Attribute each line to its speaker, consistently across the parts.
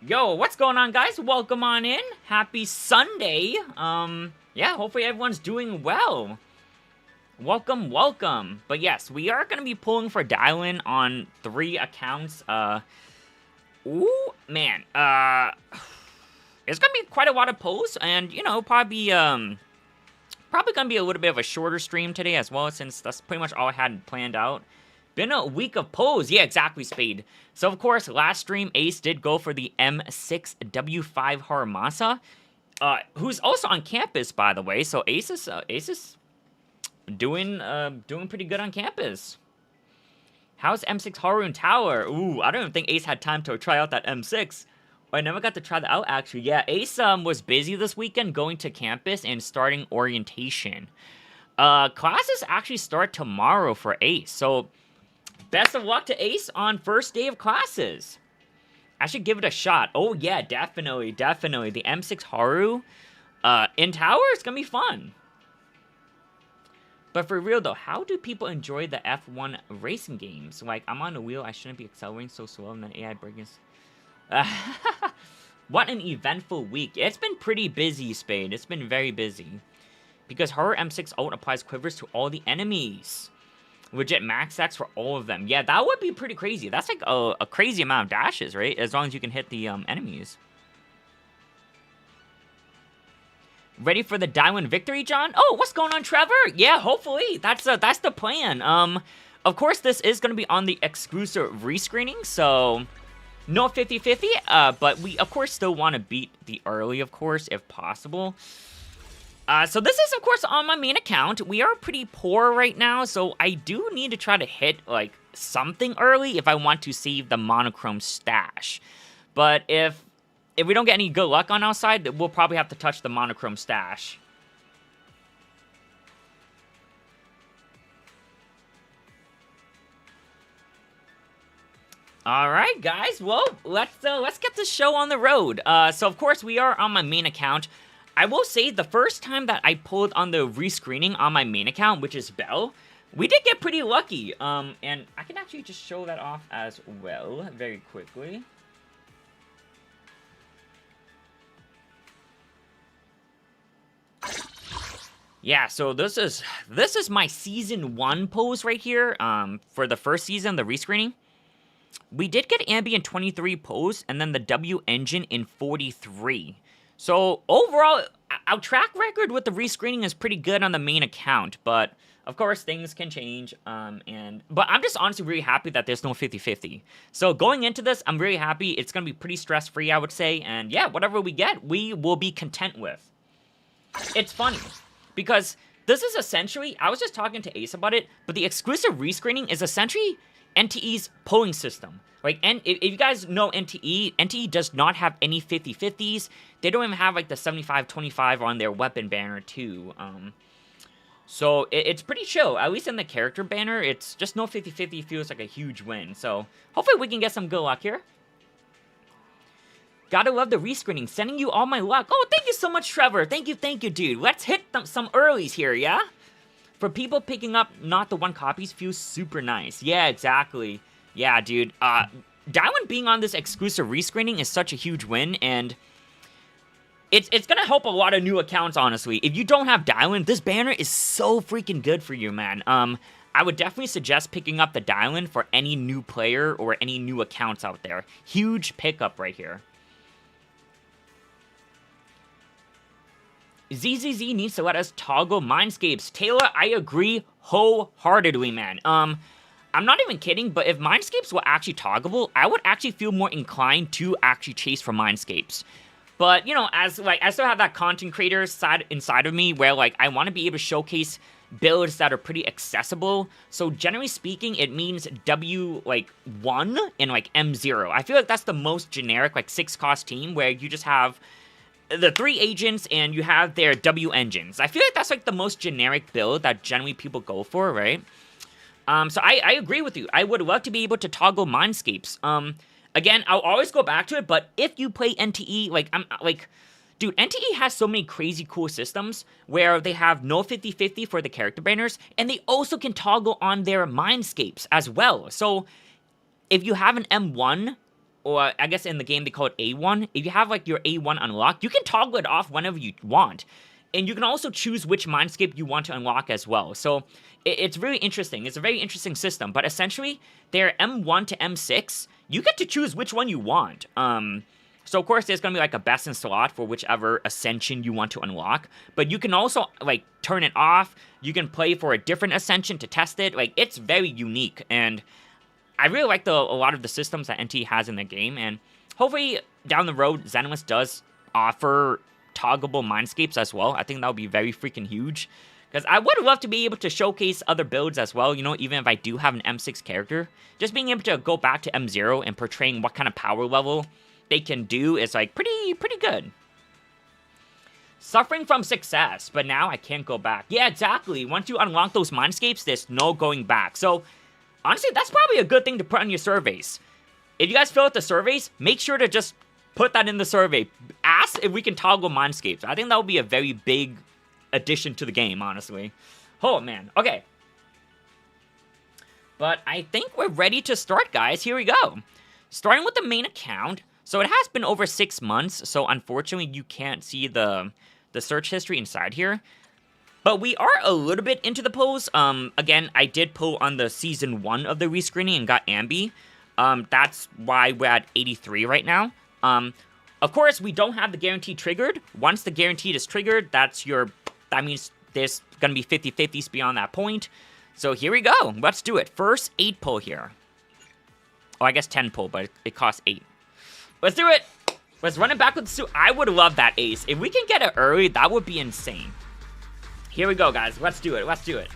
Speaker 1: Yo, what's going on, guys? Welcome on in. Happy Sunday. Yeah, hopefully everyone's doing well. Welcome. But yes, we are gonna be pulling for Dialyn on 3 accounts. Ooh, man. It's gonna be quite a lot of pulls, and probably gonna be a little bit of a shorter stream today as well, since that's pretty much all I had planned out. Been a week of pulls. Yeah, exactly, Spade. So, of course, last stream, Ace did go for the M6W5 Haramasa, who's also on campus, by the way. So, Ace is doing pretty good on campus. How's M6 Haru Tower? Ooh, I don't even think Ace had time to try out that M6. I never got to try that out, actually. Yeah, Ace was busy this weekend going to campus and starting orientation. Classes actually start tomorrow for Ace, so best of luck to Ace on first day of classes. I should give it a shot. Oh yeah, definitely. The M6 Haru in Tower is gonna be fun. But for real though, how do people enjoy the F1 racing games? Like, I'm on the wheel, I shouldn't be accelerating so slow, and then AI breaks. What an eventful week. It's been pretty busy, Spade. It's been very busy. Because her M6 ult applies quivers to all the enemies. Legit max X for all of them. Yeah, that would be pretty crazy. That's like a crazy amount of dashes, right? As long as you can hit the enemies. Ready for the Dialyn victory, John? Oh, what's going on, Trevor? Yeah, hopefully. That's the plan. Of course, this is going to be on the exclusive rescreening, so no 50-50, but we, of course, still want to beat the early, of course, if possible. So this is, of course, on my main account. We are pretty poor right now, so I do need to try to hit, like, something early if I want to save the monochrome stash. But if we don't get any good luck on our side, we'll probably have to touch the monochrome stash. Alright, guys, well, let's get this show on the road. So, of course, we are on my main account. I will say, the first time that I pulled on the rescreening on my main account, which is Bell, we did get pretty lucky. And I can actually just show that off as well, very quickly. Yeah, so this is my Season 1 pose right here, for the first season, the rescreening. We did get Ambient 23 pose, and then the W engine in 43. So, overall, our track record with the rescreening is pretty good on the main account, but, of course, things can change, but I'm just honestly really happy that there's no 50-50. So, going into this, I'm really happy. It's gonna be pretty stress-free, I would say, and yeah, whatever we get, we will be content with. It's funny, because this is essentially, I was just talking to Ace about it, but the exclusive rescreening is essentially NTE's polling system. Like, and if you guys know NTE does not have any 50-50s. They don't even have, like, the 75-25 on their weapon banner, too. So, it's pretty chill. At least in the character banner, it's just no 50-50 feels like a huge win. So, hopefully we can get some good luck here. Gotta love the rescreening. Sending you all my luck. Oh, thank you so much, Trevor. Thank you, dude. Let's hit some earlies here, yeah? For people picking up not the 1 copies feels super nice. Yeah, exactly. Yeah, dude, Dialyn being on this exclusive rescreening is such a huge win, and it's gonna help a lot of new accounts, honestly. If you don't have Dialyn, this banner is so freaking good for you, man. I would definitely suggest picking up the Dialyn for any new player or any new accounts out there. Huge pickup right here. ZZZ needs to let us toggle Mindscapes. Taylor, I agree wholeheartedly, man. I'm not even kidding, but if Mindscapes were actually toggleable, I would actually feel more inclined to actually chase for Mindscapes. But, you know, as, like, I still have that content creator side inside of me where, like, I want to be able to showcase builds that are pretty accessible. So, generally speaking, it means W, like, 1 and, like, M0. I feel like that's the most generic, like, 6-cost team where you just have the 3 agents and you have their W engines. I feel like that's, like, the most generic build that generally people go for, right? So I agree with you. I would love to be able to toggle Mindscapes. Again, I'll always go back to it, but if you play NTE, dude, NTE has so many crazy cool systems where they have no 50-50 for the character banners, and they also can toggle on their Mindscapes as well. So if you have an M1 or I guess in the game they call it A1. If you have like your A1 unlocked, you can toggle it off whenever you want. And you can also choose which mindscape you want to unlock as well. So it's really interesting. It's a very interesting system. But essentially, they're M1 to M6. You get to choose which one you want. So of course, there's gonna be like a best in slot for whichever ascension you want to unlock. But you can also like turn it off. You can play for a different ascension to test it. Like, it's very unique. And I really like a lot of the systems that NT has in the game. And hopefully down the road, Zenless does offer toggleable mindscapes as well. I think that would be very freaking huge. Because I would love to be able to showcase other builds as well, you know, even if I do have an M6 character. Just being able to go back to M0 and portraying what kind of power level they can do is, like, pretty good. Suffering from success, but now I can't go back. Yeah, exactly. Once you unlock those mindscapes, there's no going back. So, honestly, that's probably a good thing to put on your surveys. If you guys fill out the surveys, make sure to just put that in the survey. Ask if we can toggle mindscapes. I think that would be a very big addition to the game, honestly. Oh, man. Okay. But I think we're ready to start, guys. Here we go. Starting with the main account. So it has been over 6 months, so unfortunately you can't see the search history inside here. But we are a little bit into the polls. Again, I did poll on the Season 1 of the rescreening and got Ambi. That's why we're at 83 right now. Of course, we don't have the guarantee triggered. Once the guaranteed is triggered, that means there's gonna be 50-50s beyond that point. So here we go. Let's do it. First 8 pull here. Oh, I guess 10 pull, but it costs 8. Let's do it. Let's run it back with the suit. I would love that ace. If we can get it early, that would be insane. Here we go, guys. Let's do it. Let's do it.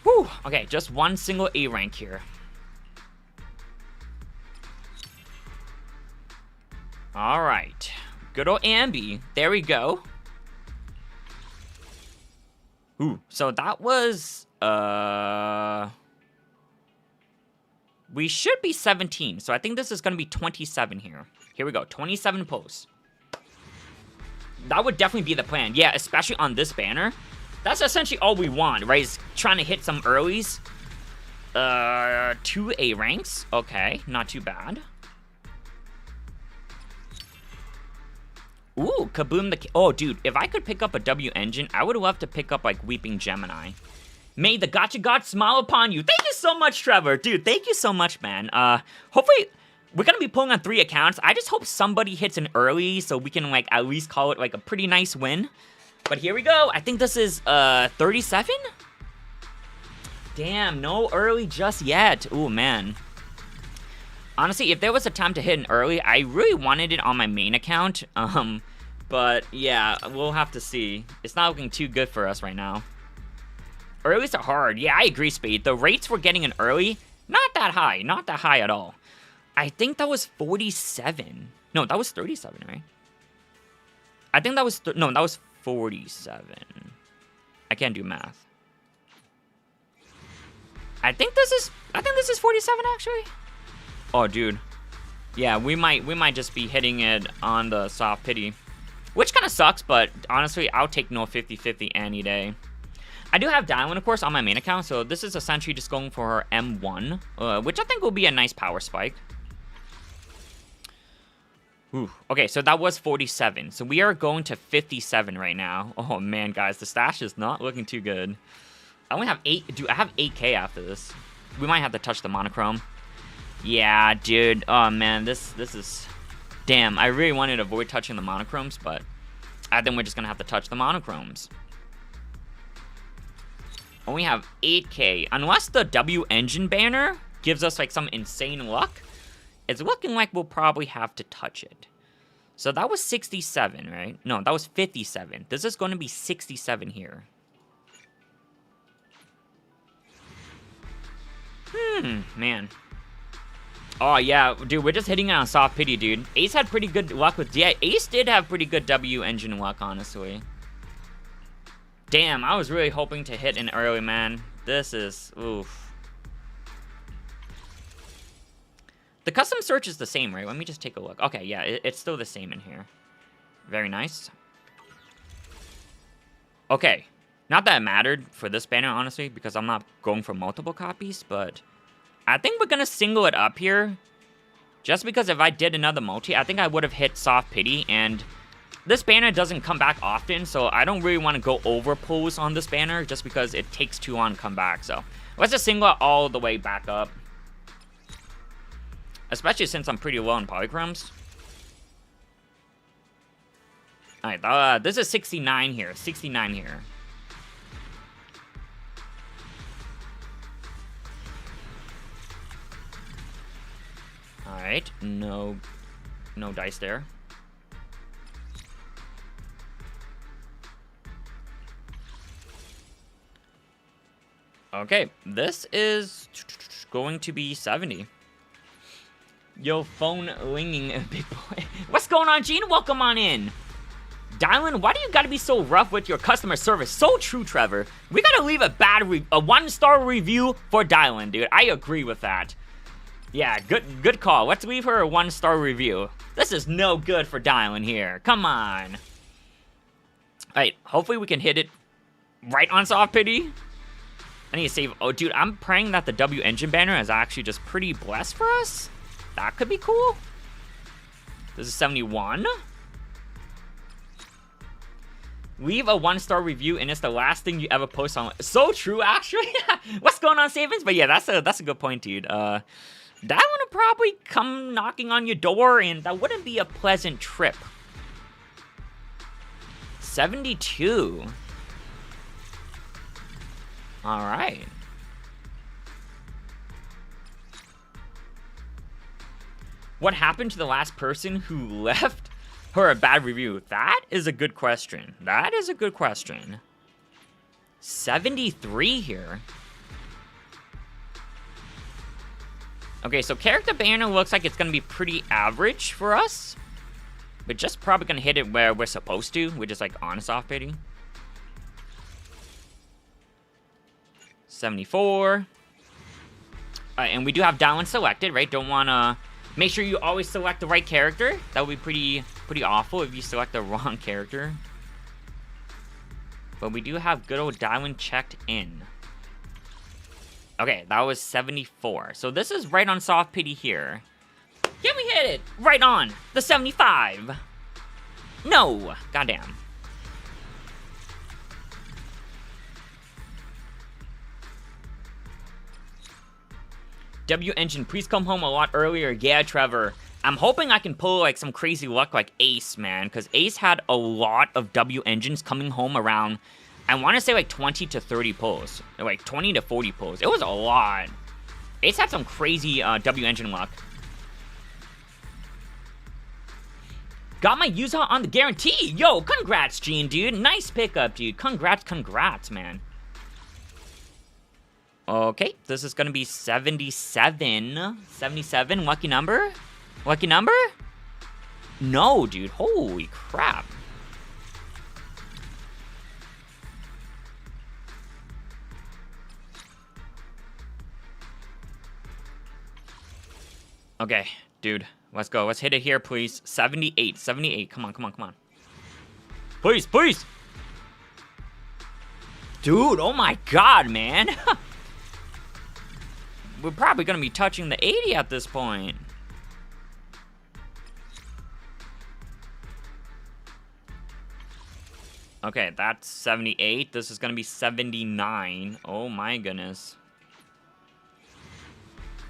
Speaker 1: Whew. Okay, just one single A rank here. All right. Good old Ambi. There we go. Ooh, so that was, we should be 17, so I think this is going to be 27 here. Here we go, 27 pulls. That would definitely be the plan. Yeah, especially on this banner. That's essentially all we want, right? Is trying to hit some earlies. 2 A ranks. Okay, not too bad. Ooh, Kaboom the... Oh, dude, if I could pick up a W engine, I would love to pick up, like, Weeping Gemini. May the Gotcha God smile upon you. Thank you so much, Trevor. Dude, thank you so much, man. Hopefully, we're gonna be pulling on 3 accounts. I just hope somebody hits an early so we can, like, at least call it, like, a pretty nice win. But here we go. I think this is, 37? Damn, no early just yet. Ooh, man. Honestly, if there was a time to hit an early, I really wanted it on my main account. But yeah, we'll have to see. It's not looking too good for us right now. Earlies are hard. Yeah, I agree, Spade. The rates for getting an early, not that high. Not that high at all. I think that was 47. No, that was 37, right? I think that was... No, that was 47. I can't do math. I think this is 47, actually. Oh, dude. Yeah, we might just be hitting it on the soft pity. Which kind of sucks, but honestly, I'll take no 50-50 any day. I do have Dialyn, of course, on my main account, so this is essentially just going for her M1, which I think will be a nice power spike. Ooh. Okay, so that was 47. So we are going to 57 right now. Oh, man, guys, the stash is not looking too good. I only have 8. Dude, I have 8K after this. We might have to touch the monochrome. Yeah, dude. Oh, man, this is... Damn, I really wanted to avoid touching the monochromes, but I think we're just going to have to touch the monochromes. Only have 8K. Unless the W engine banner gives us, like, some insane luck, it's looking like we'll probably have to touch it. So that was 67, right? No, that was 57. This is going to be 67 here. Man. Oh, yeah, dude, we're just hitting it on soft pity, dude. Ace had pretty good luck with... Yeah, Ace did have pretty good W engine luck, honestly. Damn, I was really hoping to hit an early, man. This is... Oof. The custom search is the same, right? Let me just take a look. Okay, yeah, it's still the same in here. Very nice. Okay. Not that it mattered for this banner, honestly, because I'm not going for multiple copies, but... I think we're gonna single it up here. Just because if I did another multi, I think I would have hit Soft Pity, and this banner doesn't come back often, so I don't really want to go over pose on this banner just because it takes too long to come back. So let's just single it all the way back up. Especially since I'm pretty low on polychromes. Alright, this is 69 here. 69 here. Alright, no dice there. Okay, this is going to be 70. Yo, phone ringing, big boy. What's going on, Gene? Welcome on in. Dialyn, why do you gotta be so rough with your customer service? So true, Trevor. We gotta leave a 1-star review for Dialyn, dude. I agree with that. Yeah, good call. Let's leave her a 1-star review. This is no good for Dialyn here. Come on. Alright, hopefully we can hit it right on Soft Pity. I need to save. Oh, dude, I'm praying that the W engine banner is actually just pretty blessed for us. That could be cool. This is 71. Leave a 1-star review, and it's the last thing you ever post on. So true, actually. What's going on, Savings? But yeah, that's a good point, dude. That would probably come knocking on your door, and that wouldn't be a pleasant trip. 72. All right. What happened to the last person who left her a bad review? That is a good question. That is a good question. 73 here. Okay, so character banner looks like it's going to be pretty average for us. But just probably going to hit it where we're supposed to, which is like on Soft Pity. 74. And we do have Dialyn selected, right? Don't want to... Make sure you always select the right character. That would be pretty awful if you select the wrong character. But we do have good old Dialyn checked in. Okay, that was 74. So this is right on Soft Pity here. Can we hit it? Right on the 75. No. Goddamn. W Engine, please come home a lot earlier. Yeah, Trevor. I'm hoping I can pull like some crazy luck like Ace, man. Because Ace had a lot of W Engines coming home around, I want to say like 20 to 30 pulls. Like 20 to 40 pulls. It was a lot. Ace had some crazy W Engine luck. Got my user on the guarantee. Yo, congrats, Gene, dude. Nice pickup, dude. Congrats, man. Okay, this is going to be 77. 77, lucky number? Lucky number? No, dude. Holy crap. Okay, dude. Let's go. Let's hit it here, please. 78. 78. Come on. Please. Dude, oh my god, man. We're probably going to be touching the 80 at this point. Okay, that's 78. This is going to be 79. Oh my goodness.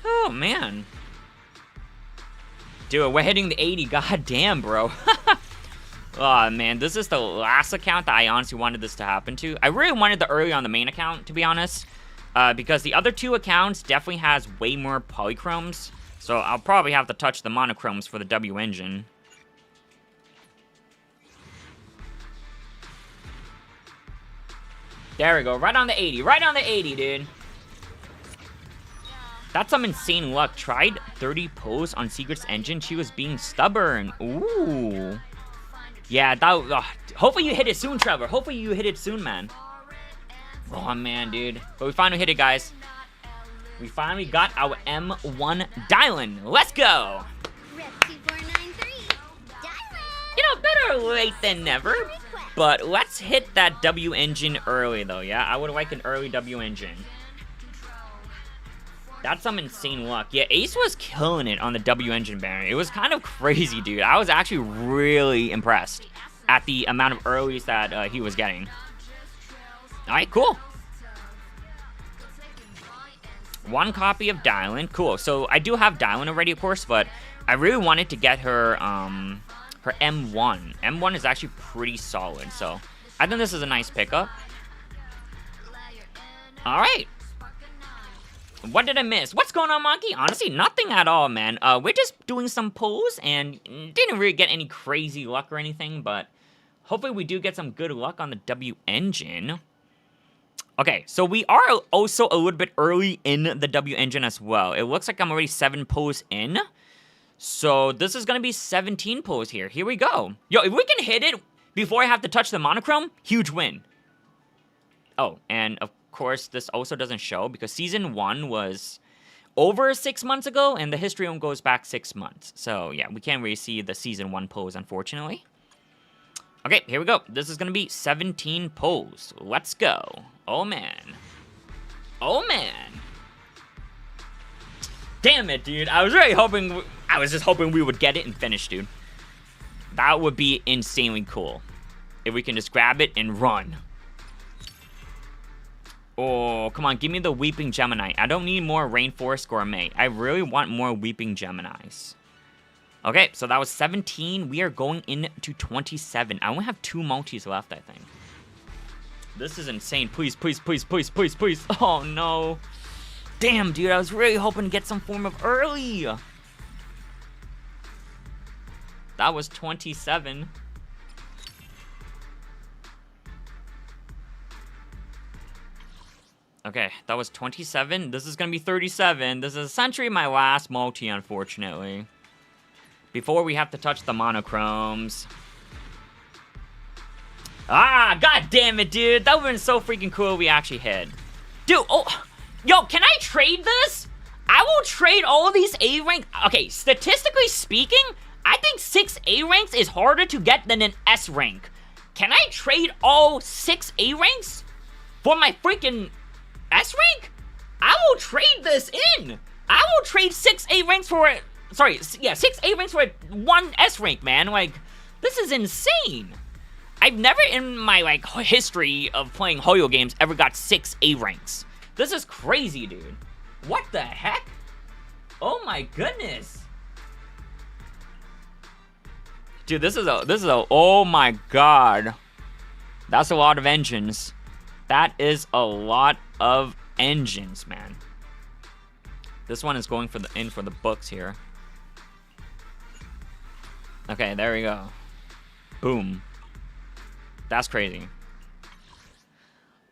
Speaker 1: Oh, man. Dude, we're hitting the 80. God damn, bro. Oh, man. This is the last account that I honestly wanted this to happen to. I really wanted the early on the main account, to be honest. Because the other two accounts definitely has way more polychromes. So I'll probably have to touch the monochromes for the W engine. There we go. Right on the 80. Right on the 80, dude. That's some insane luck. Tried 30 pulls on Secret's engine. She was being stubborn. Ooh. Yeah, that... hopefully you hit it soon, Trevor. Hopefully you hit it soon, man. Oh, man, dude. But we finally hit it, guys. We finally got our M1 Dialyn. Let's go. You know, better late than never. But let's hit that W engine early, though, yeah? I would like an early W engine. That's some insane luck. Yeah, Ace was killing it on the W engine banner. It was kind of crazy, dude. I was actually really impressed at the amount of earlies that he was getting. All right, cool. One copy of Dialyn. Cool. So I do have Dialyn already, of course, but I really wanted to get her her M1. M1 is actually pretty solid, so I think this is a nice pickup. All right. What did I miss? What's going on, Monkey? Honestly, nothing at all, man. We're just doing some pulls and didn't really get any crazy luck or anything, but hopefully we do get some good luck on the W engine. Okay, so we are also a little bit early in the W engine as well. It looks like I'm already 7 pulls in. So this is going to be 17 pulls here. Here we go. Yo, if we can hit it before I have to touch the monochrome, huge win. Oh, and of course, this also doesn't show because Season 1 was over 6 months ago, and the history only goes back 6 months. So, yeah, we can't really see the Season 1 pulls, unfortunately. Okay, here we go. This is going to be 17 pulls. Let's go. Oh, man. Oh, man. Damn it, dude. I was really hoping... I was just hoping we would get it and finish, dude. That would be insanely cool. If we can just grab it and run. Oh, come on. Give me the Weeping Gemini. I don't need more Rainforest Gourmet. I really want more Weeping Geminis. Okay, so that was 17. We are going into 27. I only have 2 multis left, I think. This is insane. Please, please, please, please, please, please. Oh, no. Damn, dude. I was really hoping to get some form of early. That was 27. Okay, that was 27. This is going to be 37. This is essentially my last multi, unfortunately. Before we have to touch the monochromes. Ah, god damn it, dude. That would have been so freaking cool if we actually hit. Dude, oh, yo, can I trade this? I will trade all these A rank. Okay, statistically speaking, I think 6 A ranks is harder to get than an S rank. Can I trade all 6 A ranks for my freaking S rank? I will trade this in. I will trade 6 A ranks for it. Sorry, yeah, 6 A ranks for 1 S rank, man. Like, this is insane. I've never in my, like, history of playing Hoyo games ever got 6 A ranks. This is crazy, dude. What the heck? Oh my goodness. Dude, this is a, oh my god. That's a lot of engines. That is a lot of engines, man. This one is going for in for the books here. Okay, there we go. Boom. That's crazy.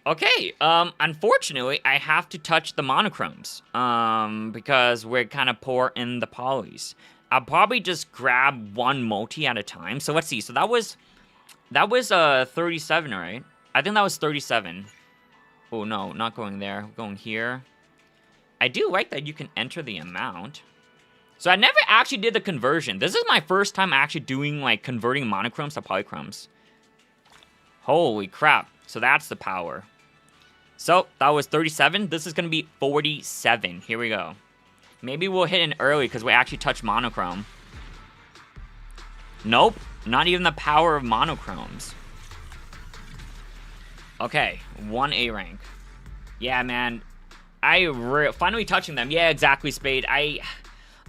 Speaker 1: Okay, unfortunately, I have to touch the monochromes, because we're kind of poor in the polys. I'll probably just grab 1 multi at a time. So let's see. So that was 37, right? I think that was 37. Oh, no, not going there. Going here. I do like that you can enter the amount. So I never actually did the conversion. This is my first time actually doing, like, converting monochromes to polychromes. Holy crap. So that's the power. So that was 37. This is going to be 47. Here we go. Maybe we'll hit an early because we actually touched monochrome. Nope. Not even the power of monochromes. Okay. 1 A rank. Yeah, man. Finally touching them. Yeah, exactly, Spade. I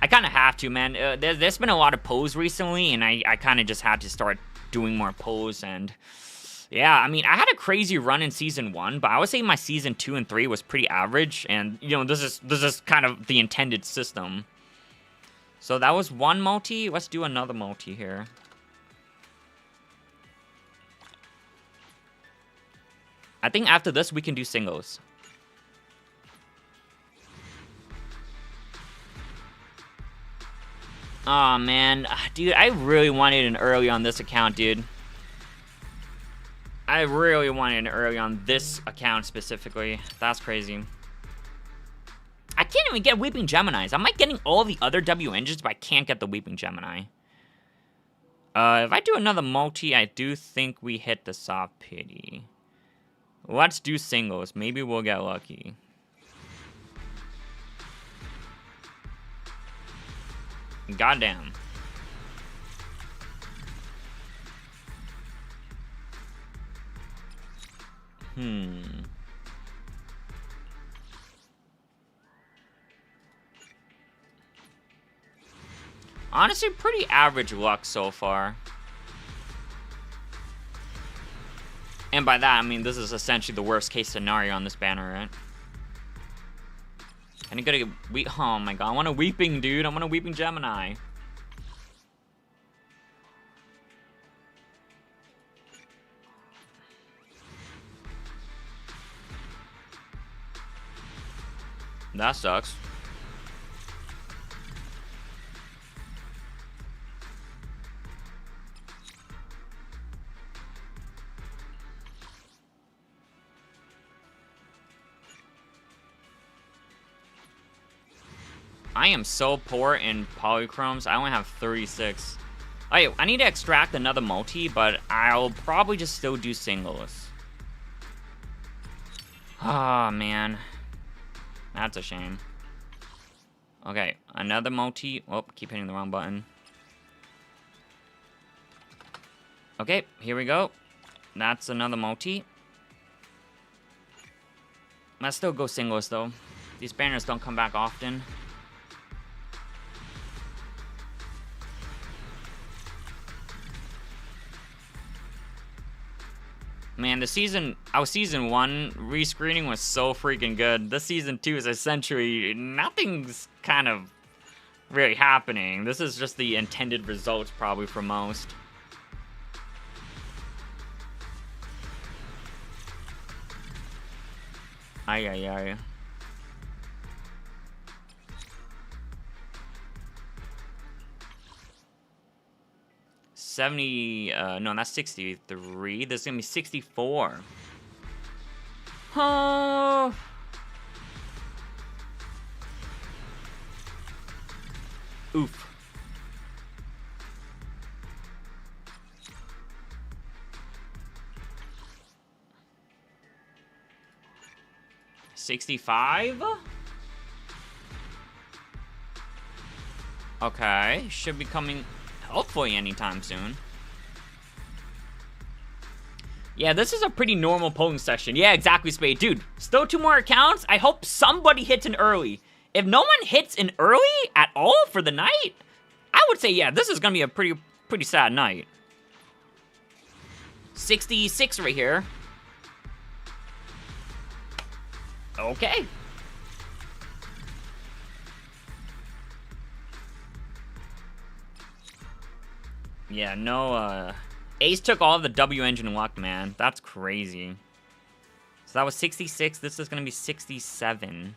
Speaker 1: kind of have to, man. There's been a lot of pulls recently, and I kind of just had to start doing more pulls, and... Yeah, I mean, I had a crazy run in Season 1, but I would say my Season 2 and 3 was pretty average, and, you know, this is kind of the intended system. So that was 1 multi. Let's do another multi here. I think after this, we can do singles. Aw, man. Dude, I really wanted an early on this account, dude. I really wanted an early on this account specifically. That's crazy. I can't even get Weeping Geminis. I'm like getting all the other W engines, but I can't get the Weeping Gemini. If I do another multi, I do think we hit the soft pity. Let's do singles. Maybe we'll get lucky. Goddamn. Honestly, pretty average luck so far. And by that, I mean this is essentially the worst case scenario on this banner, right? And I gotta get oh my god, I want a weeping, dude. I want a weeping Gemini. That sucks. I am so poor in polychromes. I only have 36. I need to extract another multi, but I'll probably just still do singles. Oh, man. That's a shame. Okay, another multi. Oh, keep hitting the wrong button. Okay, here we go. That's another multi. Let's still go singles, though. These banners don't come back often. Man, our season 1 rescreening was so freaking good. This season 2 is essentially, nothing's kind of really happening. This is just the intended results probably for most. Ay. 70, no, that's 63. This is gonna be 64. Oh. Oof. $65? Okay, should be coming hopefully anytime soon. Yeah, this is a pretty normal polling session. Yeah, exactly, Spade. Dude, still 2 more accounts. I hope somebody hits an early. If no one hits an early at all for the night, I would say, yeah, this is gonna be a pretty sad night. 66 right here. Okay. Yeah, no, Ace took all of the W engine luck, man. That's crazy. So that was 66. This is gonna be 67.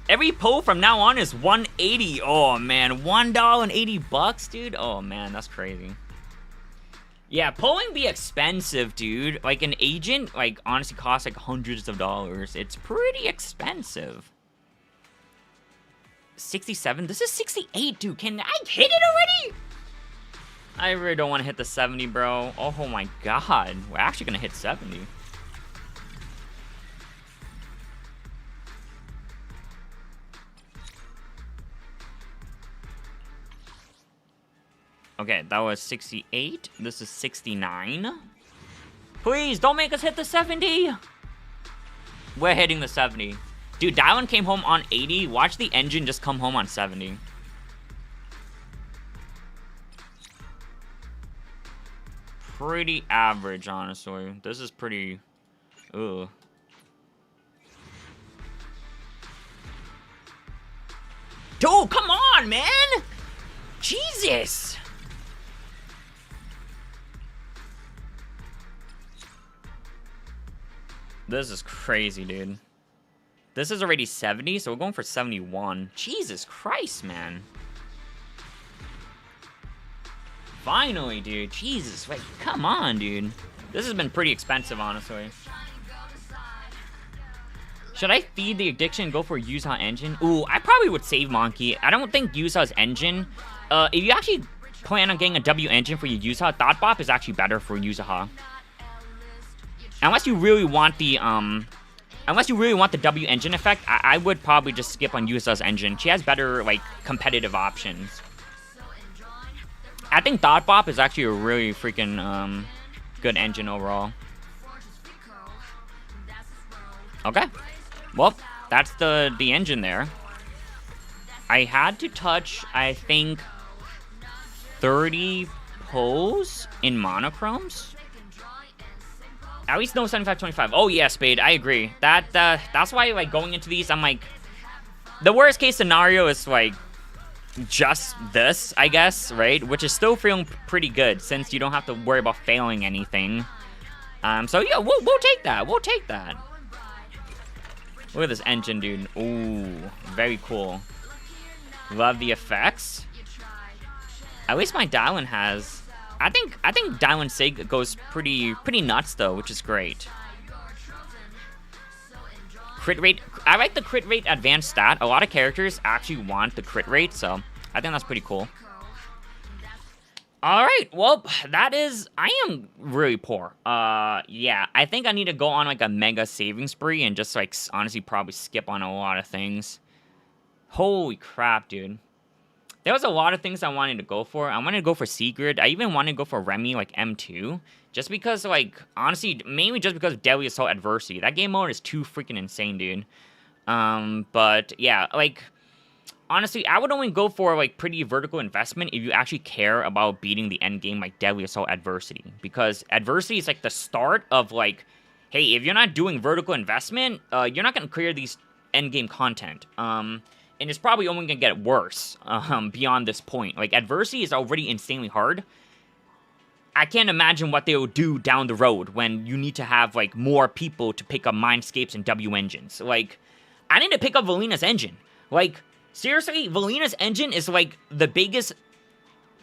Speaker 1: Every pull from now on is 180. Oh, man. $1.80, dude. Oh, man, that's crazy. Yeah, pulling be expensive, dude. Like, an agent, like, honestly costs, like, hundreds of dollars. It's pretty expensive. 67? This is 68, dude. Can I hit it already? I really don't want to hit the 70, bro. Oh, my God. We're actually going to hit 70. Okay, that was 68. This is 69. Please, don't make us hit the 70. We're hitting the 70. Dude, Dialyn came home on 80. Watch the engine just come home on 70. Pretty average, honestly. This is pretty... Ugh. Dude, come on, man! Jesus! This is crazy, dude. This is already 70, so we're going for 71. Jesus Christ, man. Finally, dude. Jesus, wait, come on, dude. This has been pretty expensive, honestly. Should I feed the addiction and go for a Yuza engine? Ooh, I probably would save Monkey. I don't think Yuza's engine... if you actually plan on getting a W engine for your Yuza, Thought Bop is actually better for Yuza. Unless you really want the Unless you really want the W engine effect, I would probably just skip on Yusa's engine. She has better, like, competitive options. I think Thought Bop is actually a really freaking good engine overall. Okay. Well, that's the engine there. I had to touch, I think, 30 pose in monochromes. At least no 75-25. Oh yeah, Spade, I agree. That's why, like, going into these, I'm like, the worst case scenario is like just this, I guess, right? Which is still feeling pretty good since you don't have to worry about failing anything. So yeah, we'll take that. We'll take that. Look at this engine, dude. Ooh, very cool. Love the effects. At least my Dialyn has. I think Dialyn Sig goes pretty nuts though, which is great. Crit rate. I like the crit rate advanced stat. A lot of characters actually want the crit rate, so I think that's pretty cool. All right, well, that is. I am really poor. Yeah, I think I need to go on like a mega saving spree and just like honestly probably skip on a lot of things. Holy crap, dude. There was a lot of things I wanted to go for. I wanted to go for Sigrid. I even wanted to go for Remy, like M2. Just because, like, honestly, mainly just because of Deadly Assault Adversity. That game mode is too freaking insane, dude. But, yeah, like, honestly, I would only go for, like, pretty vertical investment if you actually care about beating the end game, like, Deadly Assault Adversity. Because Adversity is, like, the start of, like, hey, if you're not doing vertical investment, you're not going to clear these end game content. And it's probably only going to get worse beyond this point. Like, Adversity is already insanely hard. I can't imagine what they will do down the road when you need to have, like, more people to pick up Mindscapes and W engines. Like, I need to pick up Valina's engine. Like, seriously, Valina's engine is, like, the biggest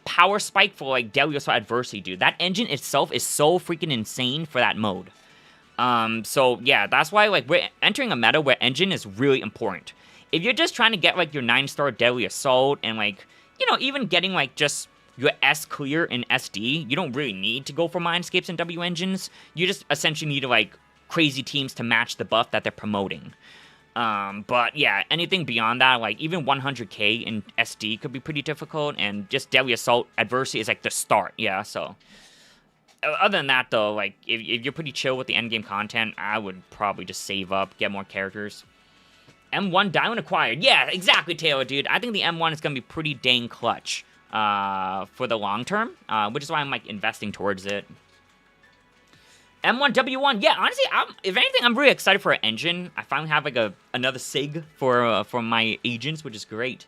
Speaker 1: power spike for, like, Deadly Assault Adversity, dude. That engine itself is so freaking insane for that mode. So, yeah, that's why, like, we're entering a meta where engine is really important. If you're just trying to get, like, your 9-star Deadly Assault and, like, you know, even getting, like, just your S clear in SD, you don't really need to go for Mindscapes and W engines. You just essentially need, like, crazy teams to match the buff that they're promoting. But, yeah, anything beyond that, like, even 100k in SD could be pretty difficult, and just Deadly Assault Adversity is, like, the start, yeah, so. Other than that, though, like, if you're pretty chill with the endgame content, I would probably just save up, get more characters. M1 Dialyn acquired. Yeah, exactly, Taylor, dude. I think the M1 is going to be pretty dang clutch for the long term, which is why I'm, like, investing towards it. M1 W1. Yeah, honestly, if anything, I'm really excited for an engine. I finally have, like, another SIG for my agents, which is great.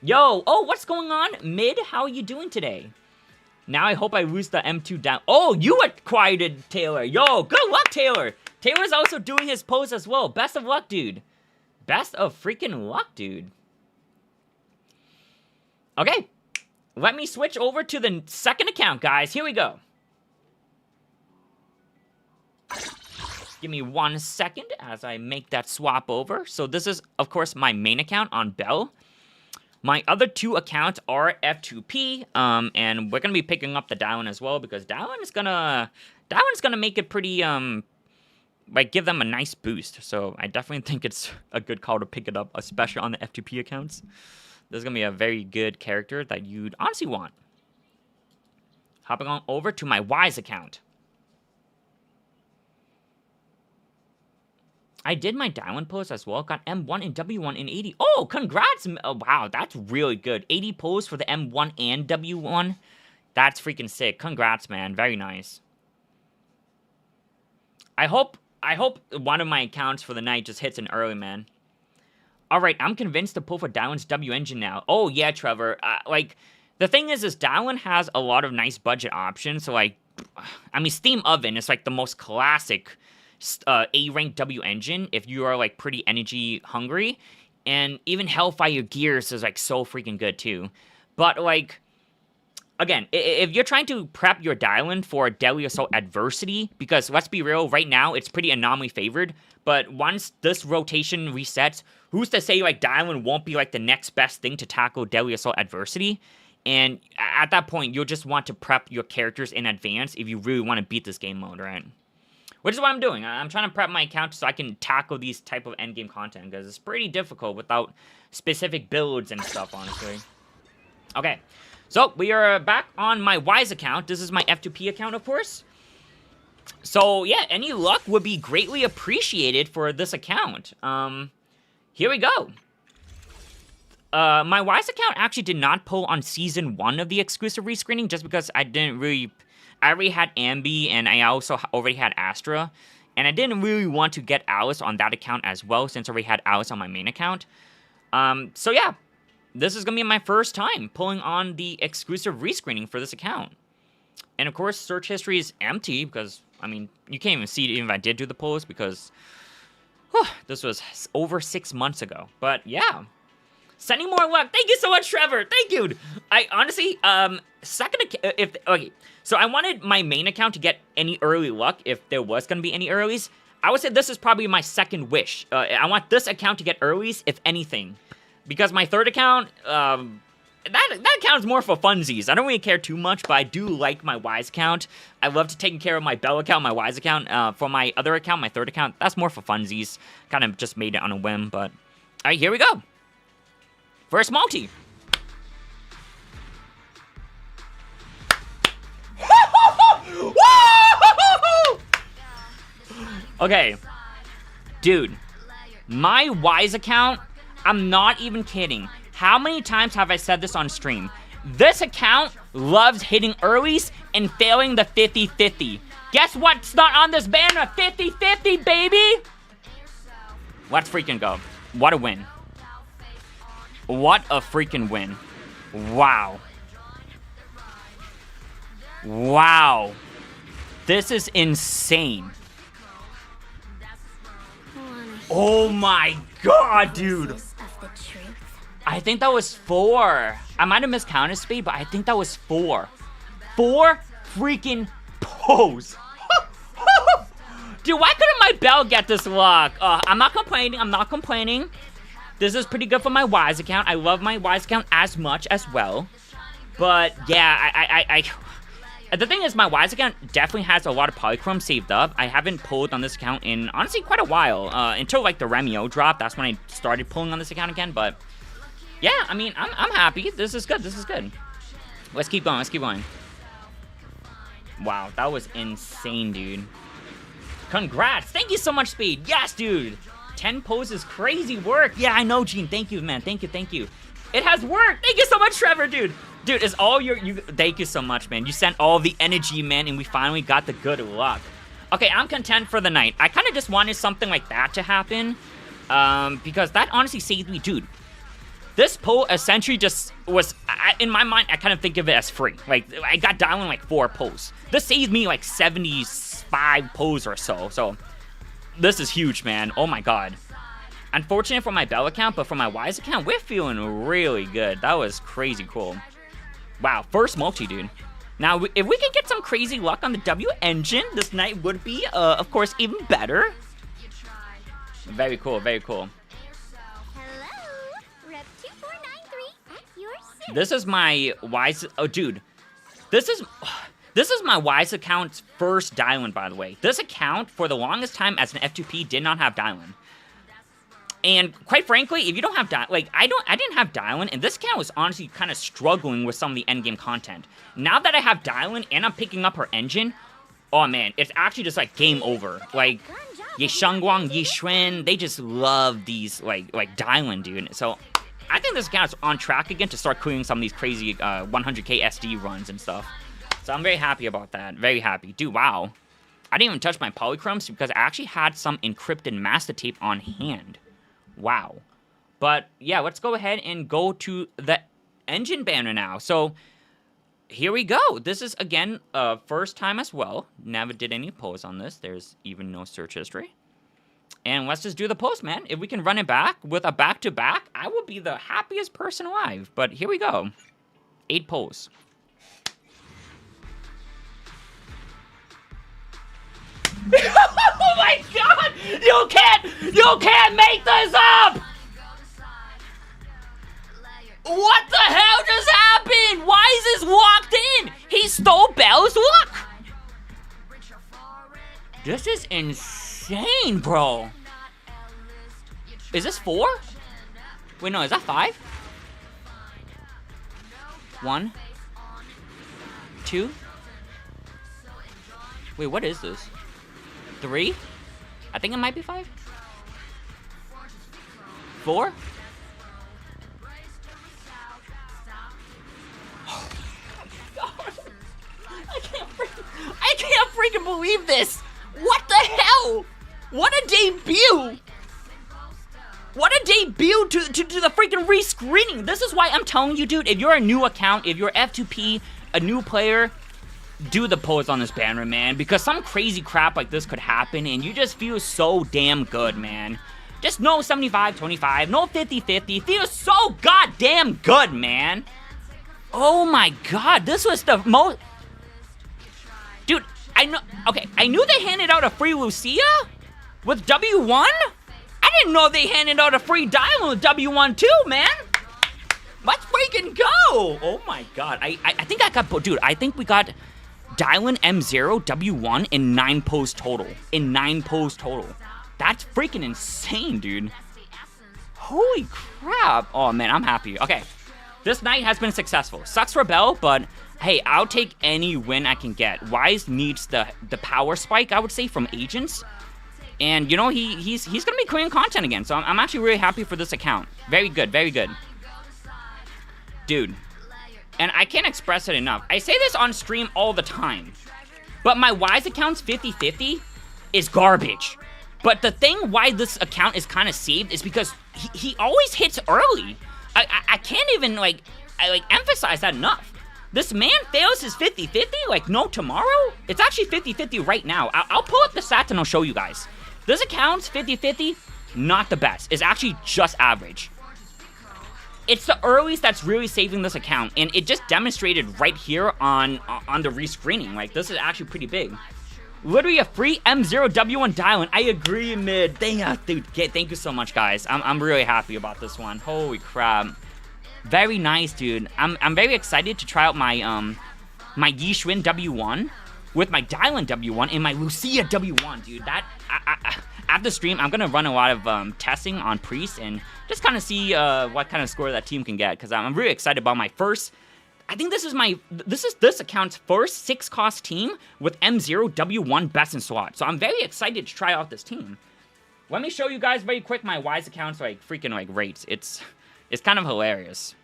Speaker 1: Yo, oh, what's going on? Mid, how are you doing today? Now I hope I lose the M2 down. Oh, you acquired it, Taylor. Yo, good luck, Taylor. Taylor's also doing his pose as well. Best of luck, dude. Best of freaking luck, dude. Okay, let me switch over to the second account, guys. Here we go. Give me 1 second as I make that swap over. So this is, of course, my main account on Bell. My other 2 accounts are F2P, and we're gonna be picking up the Dialyn as well because Dialyn's gonna make it pretty like, give them a nice boost. So I definitely think it's a good call to pick it up, especially on the F2P accounts. This is going to be a very good character that you'd honestly want. Hopping on over to my Wise account. I did my Dialyn post as well. Got M1 and W1 in 80. Oh, congrats! Oh, wow, that's really good. 80 posts for the M1 and W1. That's freaking sick. Congrats, man. Very nice. I hope one of my accounts for the night just hits an early, man. Alright, I'm convinced to pull for Dialyn's W engine now. Oh, yeah, Trevor. Like, the thing is Dialyn has a lot of nice budget options. So, like, I mean, Steam Oven is, like, the most classic A-rank W engine if you are, like, pretty energy hungry. And even Hellfire Gears is, like, so freaking good, too. But, like, again, if you're trying to prep your Dialyn for Deadly Assault Adversity, because let's be real, right now, it's pretty anomaly favored, but once this rotation resets, who's to say, like, Dialyn won't be, like, the next best thing to tackle Deadly Assault Adversity? And at that point, you'll just want to prep your characters in advance if you really want to beat this game mode, right? Which is what I'm doing. I'm trying to prep my account so I can tackle these type of endgame content, because it's pretty difficult without specific builds and stuff, honestly. Okay, so we are back on my Wise account. This is my F2P account, of course. So, yeah, any luck would be greatly appreciated for this account. Here we go. My Wise account actually did not pull on Season 1 of the exclusive rescreening, just because I already had Ambi, and I also already had Astra. And I didn't really want to get Alice on that account as well, since I already had Alice on my main account. So yeah, this is going to be my first time pulling on the exclusive rescreening for this account. And of course, search history is empty, because, I mean, you can't even see it even if I did do the pulls, because this was over 6 months ago. But yeah. Sending more luck. Thank you so much, Trevor. Thank you. I honestly, okay. So I wanted my main account to get any early luck if there was going to be any earlies. I would say this is probably my second wish. I want this account to get earlies, if anything. Because my third account, that account is more for funsies. I don't really care too much, but I do like my Wise account. I love to take care of my Bell account, my Wise account. For my other account, my third account, that's more for funsies. Kind of just made it on a whim, but... Alright, here we go. First multi. Okay. Dude. My Wise account, I'm not even kidding. How many times have I said this on stream? This account loves hitting earlies and failing the 50-50. Guess what's not on this banner? 50-50, baby! Let's freaking go. What a win. What a freaking win. Wow. Wow. This is insane. Oh my god, dude. I think that was 4. I might have miscounted speed, but I think that was 4. 4 freaking pose. Dude, why couldn't my Bell get this luck? I'm not complaining. I'm not complaining. This is pretty good for my Wise account. I love my Wise account as much as well. But yeah, the thing is, my Wise account definitely has a lot of polychrome saved up. I haven't pulled on this account in, honestly, quite a while. Until, like, the Remio drop. That's when I started pulling on this account again. But, yeah, I mean, I'm happy. This is good. This is good. Let's keep going. Let's keep going. Wow, that was insane, dude. Congrats. Thank you so much, Speed. Yes, dude. 10 poses, crazy work. Yeah, I know, Gene. Thank you, man. Thank you, thank you. It has worked. Thank you so much, Trevor, dude. Dude, it's all thank you so much, man. You sent all the energy, man, and we finally got the good luck. Okay, I'm content for the night. I kind of just wanted something like that to happen, because that honestly saved me, dude. This pull essentially just was, in my mind, I kind of think of it as free. Like, I got Dialyn like 4 pulls. This saved me like 75 pulls or so, so this is huge, man. Oh my god. Unfortunate for my Bell account, but for my Wise account, we're feeling really good. That was crazy cool. Wow, first multi, dude. Now, if we can get some crazy luck on the W engine, this night would be, of course, even better. Very cool, very cool.
Speaker 2: Hello, Rep 2493 at your service.
Speaker 1: This is my Wise... Oh, dude. This is my Wise account's first Dialyn, by the way. This account, for the longest time as an F2P, did not have Dialyn. And quite frankly, if you don't have Dialyn, like, I didn't have Dialyn, and this account was honestly kind of struggling with some of the endgame content. Now that I have Dialyn and I'm picking up her engine, oh man, it's actually just like game over. Like, Ye Shangguang, Yi Xuan, they just love these, like Dialyn, dude. So, I think this account's on track again to start clearing some of these crazy 100k SD runs and stuff. So I'm very happy about that. Very happy. Dude, wow. I didn't even touch my polychromes because I actually had some encrypted master tape on hand. Wow. But yeah, let's go ahead and go to the engine banner now. So here we go. This is, again, first time as well. Never did any pulls on this. There's even no search history. And let's just do the post, man. If we can run it back with a back-to-back, I will be the happiest person alive. But here we go. 8 pulls. Oh my god! You can't make this up! What the hell just happened? Why is this locked in? He stole Bell's luck! This is insane, bro. Is this 4? Wait, no, is that 5? 1, 2. Wait, what is this? 3? I think it might be 5. 4? I can't freaking believe this! What the hell? What a debut! What a debut to the freaking rescreening! This is why I'm telling you, dude, if you're a new account, if you're F2P, a new player, do the pose on this banner, man, because some crazy crap like this could happen, and you just feel so damn good, man. Just no 75-25, no 50-50, feels so goddamn good, man. Oh my god, this was the most... Dude, I know... Okay, I knew they handed out a free Lucia with W1? I didn't know they handed out a free Dialyn with W1 too, man. Let's freaking go! Oh my god, I think I got... Dude, I think we got Dialyn M0 W1 in 9 pose total. In 9 pose total. That's freaking insane, dude. Holy crap. Oh man, I'm happy. Okay, this night has been successful. Sucks for Bell, but hey, I'll take any win I can get. Wise needs the power spike, I would say, from agents. And, you know, he's going to be creating content again. So I'm actually really happy for this account. Very good, very good. Dude. And I can't express it enough. I say this on stream all the time. But my Wise account's 50-50 is garbage. But the thing why this account is kind of saved is because he always hits early. I can't even, like emphasize that enough. This man fails his 50-50 like no tomorrow. It's actually 50-50 right now. I'll pull up the stats and I'll show you guys. This account's 50-50, not the best. It's actually just average. It's the earliest that's really saving this account, and it just demonstrated right here on the rescreening. Like, this is actually pretty big. Literally a free M0W1 Dialyn. I agree, mid. Dude, thank you so much, guys. I'm really happy about this one. Holy crap. Very nice, dude. I'm very excited to try out my my Yishwin W1 with my Dialyn W1 and my Lucia W1, dude. That after stream, I'm gonna run a lot of testing on Priest and just kind of see what kind of score that team can get, because I'm really excited about my first. I think this is this account's first 6-cost team with M0 W1 best in slot. So I'm very excited to try out this team. Let me show you guys very quick my Wise account's like freaking like rates. It's kind of hilarious.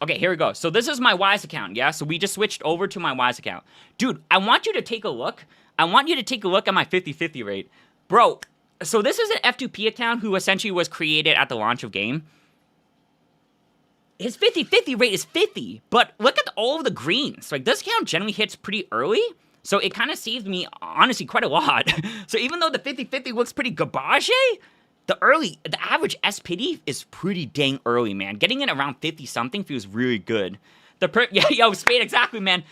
Speaker 1: Okay, here we go. So this is my Wise account, yeah? So we just switched over to my Wise account. Dude, I want you to take a look. I want you to take a look at my 50-50 rate. Bro, so this is an F2P account who essentially was created at the launch of game. His 50-50 rate is 50, but look at all of the greens. Like, this account generally hits pretty early, so it kind of saved me, honestly, quite a lot. So even though the 50-50 looks pretty garbage, the average S-Pity is pretty dang early, man. Getting it around 50-something feels really good. Yeah, yo, Spade, exactly, man.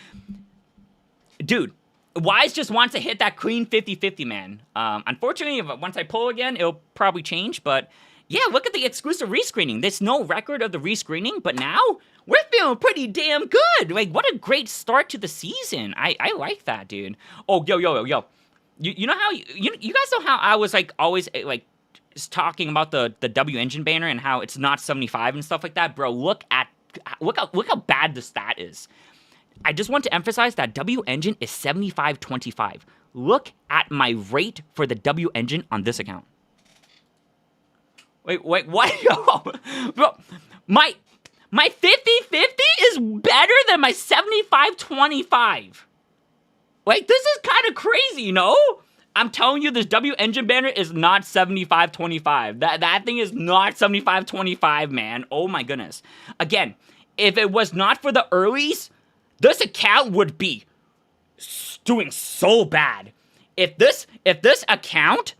Speaker 1: Dude, Wise just wants to hit that clean 50-50, man. Unfortunately, once I pull again, it'll probably change, but yeah, look at the exclusive rescreening. There's no record of the rescreening, but now we're feeling pretty damn good. Like, what a great start to the season. I like that, dude. Oh, yo. You know how, you guys know how I was, like, always, like, talking about the W engine banner and how it's not 75 and stuff like that? Bro, look how bad the stat is. I just want to emphasize that W engine is 75-25. Look at my rate for the W engine on this account. Wait, what? Yo, bro, my 50-50 is better than my 75-25. Like, this is kind of crazy, you know? I'm telling you, this W engine banner is not 75-25. That thing is not 75-25, man. Oh my goodness. Again, if it was not for the earlies, this account would be doing so bad. If this account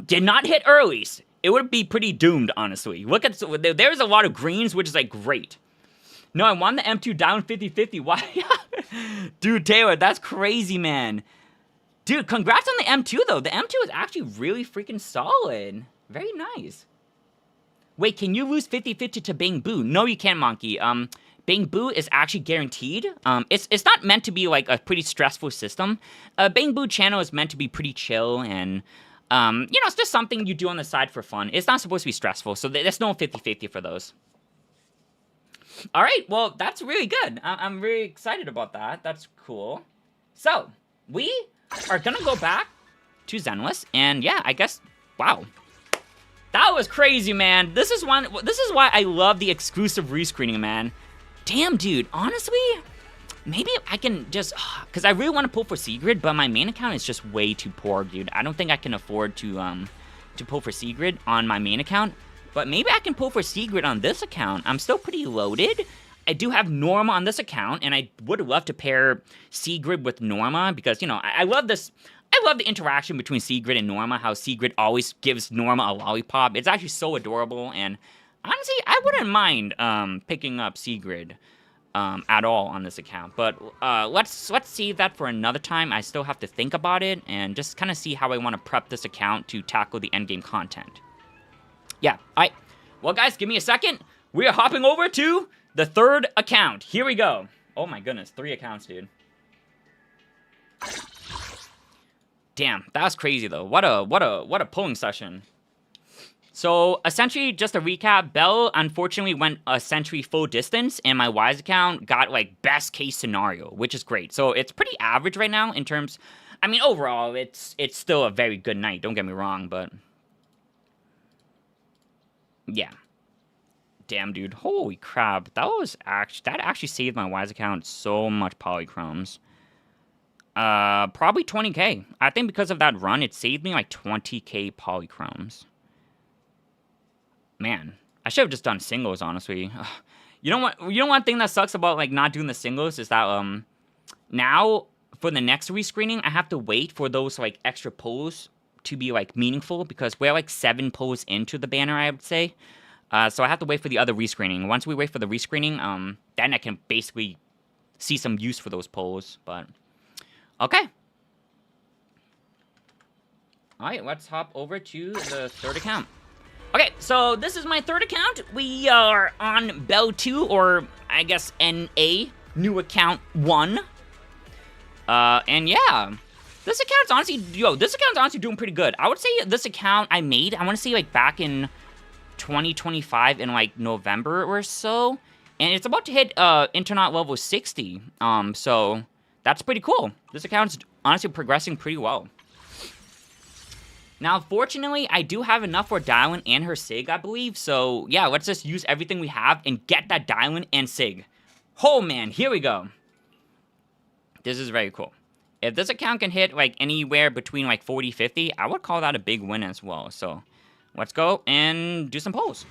Speaker 1: did not hit earlies, it would be pretty doomed, honestly. Look at, there's a lot of greens, which is like great. No, I won the M2 down 50-50. Why? Dude, Taylor, that's crazy, man. Dude, congrats on the M2, though. The M2 is actually really freaking solid. Very nice. Wait, can you lose 50-50 to Bang Boo? No, you can't, Monkey. Bang Boo is actually guaranteed. It's not meant to be like a pretty stressful system. Bang Boo channel is meant to be pretty chill and, you know, it's just something you do on the side for fun. It's not supposed to be stressful, so there's no 50-50 for those. All right, well, that's really good. I'm really excited about that. That's cool. So, we are gonna go back to Zenless, and yeah, I guess, wow. That was crazy, man. This is why I love the exclusive rescreening, man. Damn, dude, honestly, maybe I can just, because I really want to pull for Sigrid, but my main account is just way too poor, dude. I don't think I can afford to pull for Sigrid on my main account, but maybe I can pull for Sigrid on this account. I'm still pretty loaded. I do have Norma on this account, and I would love to pair Sigrid with Norma, because, you know, I love this. I love the interaction between Sigrid and Norma, how Sigrid always gives Norma a lollipop. It's actually so adorable, and honestly, I wouldn't mind picking up Sigrid at all on this account. But let's save that for another time. I still have to think about it and just kind of see how I want to prep this account to tackle the endgame content. Yeah, all right. Well, guys, give me a second. We are hopping over to the third account. Here we go. Oh my goodness, 3 accounts, dude. Damn, that was crazy though. What a pulling session. So, essentially, just to recap, Belle unfortunately went essentially full distance, and my Wise account got, like, best case scenario, which is great. So, it's pretty average right now in terms... I mean, overall, it's still a very good night, don't get me wrong, but... yeah. Damn, dude. Holy crap. That actually saved my Wise account so much polychromes. Probably 20k. I think because of that run, it saved me, like, 20k polychromes. Man, I should have just done singles, honestly. You know one thing that sucks about, like, not doing the singles is that, now, for the next rescreening, I have to wait for those, like, extra pulls to be, like, meaningful, because we're, like, 7 pulls into the banner, I would say. So I have to wait for the other rescreening. Once we wait for the rescreening, then I can basically see some use for those pulls, but... okay. Alright, let's hop over to the third account. Okay, so this is my third account. We are on Bell 2, or I guess NA, new account 1. And yeah, this account's honestly doing pretty good. I would say this account I made, I want to say like back in 2025 in like November or so. And it's about to hit Internet level 60. So that's pretty cool. This account's honestly progressing pretty well. Now, fortunately, I do have enough for Dialyn and her Sig, I believe. So, yeah, let's just use everything we have and get that Dialyn and Sig. Oh, man, here we go. This is very cool. If this account can hit, like, anywhere between, like, 40, 50, I would call that a big win as well. So, let's go and do some polls.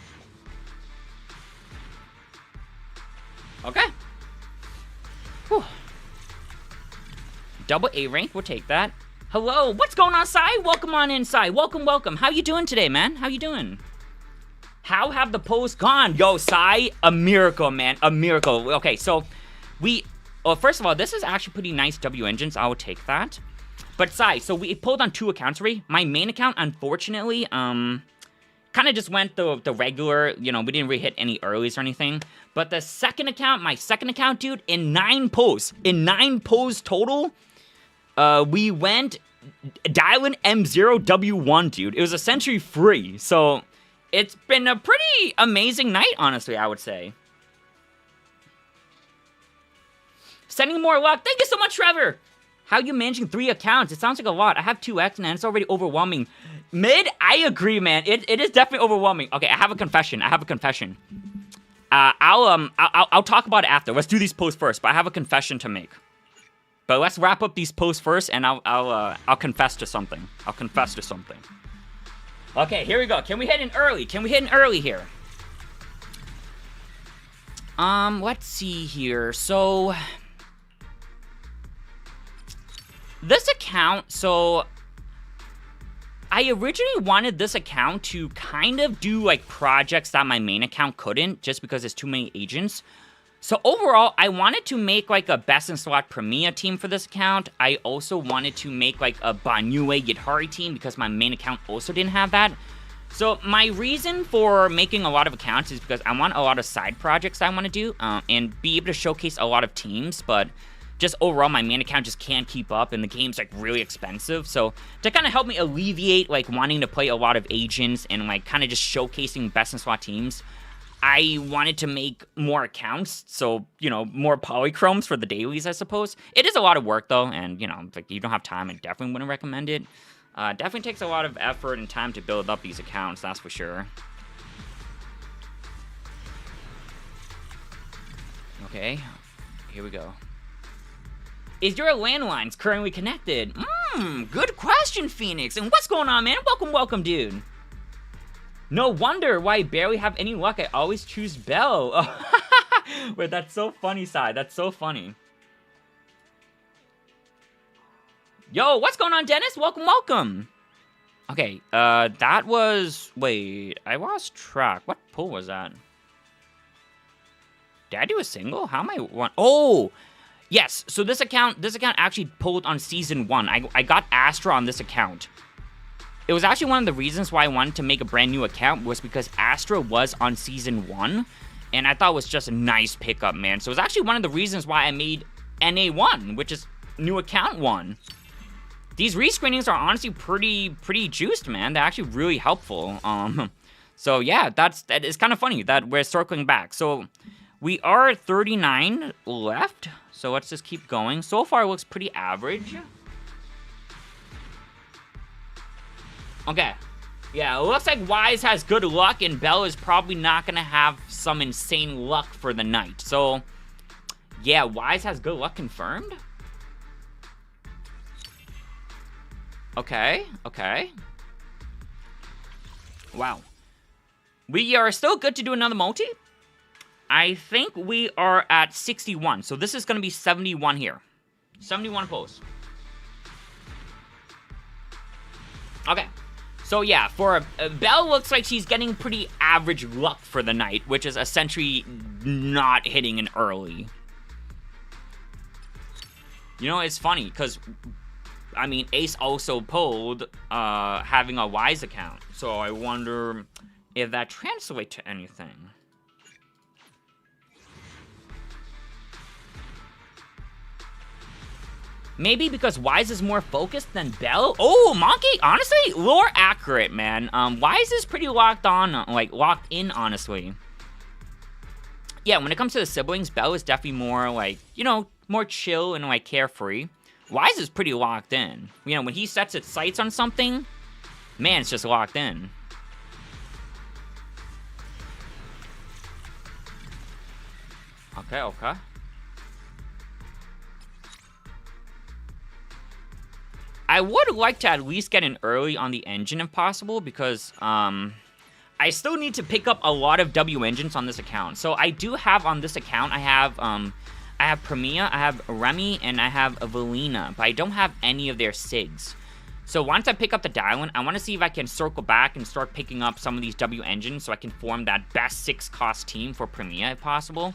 Speaker 1: Okay. Whew. Double A rank, we'll take that. Hello, what's going on, Sai? Welcome on in, Sai. Welcome, welcome. How you doing today, man? How you doing? How have the polls gone? Yo, Sai, a miracle, man. A miracle. Okay, so well, first of all, this is actually pretty nice W engines. I will take that. But Sai, so we pulled on 2 accounts already. My main account, unfortunately, kind of just went the regular, you know, we didn't really hit any earlies or anything. But the second account, my second account, dude, in 9 polls total, we went Dialyn M0W1, dude. It was essentially free. So, it's been a pretty amazing night, honestly, I would say. Sending more luck. Thank you so much, Trevor. How are you managing 3 accounts? It sounds like a lot. I have 2x, and it's already overwhelming. Mid, I agree, man. It is definitely overwhelming. Okay, I have a confession. I'll talk about it after. Let's do these posts first, but I have a confession to make. But let's wrap up these posts first, and I'll confess to something. Okay, here we go. Can we hit in early? Here? Let's see here. So, this account, so I originally wanted this account to kind of do, like, projects that my main account couldn't, just because there's too many agents. So overall, I wanted to make, like, a Best in Slot Premier team for this account. I also wanted to make, like, a Banyue Yidhari team, because my main account also didn't have that. So my reason for making a lot of accounts is because I want a lot of side projects I want to do and be able to showcase a lot of teams, but just overall my main account just can't keep up and the game's like really expensive. So to kind of help me alleviate like wanting to play a lot of agents and like kind of just showcasing best in SWAT teams, I wanted to make more accounts, so, you know, more polychromes for the dailies, I suppose. It is a lot of work, though, and, you know, like, you don't have time, I definitely wouldn't recommend it. Definitely takes a lot of effort and time to build up these accounts, that's for sure. Okay, here we go. Is your landlines currently connected? Good question, Phoenix, and what's going on, man? Welcome, dude. No wonder why I barely have any luck. I always choose Bell. Wait, that's so funny, Sai. That's so funny. Yo, what's going on, Dennis? Welcome. Okay, that was... Wait, I lost track. What pull was that? Did I do a single? How am I one? Oh! Yes, so this account actually pulled on Season 1. I got Astra on this account. It was actually one of the reasons why I wanted to make a brand new account was because Astra was on Season 1, and I thought it was just a nice pickup, man. So it was actually one of the reasons why I made NA1, which is new account 1. These rescreenings are honestly pretty juiced, man. They're actually really helpful. So yeah, that is kind of funny that we're circling back. So we are 39 left, so let's just keep going. So far, it looks pretty average. Okay, yeah, it looks like Wise has good luck, and Bell is probably not going to have some insane luck for the night. So, yeah, Wise has good luck confirmed? Okay. Wow. We are still good to do another multi. I think we are at 61, so this is going to be 71 here. 71 posts. Okay. So yeah, for Belle looks like she's getting pretty average luck for the night, which is essentially not hitting an early. You know, it's funny, because, I mean, Ace also pulled having a Wise account, so I wonder if that translates to anything. Maybe because Wise is more focused than Bell? Oh, Monkey, honestly, lore accurate, man. Wise is pretty locked on, like, locked in, honestly. Yeah, when it comes to the siblings, Bell is definitely more, like, you know, more chill and, like, carefree. Wise is pretty locked in. You know, when he sets its sights on something, man, it's just locked in. Okay. I would like to at least get in early on the engine if possible, because I still need to pick up a lot of W engines on this account. So I do have on this account, I have Premia, I have Remy, and I have Evelina, but I don't have any of their SIGs. So once I pick up the Dialyn, I want to see if I can circle back and start picking up some of these W engines so I can form that best 6-cost team for Premia if possible.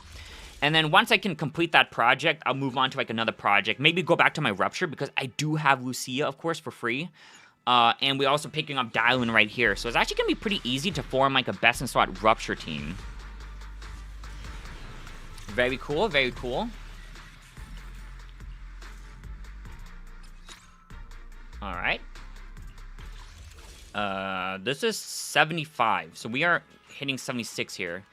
Speaker 1: And then once I can complete that project, I'll move on to, like, another project. Maybe go back to my Rupture, because I do have Lucia, of course, for free. And we're also picking up Dialyn right here. So it's actually going to be pretty easy to form, like, a Best in SWAT Rupture team. Very cool, very cool. Alright. This is 75. So we are hitting 76 here.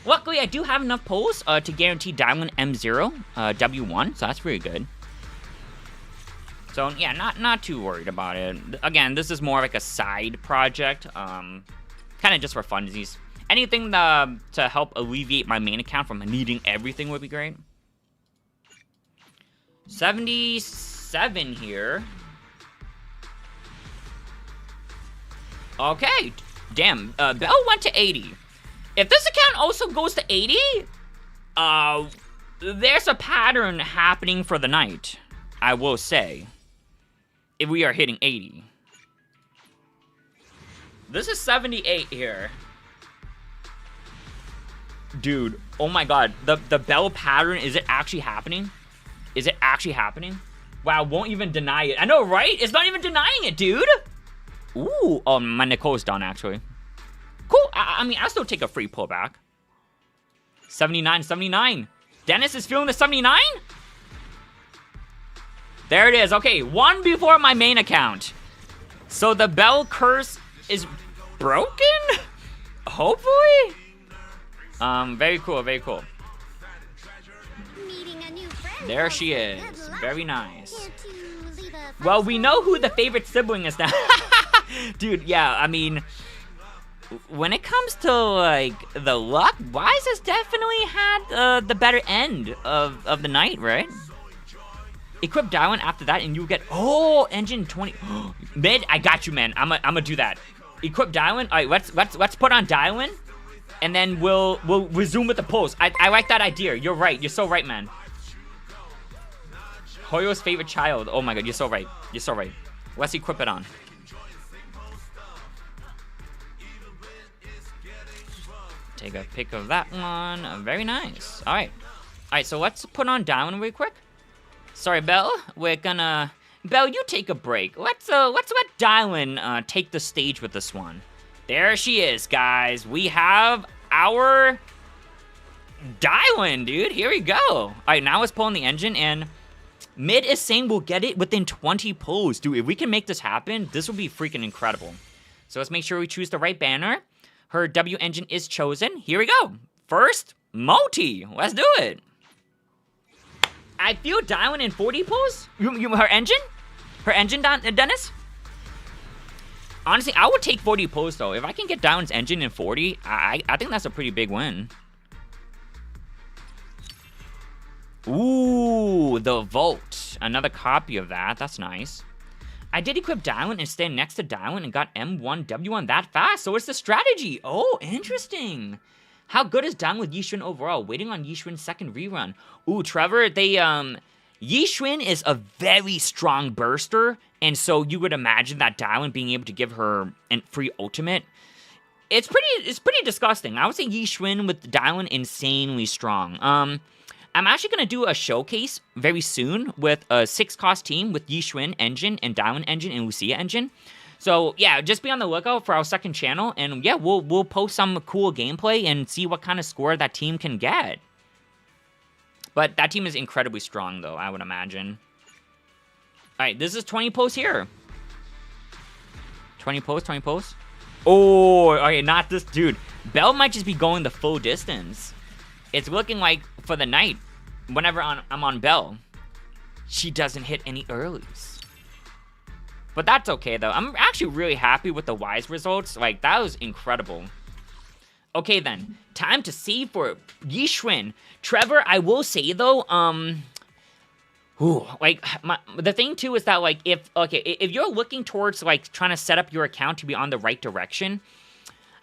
Speaker 1: Luckily, I do have enough pulls to guarantee Dialyn M0, W1, so that's really good. So, yeah, not too worried about it. Again, this is more like a side project, kind of just for funsies. Anything to help alleviate my main account from needing everything would be great. 77 here. Okay, damn, Bell went to 80. If this account also goes to 80, there's a pattern happening for the night, I will say, if we are hitting 80. This is 78 here. Dude, oh my god, the Bell pattern, is it actually happening? Is it actually happening? Wow, won't even deny it. I know, right? It's not even denying it, dude! Ooh, oh, my Nicole's done, actually. Cool. I mean, I'll still take a free pullback. 79, 79. Dennis is feeling the 79? There it is. Okay, one before my main account. So the bell curse is broken? Hopefully? Very cool, very cool.
Speaker 2: Meeting a new friend.
Speaker 1: There she is.
Speaker 2: Good luck.
Speaker 1: Very nice.
Speaker 2: Care to leave a
Speaker 1: Well, we know who the favorite sibling is now. Dude, yeah, I mean, when it comes to, like, the luck, Wise has definitely had the better end of the night, right? Equip Dialyn after that, and you get, oh, engine 20. Mid, I got you, man. I'm gonna do that. Equip Dialyn. All right, let's put on Dialyn, and then we'll resume with the pulse. I like that idea. You're right. You're so right, man. Hoyo's favorite child. Oh my god, you're so right. You're so right. Let's equip it on. Take a pic of that one. Very nice. All right, so let's put on Dialyn real quick. Sorry, Belle. We're gonna... Belle, you take a break. Let's let Dialyn take the stage with this one. There she is, guys. We have our Dialyn, dude. Here we go. All right, now let's pull on the engine, and Mid is saying we'll get it within 20 pulls. Dude, if we can make this happen, this will be freaking incredible. So let's make sure we choose the right banner. Her W engine is chosen. Here we go. First, multi. Let's do it. I feel Dialyn in 40 pulls? Her engine? Her engine, Dennis? Honestly, I would take 40 pulls, though. If I can get Dialyn's engine in 40, I think that's a pretty big win. Ooh, the Volt. Another copy of that. That's nice. I did equip Dialyn and stand next to Dialyn and got M1, W1 that fast. So it's the strategy. Oh, interesting. How good is Dialyn with Yixuan overall? Waiting on Yixuan's second rerun. Ooh, Trevor, Yixuan is a very strong burster, and so you would imagine that Dialyn being able to give her a free ultimate. It's pretty disgusting. I would say Yixuan with Dialyn insanely strong. I'm actually gonna do a showcase very soon with a 6-cost team with Yixuan engine and Dialyn engine and Lucia engine. So yeah, just be on the lookout for our second channel, and yeah, we'll post some cool gameplay and see what kind of score that team can get. But that team is incredibly strong, though, I would imagine. All right, this is 20 posts here. 20 posts, 20 posts. Oh, okay, not this dude. Belle might just be going the full distance. It's looking like for the night, whenever I'm on Belle, she doesn't hit any earlies. But that's okay, though. I'm actually really happy with the Wise results. Like, that was incredible. Okay, then. Time to save for Yixuan. Trevor, I will say, though, the thing, too, is that, like, if you're looking towards, like, trying to set up your account to be on the right direction,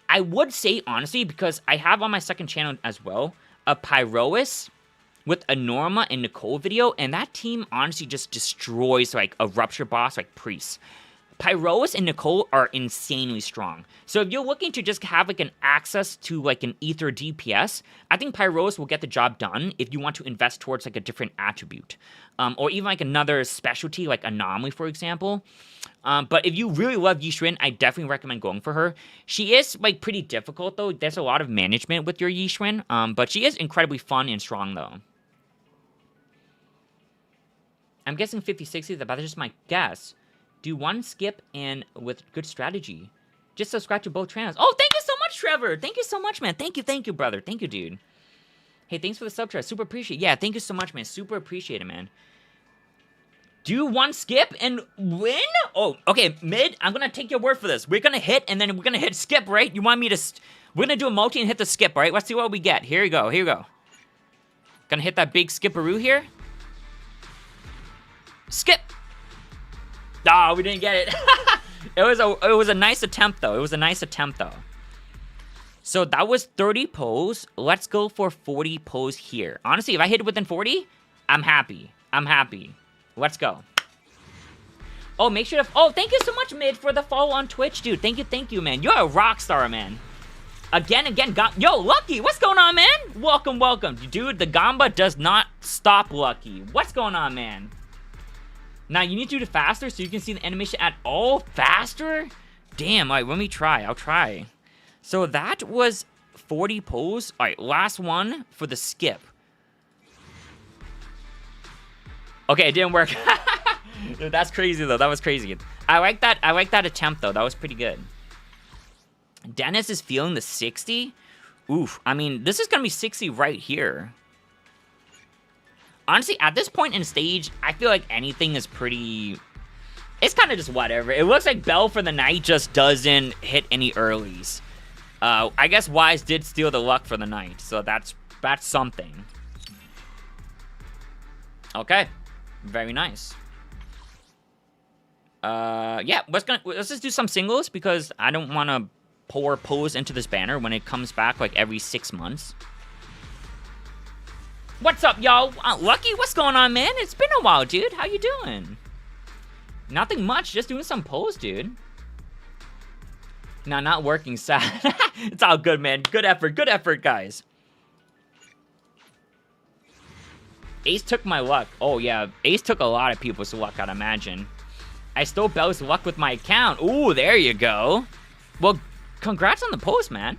Speaker 1: I would say, honestly, because I have on my second channel as well, a Pyrois with a Norma and Nicole video, and that team honestly just destroys, like, a Rupture boss like Priest. Pyrois and Nicole are insanely strong. So if you're looking to just have, like, an access to, like, an Ether DPS, I think Pyrois will get the job done if you want to invest towards, like, a different attribute. Or even, like, another specialty, like Anomaly, for example. But if you really love Yixuan, I definitely recommend going for her. She is, like, pretty difficult, though. There's a lot of management with your Yixuan. But she is incredibly fun and strong, though. I'm guessing 50-60, but that's just my guess. Do one skip and with good strategy. Just subscribe to both channels. Oh, thank you so much, Trevor. Thank you so much, man. Thank you, brother. Thank you, dude. Hey, thanks for the sub chat. Super appreciate it. Yeah, thank you so much, man. Super appreciate it, man. Do one skip and win? Oh, okay, Mid, I'm going to take your word for this. We're going to hit, and then we're going to hit skip, right? You want me to... We're going to do a multi and hit the skip, right? Let's see what we get. Here we go. Here we go. Going to hit that big skipperoo here. Skip. Oh, we didn't get it. It was a nice attempt, though. It was a nice attempt, though. So that was 30 pulls. Let's go for 40 pulls here. Honestly, if I hit it within 40, I'm happy. I'm happy. Let's go. Oh, make sure to... Oh, thank you so much, Mid, for the follow on Twitch, dude. Thank you, man. You're a rock star, man. Again. Yo, Lucky, what's going on, man? Welcome. Dude, the Gamba does not stop Lucky. What's going on, man? Now, you need to do it faster so you can see the animation at all faster? Damn, all right, let me try. I'll try. So that was 40 pulls. All right, last one for the skip. Okay, it didn't work. Dude, that's crazy, though. That was crazy. I like that. I like that attempt, though. That was pretty good. Dennis is feeling the 60. Oof. I mean, this is going to be 60 right here. Honestly, at this point in stage, I feel like anything is pretty... It's kind of just whatever. It looks like Bell for the night just doesn't hit any earlies. I guess Wise did steal the luck for the night, so that's something. Okay. Very nice. Yeah, let's just do some singles because I don't want to pour pulls into this banner when it comes back like every 6 months. What's up, y'all? Lucky, what's going on, man? It's been a while, dude. How you doing? Nothing much, just doing some pulls, dude. No, not working, sad. It's all good, man. Good effort, guys. Ace took my luck. Oh, yeah. Ace took a lot of people's luck, I'd imagine. I stole Bell's luck with my account. Ooh, there you go. Well, congrats on the post, man.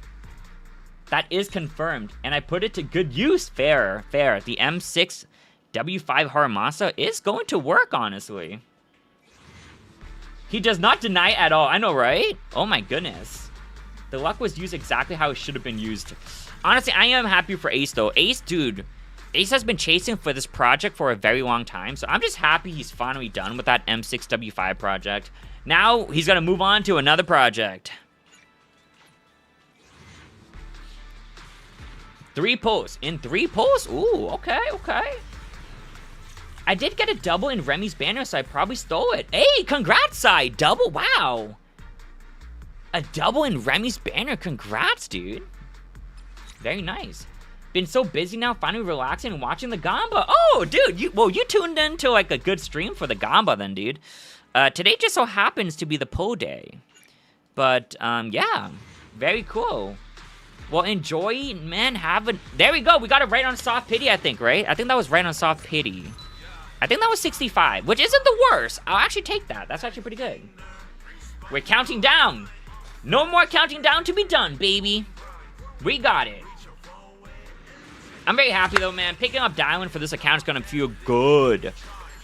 Speaker 1: That is confirmed. And I put it to good use. Fair. The M6 W5 Haramasa is going to work, honestly. He does not deny it at all. I know, right? Oh, my goodness. The luck was used exactly how it should have been used. Honestly, I am happy for Ace, though. Ace, dude... Ace has been chasing for this project for a very long time, so I'm just happy he's finally done with that M6W5 project. Now, he's gonna move on to another project. 3 pulls. In 3 pulls? Ooh, okay. I did get a double in Remy's banner, so I probably stole it. Hey, congrats, Sai! Double? Wow. A double in Remy's banner. Congrats, dude. Very nice. Been so busy now, finally relaxing and watching the Gamba. Oh, dude, you tuned in to like a good stream for the Gamba then, dude. Today just so happens to be the pull day. But, yeah, very cool. Well, enjoy, man, there we go, we got it right on Soft Pity, I think, right? I think that was right on Soft Pity. I think that was 65, which isn't the worst. I'll actually take that. That's actually pretty good. We're counting down. No more counting down to be done, baby. We got it. I'm very happy, though, man. Picking up Dialyn for this account is going to feel good.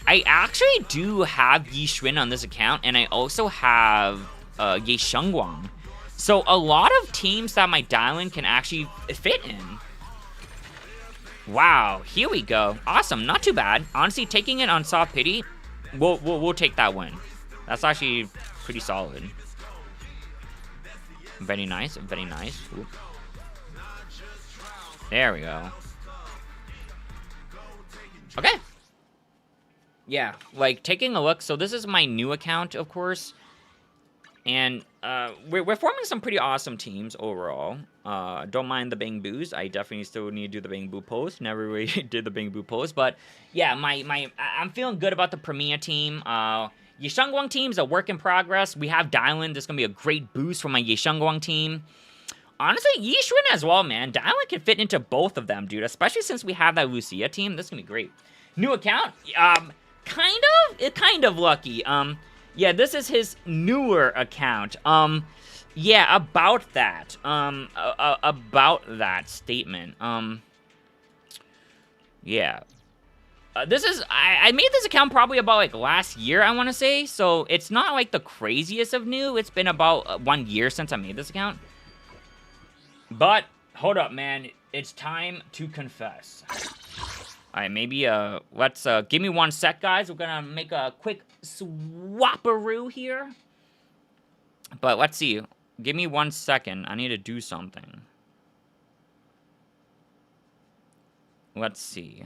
Speaker 1: I actually do have Yi Xuan on this account, and I also have Ye Shengguang. So a lot of teams that my Dialyn can actually fit in. Wow, here we go. Awesome, not too bad. Honestly, taking it on Soft Pity, we'll take that win. That's actually pretty solid. Very nice, very nice. Ooh. There we go. Okay. Yeah, like, taking a look. So this is my new account, of course. And we're forming some pretty awesome teams overall. Don't mind the Bang Boos. I definitely still need to do the Bang Boo post. Never really did the Bang Boo post. But, yeah, I'm feeling good about the Premier team. Ye Shengguang team's a work in progress. We have Dialyn. This is going to be a great boost for my Ye Shengguang team. Honestly, Yi Xuan as well, man. Dialyn can fit into both of them, dude. Especially since we have that Lucia team. This is going to be great. New account? Kind of lucky. Yeah, this is his newer account. Yeah, about that. About that statement. Yeah. This is, I made this account probably about, like, last year, I want to say. So, it's not, like, the craziest of new. It's been about 1 year since I made this account. But, hold up, man. It's time to confess. Alright, maybe, let's, give me 1 sec, guys. We're gonna make a quick swapperoo here. But, let's see. Give me 1 second. I need to do something. Let's see.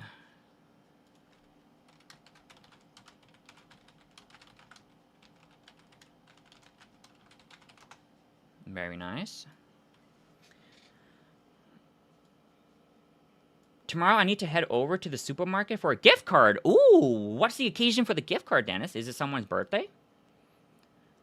Speaker 1: Very nice. Tomorrow I need to head over to the supermarket for a gift card. Ooh, what's the occasion for the gift card, Dennis? Is it someone's birthday?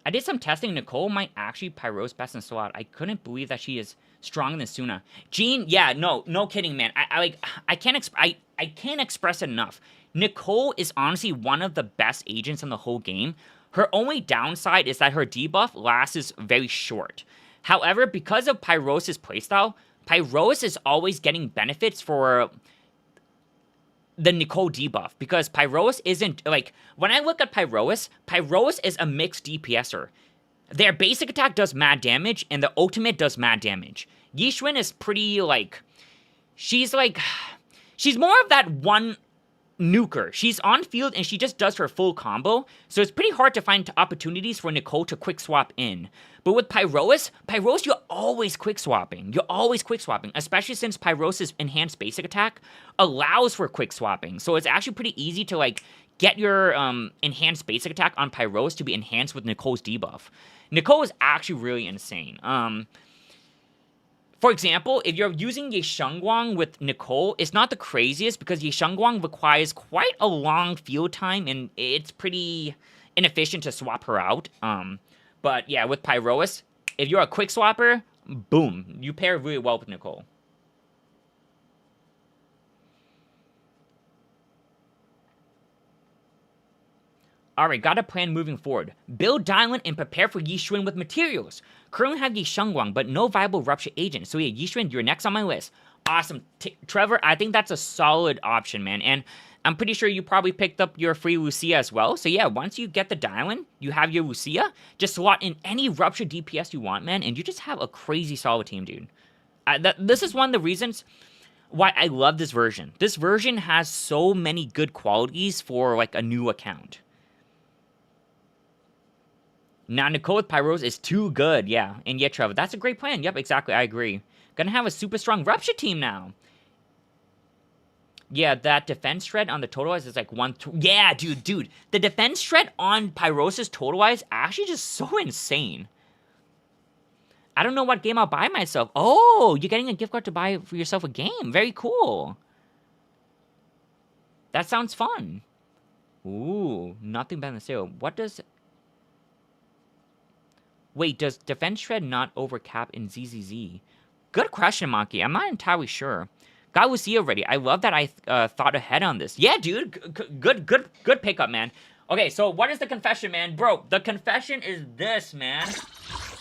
Speaker 1: I did some testing. Nicole might actually Pyro's best in slot. I couldn't believe that she is stronger than Suna. Jean, yeah, no kidding, man. I can't express it enough. Nicole is honestly one of the best agents in the whole game. Her only downside is that her debuff lasts very short. However, because of Pyrosis playstyle, Pyrosis is always getting benefits for the Nicole debuff. Because Pyrosis isn't, like, when I look at Pyrosis is a mixed DPSer. Their basic attack does mad damage, and the ultimate does mad damage. Yixuan is pretty, like, she's more of that one nuker. She's on field and she just does her full combo, so it's pretty hard to find opportunities for Nicole to quick swap in. But with Pyrosis, you're always quick swapping. Especially since Pyrosis' enhanced basic attack allows for quick swapping. So it's actually pretty easy to, like, get your enhanced basic attack on Pyrosis to be enhanced with Nicole's debuff. Nicole is actually really insane. For example, if you're using Ye Shengguang with Nicole, it's not the craziest because Ye Shengguang requires quite a long field time and it's pretty inefficient to swap her out. But yeah, with Pyrosis, if you're a quick swapper, boom, you pair really well with Nicole. Alright, got a plan moving forward. Build Dialyn and prepare for Yixuan with materials. Currently have Ye Shengguang, but no viable Rupture agent. So yeah, Yixuan, you're next on my list. Awesome. Trevor, I think that's a solid option, man. And I'm pretty sure you probably picked up your free Lucia as well. So yeah, once you get the Dialyn, you have your Lucia, just slot in any Rupture DPS you want, man, and you just have a crazy solid team, dude. This is one of the reasons why I love this version. This version has so many good qualities for, like, a new account. Now, Nicole with Pyros is too good, yeah. And yeah, Trevor, that's a great plan. Yep, exactly, I agree. Gonna have a super strong Rupture team now. Yeah, that defense shred on the Totalize is like yeah, dude. The defense shred on Pyrosis Totalize actually just so insane. I don't know what game I'll buy myself. Oh, you're getting a gift card to buy for yourself a game. Very cool. That sounds fun. Ooh, nothing better than sale. What does... Wait, does Defense Shred not overcap in ZZZ? Good question, Monkey. I'm not entirely sure. Got Lucia already. I love that I thought ahead on this. Yeah, dude. Good pickup, man. Okay, so what is the confession, man? Bro, the confession is this, man.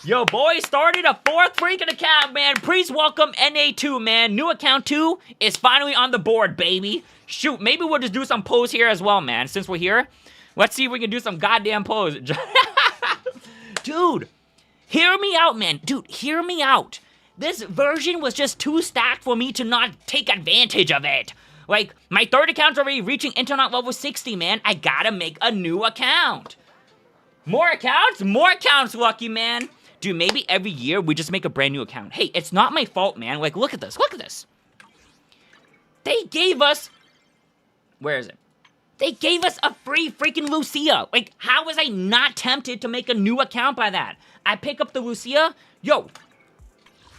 Speaker 1: Yo, boy started a 4th freaking account, man. Please welcome NA2, man. New account 2 is finally on the board, baby. Shoot, maybe we'll just do some pose here as well, man. Since we're here, let's see if we can do some goddamn pose. Dude. Hear me out, man. Dude, hear me out. This version was just too stacked for me to not take advantage of it. Like, my 3rd account's already reaching internet level 60, man. I gotta make a new account. More accounts? More accounts, Lucky, man. Dude, maybe every year we just make a brand new account. Hey, it's not my fault, man. Like, look at this. Look at this. They gave us... Where is it? They gave us a free freaking Lucia. Like, how was I not tempted to make a new account by that? I pick up the Lucia. Yo,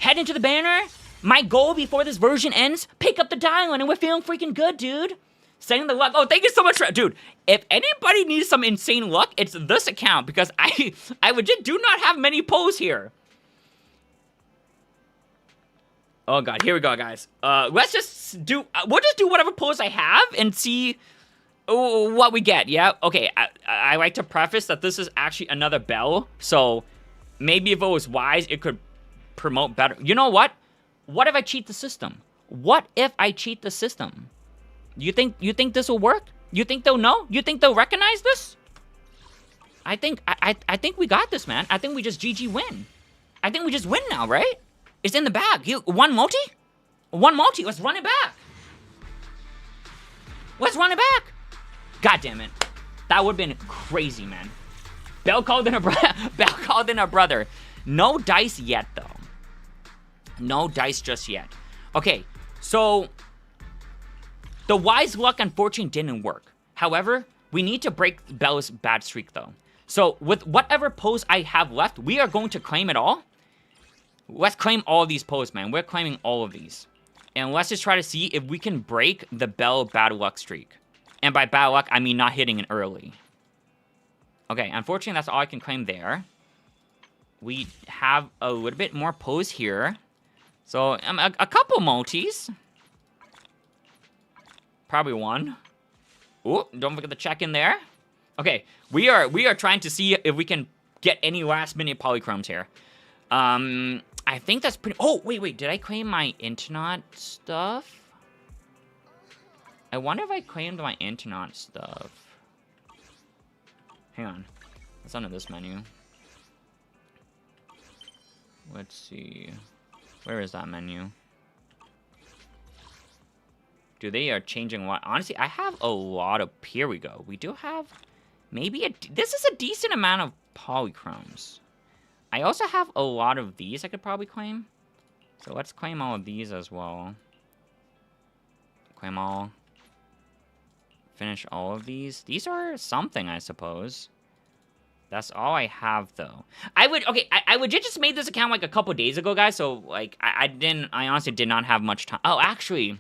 Speaker 1: head into the banner. My goal before this version ends, pick up the Dialyn, and we're feeling freaking good, dude. Sending the luck. Oh, thank you so much, dude. If anybody needs some insane luck, it's this account, because I legit do not have many pulls here. Oh god, here we go, guys. Let's just do. We'll just do whatever pulls I have and see what we get. Yeah. Okay. I like to preface that this is actually another bell, so maybe if it was wise, it could promote better. You know what? What if I cheat the system? What if I cheat the system? You think this will work? You think they'll know? You think they'll recognize this? I think we got this, man. I think we just GG win. I think we just win now, right? It's in the bag. One multi? One multi. Let's run it back. Let's run it back. God damn it. That would have been crazy, man. Bell called in her brother. Bell called in her brother. No dice yet, though. No dice just yet. Okay, so the wise luck unfortunately didn't work. However, we need to break Bell's bad streak, though. So with whatever pose I have left, we are going to claim it all. Let's claim all of these poses, man. We're claiming all of these. And let's just try to see if we can break the Bell bad luck streak. And by bad luck, I mean not hitting it early. Okay, unfortunately, that's all I can claim there. We have a little bit more pose here. So, a couple multis. Probably one. Ooh, don't forget to check in there. Okay, we are trying to see if we can get any last minute polychromes here. I think that's pretty... Oh, wait. Did I claim my internet stuff? I wonder if I claimed my internet stuff. Hang on. It's under this menu. Let's see. Where is that menu? Dude, they are changing a lot. Honestly, I have a lot of... Here we go. We do have... Maybe this is a decent amount of polychromes. I also have a lot of these I could probably claim. So let's claim all of these as well. Claim all. Finish all of these. These are something, I suppose. That's all I have, though. I legit just made this account like a couple days ago, guys. So like, I honestly did not have much time. Oh, actually,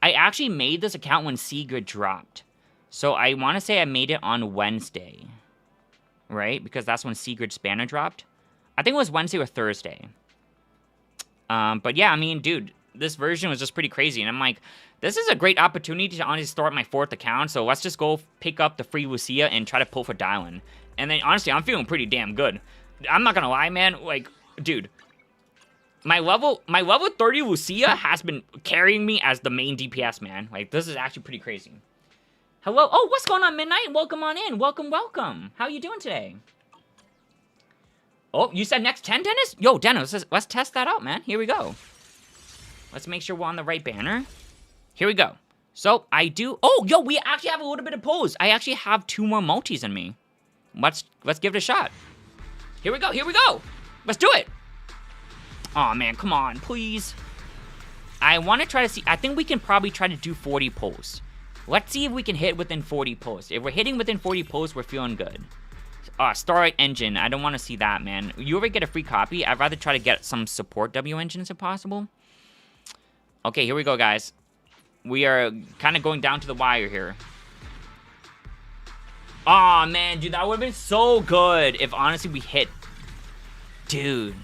Speaker 1: I actually made this account when Secret dropped. So I want to say I made it on Wednesday, right? Because that's when Secret's banner dropped. I think it was Wednesday or Thursday. But yeah, I mean, dude, this version was just pretty crazy. And I'm like, this is a great opportunity to honestly start my 4th account. So let's just go pick up the free Lucia and try to pull for Dialyn. And then, honestly, I'm feeling pretty damn good. I'm not gonna lie, man. Like, dude, my level 30 Lucia has been carrying me as the main DPS, man. Like, this is actually pretty crazy. Hello? Oh, what's going on, Midnight? Welcome on in. Welcome. How you doing today? Oh, you said next 10, Dennis? Yo, Dennis, let's test that out, man. Here we go. Let's make sure we're on the right banner. Here we go. So, I do... Oh, yo, we actually have a little bit of pose. I actually have 2 more multis in me. Let's give it a shot. Here we go. Let's do it. Oh man, come on, please. I want to try to see. I think we can probably try to do 40 pulls. Let's see if we can hit within 40 pulls. If we're hitting within 40 pulls, we're feeling good. Starlight Engine. I don't want to see that, man. You ever get a free copy? I'd rather try to get some support W engines if possible. Okay, here we go, guys. We are kind of going down to the wire here. Aw, oh, man, dude, that would have been so good if, honestly, we hit... Dude.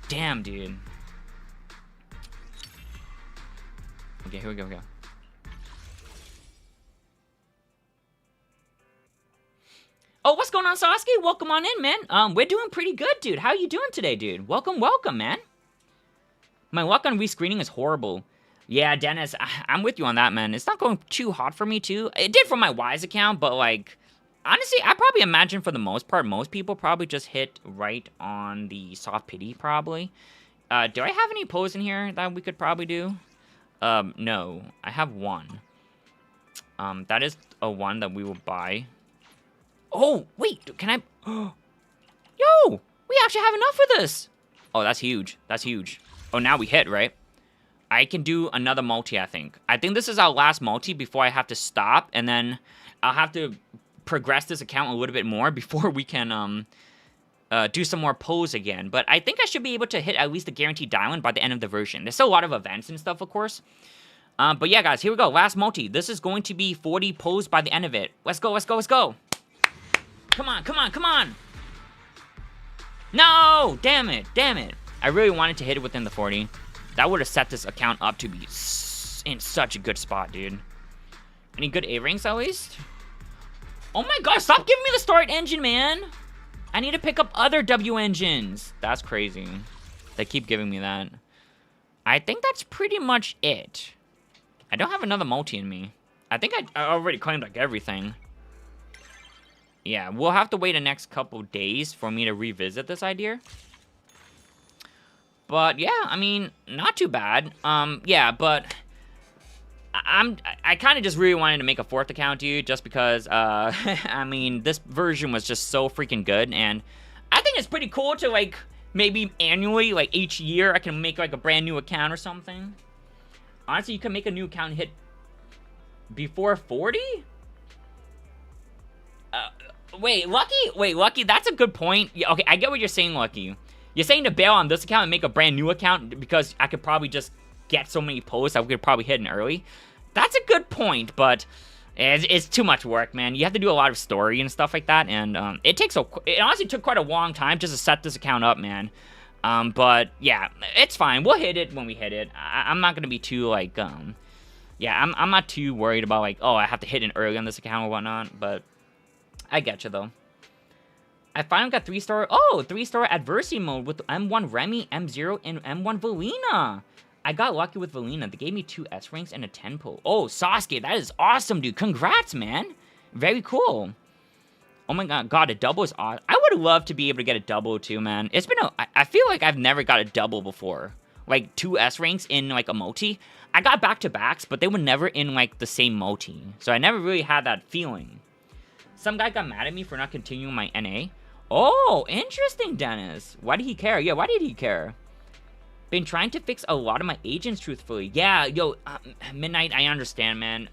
Speaker 1: Damn, dude. Okay, here we go, Oh, what's going on, Sasuke? Welcome on in, man. We're doing pretty good, dude. How you doing today, dude? Welcome, man. My luck on rescreening is horrible. Yeah, Dennis, I'm with you on that, man. It's not going too hot for me, too. It did for my Wise account, but, like, honestly, I probably imagine for the most part, most people probably just hit right on the soft pity, probably. Do I have any pose in here that we could probably do? No. I have one. That is a one that we will buy. Oh, wait, can I... Yo, we actually have enough for this. Oh, that's huge. Oh, now we hit, right? I can do another multi, I think. I think this is our last multi before I have to stop, and then I'll have to progress this account a little bit more before we can do some more pulls again. But I think I should be able to hit at least the guaranteed Dialyn by the end of the version. There's still a lot of events and stuff, of course. But yeah, guys, here we go. Last multi. This is going to be 40 pulls by the end of it. Let's go. Come on. No! Damn it. I really wanted to hit it within the 40. That would have set this account up to be in such a good spot, dude. Any good A-rings, at least? Oh my god, stop giving me the Starlight Engine, man! I need to pick up other W engines. That's crazy. They keep giving me that. I think that's pretty much it. I don't have another multi in me. I think I already claimed, like, everything. Yeah, we'll have to wait the next couple days for me to revisit this idea. But yeah, I mean, not too bad. Yeah, but I kind of just really wanted to make a 4th account, dude, just because I mean, this version was just so freaking good, and I think it's pretty cool to, like, maybe annually, like each year, I can make like a brand new account or something. Honestly, you can make a new account and hit before 40? Wait, Lucky, that's a good point. Yeah, okay, I get what you're saying, Lucky. You're saying to bail on this account and make a brand new account because I could probably just get so many posts that we could probably hit in early. That's a good point, but it's too much work, man. You have to do a lot of story and stuff like that, and it honestly took quite a long time just to set this account up, man. But yeah, it's fine. We'll hit it when we hit it. I'm not gonna be too like yeah, I'm not too worried about like, oh, I have to hit it early on this account or whatnot. But I get you though. I finally got 3-star. Oh, 3-star adversity mode with M1 Remy, M0, and M1 Valina. I got lucky with Valina. They gave me 2 S ranks and a 10 pull. Oh, Sasuke, that is awesome, dude. Congrats, man. Very cool. Oh my god, a double is awesome. I would love to be able to get a double too, man. It's been I feel like I've never got a double before. Like 2 S ranks in like a multi. I got back-to-backs, but they were never in like the same multi. So I never really had that feeling. Some guy got mad at me for not continuing my NA. Oh, interesting, Dennis. Why did he care? Yeah, why did he care? Been trying to fix a lot of my agents, truthfully. Yeah, yo, Midnight, I understand, man.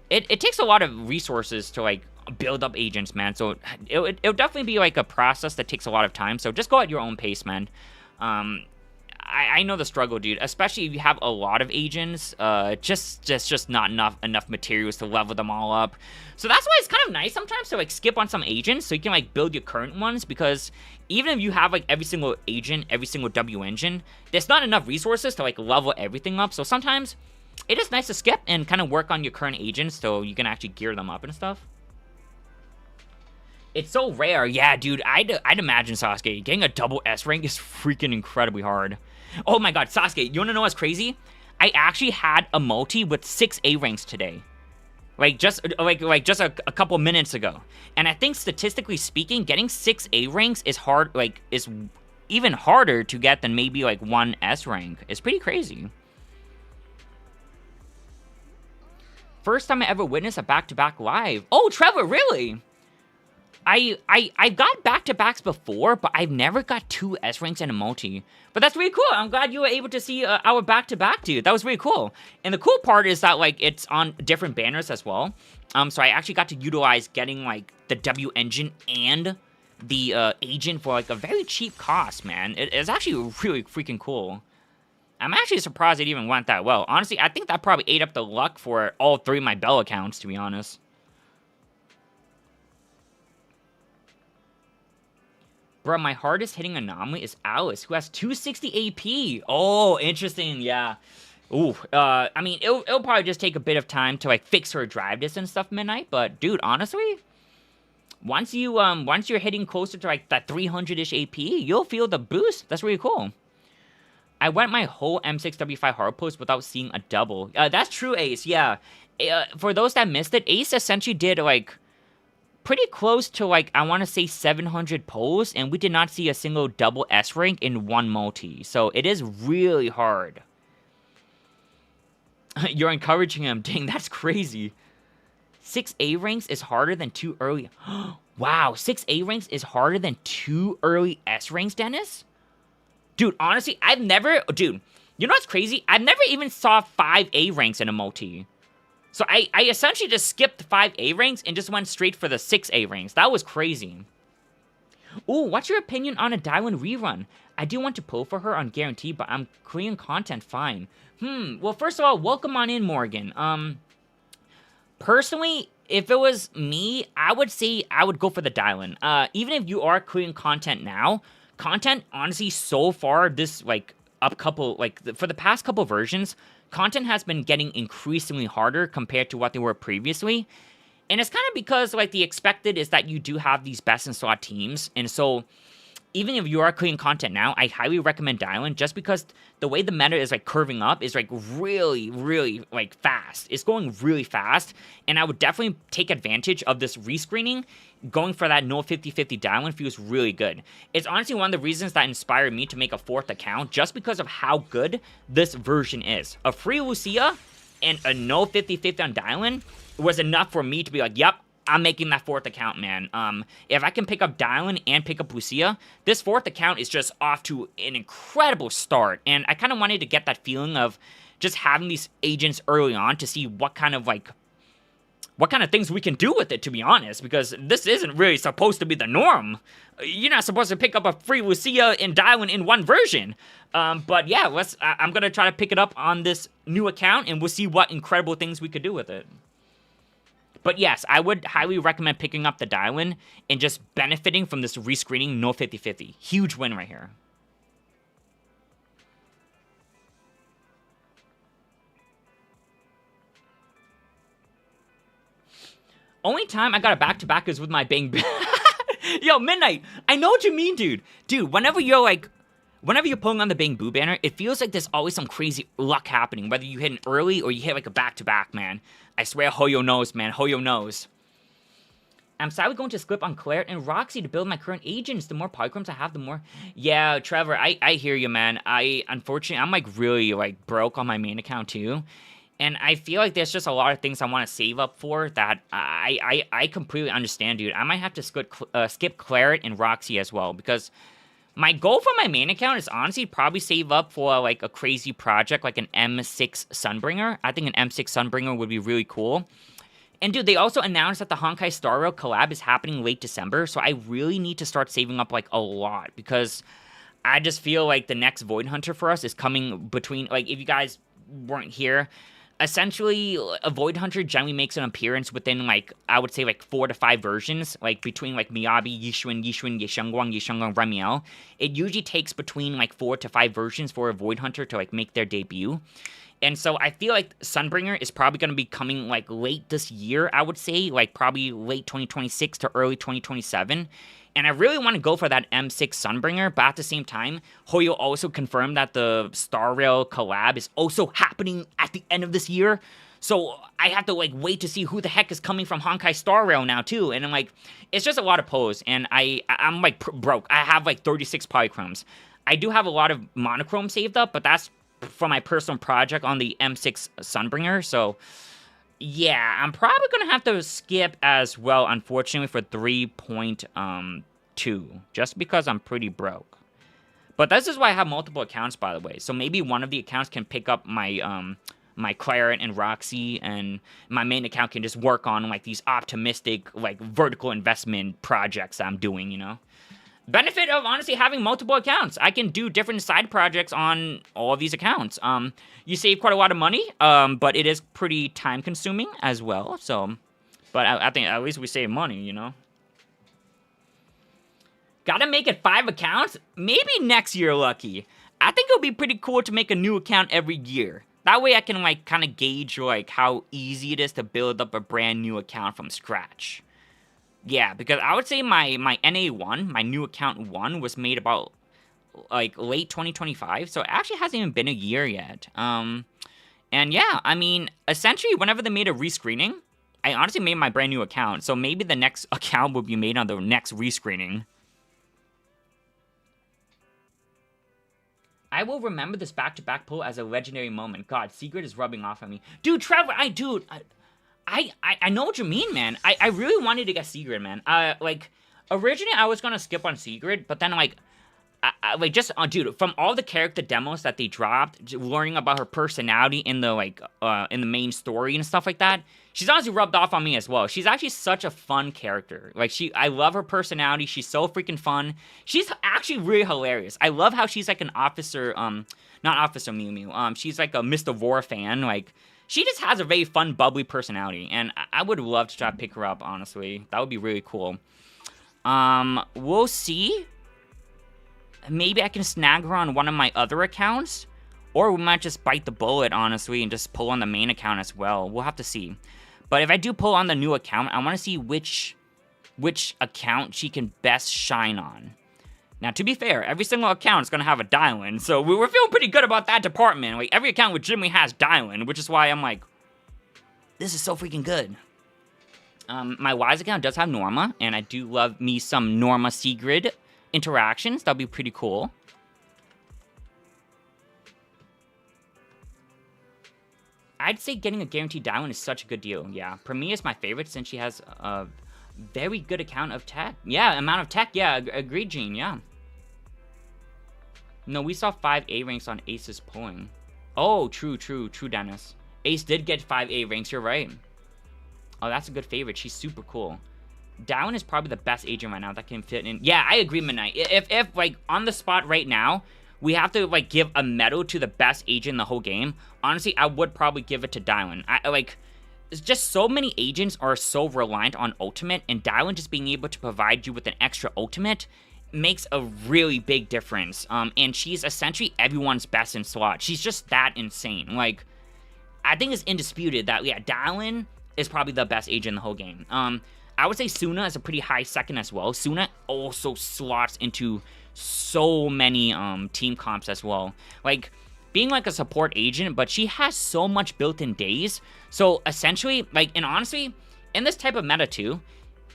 Speaker 1: It takes a lot of resources to, like, build up agents, man. So it'll definitely be, like, a process that takes a lot of time. So just go at your own pace, man. I know the struggle, dude. Especially if you have a lot of agents. Just not enough materials to level them all up. So that's why it's kind of nice sometimes to like skip on some agents so you can like build your current ones, because even if you have like every single agent, every single W engine, there's not enough resources to like level everything up. So sometimes it is nice to skip and kind of work on your current agents so you can actually gear them up and stuff. It's so rare. Yeah, dude, I'd imagine, Sasuke, getting a double S rank is freaking incredibly hard. Oh my god, Sasuke, you wanna know what's crazy? I actually had a multi with 6 A ranks today. Like, just a couple minutes ago. And I think, statistically speaking, getting 6 A ranks is hard, like, is even harder to get than maybe, like, 1 S rank. It's pretty crazy. First time I ever witnessed a back-to-back live. Oh, Trevor, really? I've got back-to-backs before, but I've never got 2 S ranks and a multi. But that's really cool. I'm glad you were able to see our back-to-back, dude. That was really cool. And the cool part is that, like, it's on different banners as well. So I actually got to utilize getting, like, the W engine and the agent for, like, a very cheap cost, man. It's actually really freaking cool. I'm actually surprised it even went that well. Honestly, I think that probably ate up the luck for all 3 of my Bell accounts, to be honest. Bro, my hardest hitting anomaly is Alice, who has 260 AP. Oh, interesting, yeah. Ooh, I mean, it'll probably just take a bit of time to, like, fix her drive distance and stuff, Midnight, but, dude, honestly, once you're hitting closer to, like, that 300-ish AP, you'll feel the boost. That's really cool. I went my whole M6W5 hard post without seeing a double. That's true, Ace, yeah. For those that missed it, Ace essentially did, like, pretty close to, like, I want to say 700 pulls, and we did not see a single double S rank in 1 multi. So it is really hard. You're encouraging him. Dang, that's crazy. 6 A ranks is harder than 2 early. Wow, 6 A ranks is harder than 2 early S ranks, Dennis? Dude, honestly, Dude, you know what's crazy? I've never even saw 5 A ranks in a multi. So I essentially just skipped 5 A ranks and just went straight for the 6 A ranks. That was crazy. Ooh, what's your opinion on a Dialyn rerun? I do want to pull for her on Guarantee, but I'm Korean content fine. Well, first of all, welcome on in, Morgan. Personally, if it was me, I would say I would go for the Dialyn. Even if you are Korean content now, content, honestly, so far, this, like, for the past couple versions, content has been getting increasingly harder compared to what they were previously. And it's kind of because, like, the expected is that you do have these best-in-slot teams. And so, even if you are creating content now, I highly recommend Dialyn, just because the way the meta is, like, curving up is, like, really, really, like, fast. It's going really fast. And I would definitely take advantage of this rescreening. Going for that no 50-50 Dialyn feels really good. It's honestly one of the reasons that inspired me to make a 4th account, just because of how good this version is. A free Lucia and a no 50-50 on Dialyn was enough for me to be like, yep, I'm making that 4th account, man. If I can pick up Dialyn and pick up Lucia, this 4th account is just off to an incredible start. And I kind of wanted to get that feeling of just having these agents early on to see what kind of things we can do with it, to be honest, because this isn't really supposed to be the norm. You're not supposed to pick up a free Lucia and Dialyn in one version. But yeah, I'm going to try to pick it up on this new account, and we'll see what incredible things we could do with it. But yes, I would highly recommend picking up the Dialyn and just benefiting from this rescreening no 50-50. Huge win right here. Only time I got a back-to-back is with my Bang Bang. Yo, Midnight, I know what you mean, dude. Dude, whenever you're pulling on the Bang Boo banner, it feels like there's always some crazy luck happening, whether you hit an early or you hit like a back-to-back, man. I swear Hoyo knows, man. Hoyo knows. I'm sadly going to skip on Claire and Roxy to build my current agents. The more polychromes I have, the more... Yeah, Trevor, I hear you, man. Unfortunately, I'm like really like broke on my main account too. And I feel like there's just a lot of things I want to save up for that I completely understand, dude. I might have to skip Claret and Roxy as well, because my goal for my main account is honestly probably save up for like a crazy project like an M6 Sunbringer. I think an M6 Sunbringer would be really cool. And dude, they also announced that the Honkai Star Rail collab is happening late December, so I really need to start saving up like a lot, because I just feel like the next Void Hunter for us is coming between, like, if you guys weren't here, essentially a Void Hunter generally makes an appearance within, like, I would say like 4 to 5 versions, like between like Miyabi, Yishuan, Yishengguang, Remiel. It usually takes between like 4 to 5 versions for a Void Hunter to like make their debut. And so I feel like Sunbringer is probably going to be coming like late this year, I would say, like probably late 2026 to early 2027. And I really want to go for that M6 Sunbringer, but at the same time, Hoyo also confirmed that the Star Rail collab is also happening at the end of this year. So I have to like wait to see who the heck is coming from Honkai Star Rail now too. And I'm like, it's just a lot of pose, and I'm like broke. I have like 36 polychromes. I do have a lot of monochrome saved up, but that's for my personal project on the M6 Sunbringer, so yeah, I'm probably gonna have to skip as well, unfortunately, for 3.2, just because I'm pretty broke. But this is why I have multiple accounts, by the way, so maybe one of the accounts can pick up my my Claret and Roxy, and my main account can just work on like these optimistic like vertical investment projects I'm doing, you know? Benefit of honestly having multiple accounts. I can do different side projects on all of these accounts. You save quite a lot of money, but it is pretty time consuming as well. So, but I think at least we save money, you know. Gotta make it 5 accounts? Maybe next year, Lucky. I think it'll be pretty cool to make a new account every year. That way I can like kind of gauge like how easy it is to build up a brand new account from scratch. Yeah, because I would say my NA1, my new account 1, was made about, like, late 2025, so it actually hasn't even been a year yet. And yeah, I mean, essentially, whenever they made a rescreening, I honestly made my brand new account, so maybe the next account will be made on the next rescreening. I will remember this back-to-back pull as a legendary moment. God, Secret is rubbing off on me. Dude, Trevor, I know what you mean, man. I really wanted to get Sigrid, man. Like, originally I was gonna skip on Sigrid, but then, like, dude, from all the character demos that they dropped, learning about her personality in the, like, in the main story and stuff like that, she's honestly rubbed off on me as well. She's actually such a fun character. Like, I love her personality. She's so freaking fun. She's actually really hilarious. I love how she's, like, an officer, not Officer Mew Mew. She's, like, a Mr. War fan, like... She just has a very fun, bubbly personality, and I would love to try to pick her up, honestly. That would be really cool. We'll see. Maybe I can snag her on one of my other accounts, or we might just bite the bullet, honestly, and just pull on the main account as well. We'll have to see. But if I do pull on the new account, I want to see which account she can best shine on. Now, to be fair, every single account is going to have a Dialyn, so we're feeling pretty good about that department. Like, every account legitimately has Dialyn, which is why I'm like, this is so freaking good. My Wise account does have Norma, and I do love me some Norma Sigrid interactions. That'll be pretty cool. I'd say getting a guaranteed Dialyn is such a good deal. Yeah, Premia is my favorite since she has a very good account of tech. Yeah, amount of tech. Yeah, agreed, Gene. Yeah. No, we saw 5 A ranks on Ace's pulling. Oh, true, Dennis. Ace did get 5 A ranks, you're right. Oh, that's a good favorite. She's super cool. Dialyn is probably the best agent right now that can fit in. Yeah, I agree, Midnight. If like, on the spot right now, we have to, like, give a medal to the best agent in the whole game, honestly, I would probably give it to Dialyn. It's just so many agents are so reliant on ultimate, and Dialyn just being able to provide you with an extra ultimate makes a really big difference. And she's essentially everyone's best in slot. She's just that insane. Like, I think it's indisputed that, yeah, Dialyn is probably the best agent in the whole game. I would say Suna is a pretty high second as well. Suna also slots into so many team comps as well. Like, being like a support agent, but she has so much built-in days. So essentially, like, and honestly, in this type of meta too,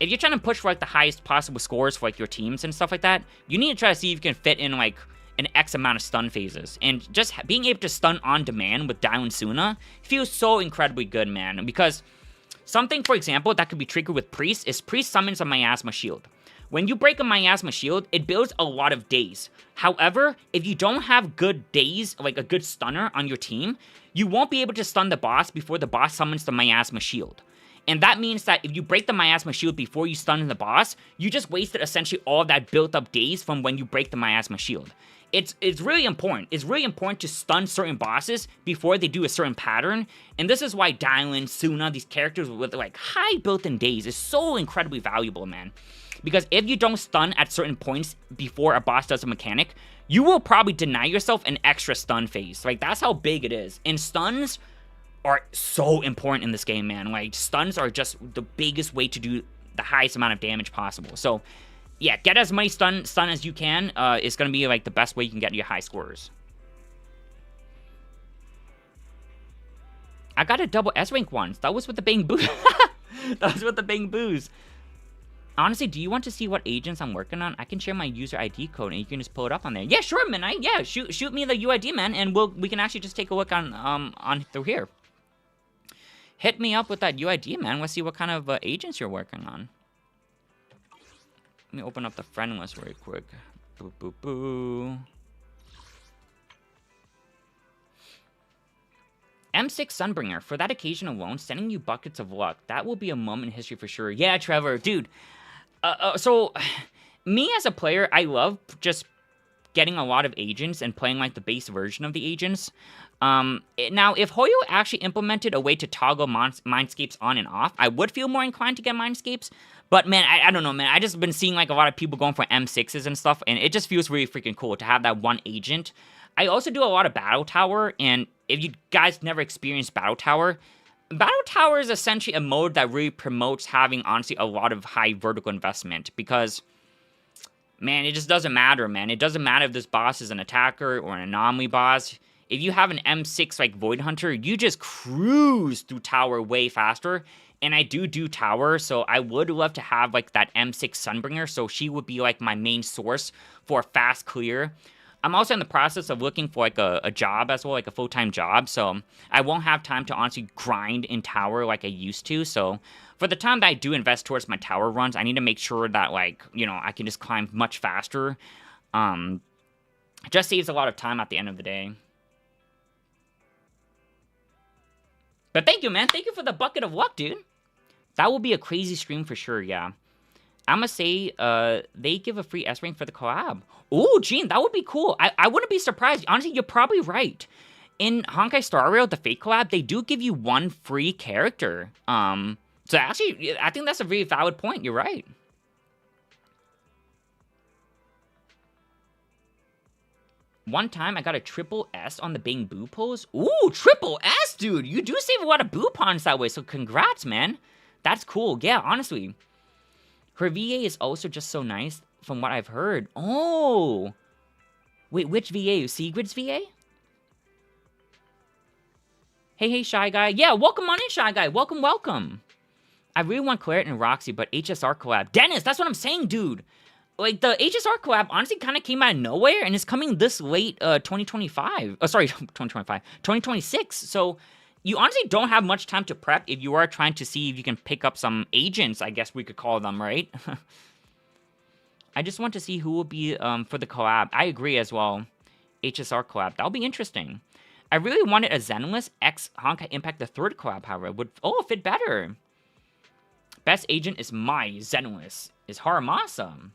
Speaker 1: if you're trying to push for like the highest possible scores for like your teams and stuff like that, you need to try to see if you can fit in like an X amount of stun phases. And just being able to stun on demand with Dialyn Suna feels so incredibly good, man. Because something, for example, that could be triggered with Priest is Priest summons a Miasma Shield. When you break a Miasma Shield, it builds a lot of days. However, if you don't have good days, like a good stunner on your team, you won't be able to stun the boss before the boss summons the Miasma Shield. And that means that if you break the Miasma Shield before you stun the boss, you just wasted essentially all that built up days from when you break the Miasma Shield. It's really important. It's really important to stun certain bosses before they do a certain pattern. And this is why Dialyn, Suna, these characters with like high built-in days is so incredibly valuable, man. Because if you don't stun at certain points before a boss does a mechanic, you will probably deny yourself an extra stun phase. Like, that's how big it is. And stuns are so important in this game, man. Like, stuns are just the biggest way to do the highest amount of damage possible. So, yeah, get as many stun as you can. It's going to be, like, the best way you can get your high scores. I got a double S-rank once. That was with the Bang Boo. That was with the Bang Boos. Honestly, do you want to see what agents I'm working on? I can share my user ID code and you can just pull it up on there. Yeah, sure, man. Yeah, shoot me the UID, man, and we can actually just take a look on through here. Hit me up with that UID, man. Let's see what kind of agents you're working on. Let me open up the friend list really quick. Boo, boo, boo. M6 Sunbringer. For that occasion alone, sending you buckets of luck. That will be a moment in history for sure. Yeah, Trevor, dude. So, me as a player, I love just getting a lot of agents and playing like the base version of the agents. Now, if Hoyo actually implemented a way to toggle Mindscapes on and off, I would feel more inclined to get Mindscapes. But man, I don't know, man. I just been seeing like a lot of people going for M6s and stuff, and it just feels really freaking cool to have that one agent. I also do a lot of Battle Tower, and if you guys never experienced Battle Tower is essentially a mode that really promotes having, honestly, a lot of high vertical investment, because, man, it just doesn't matter, man. It doesn't matter if this boss is an attacker or an anomaly boss. If you have an M6, like, Void Hunter, you just cruise through Tower way faster, and I do Tower, so I would love to have, like, that M6 Sunbringer, so she would be, like, my main source for a fast clear. I'm also in the process of looking for, like, a job as well, like a full-time job, so I won't have time to honestly grind in Tower like I used to, so for the time that I do invest towards my Tower runs, I need to make sure that, like, you know, I can just climb much faster. It just saves a lot of time at the end of the day. But thank you, man. Thank you for the bucket of luck, dude. That will be a crazy stream for sure, yeah. I'ma say, they give a free S-rank for the collab. Ooh, Gene, that would be cool. I wouldn't be surprised. Honestly, you're probably right. In Honkai Star Rail, the fake collab, they do give you one free character. So actually, I think that's a really valid point. You're right. One time, I got a triple S on the Bang Boo pose. Ooh, triple S, dude. You do save a lot of boo pawns that way, so congrats, man. That's cool. Yeah, honestly. Her VA is also just so nice from what I've heard. Oh! Wait, which VA? Sigrid's VA? Hey, Shy Guy. Yeah, welcome on in, Shy Guy. Welcome, welcome. I really want Claret and Roxy, but HSR collab. Dennis, that's what I'm saying, dude. Like, the HSR collab honestly kind of came out of nowhere, and it's coming this late 2025. Oh, sorry, 2025. 2026. So, you honestly don't have much time to prep if you are trying to see if you can pick up some agents, I guess we could call them, right? I just want to see who will be for the collab. I agree as well. HSR collab. That'll be interesting. I really wanted a Zenless X Honkai Impact the third collab, however. Would fit better. Best agent is my Zenless. Is Haramasa.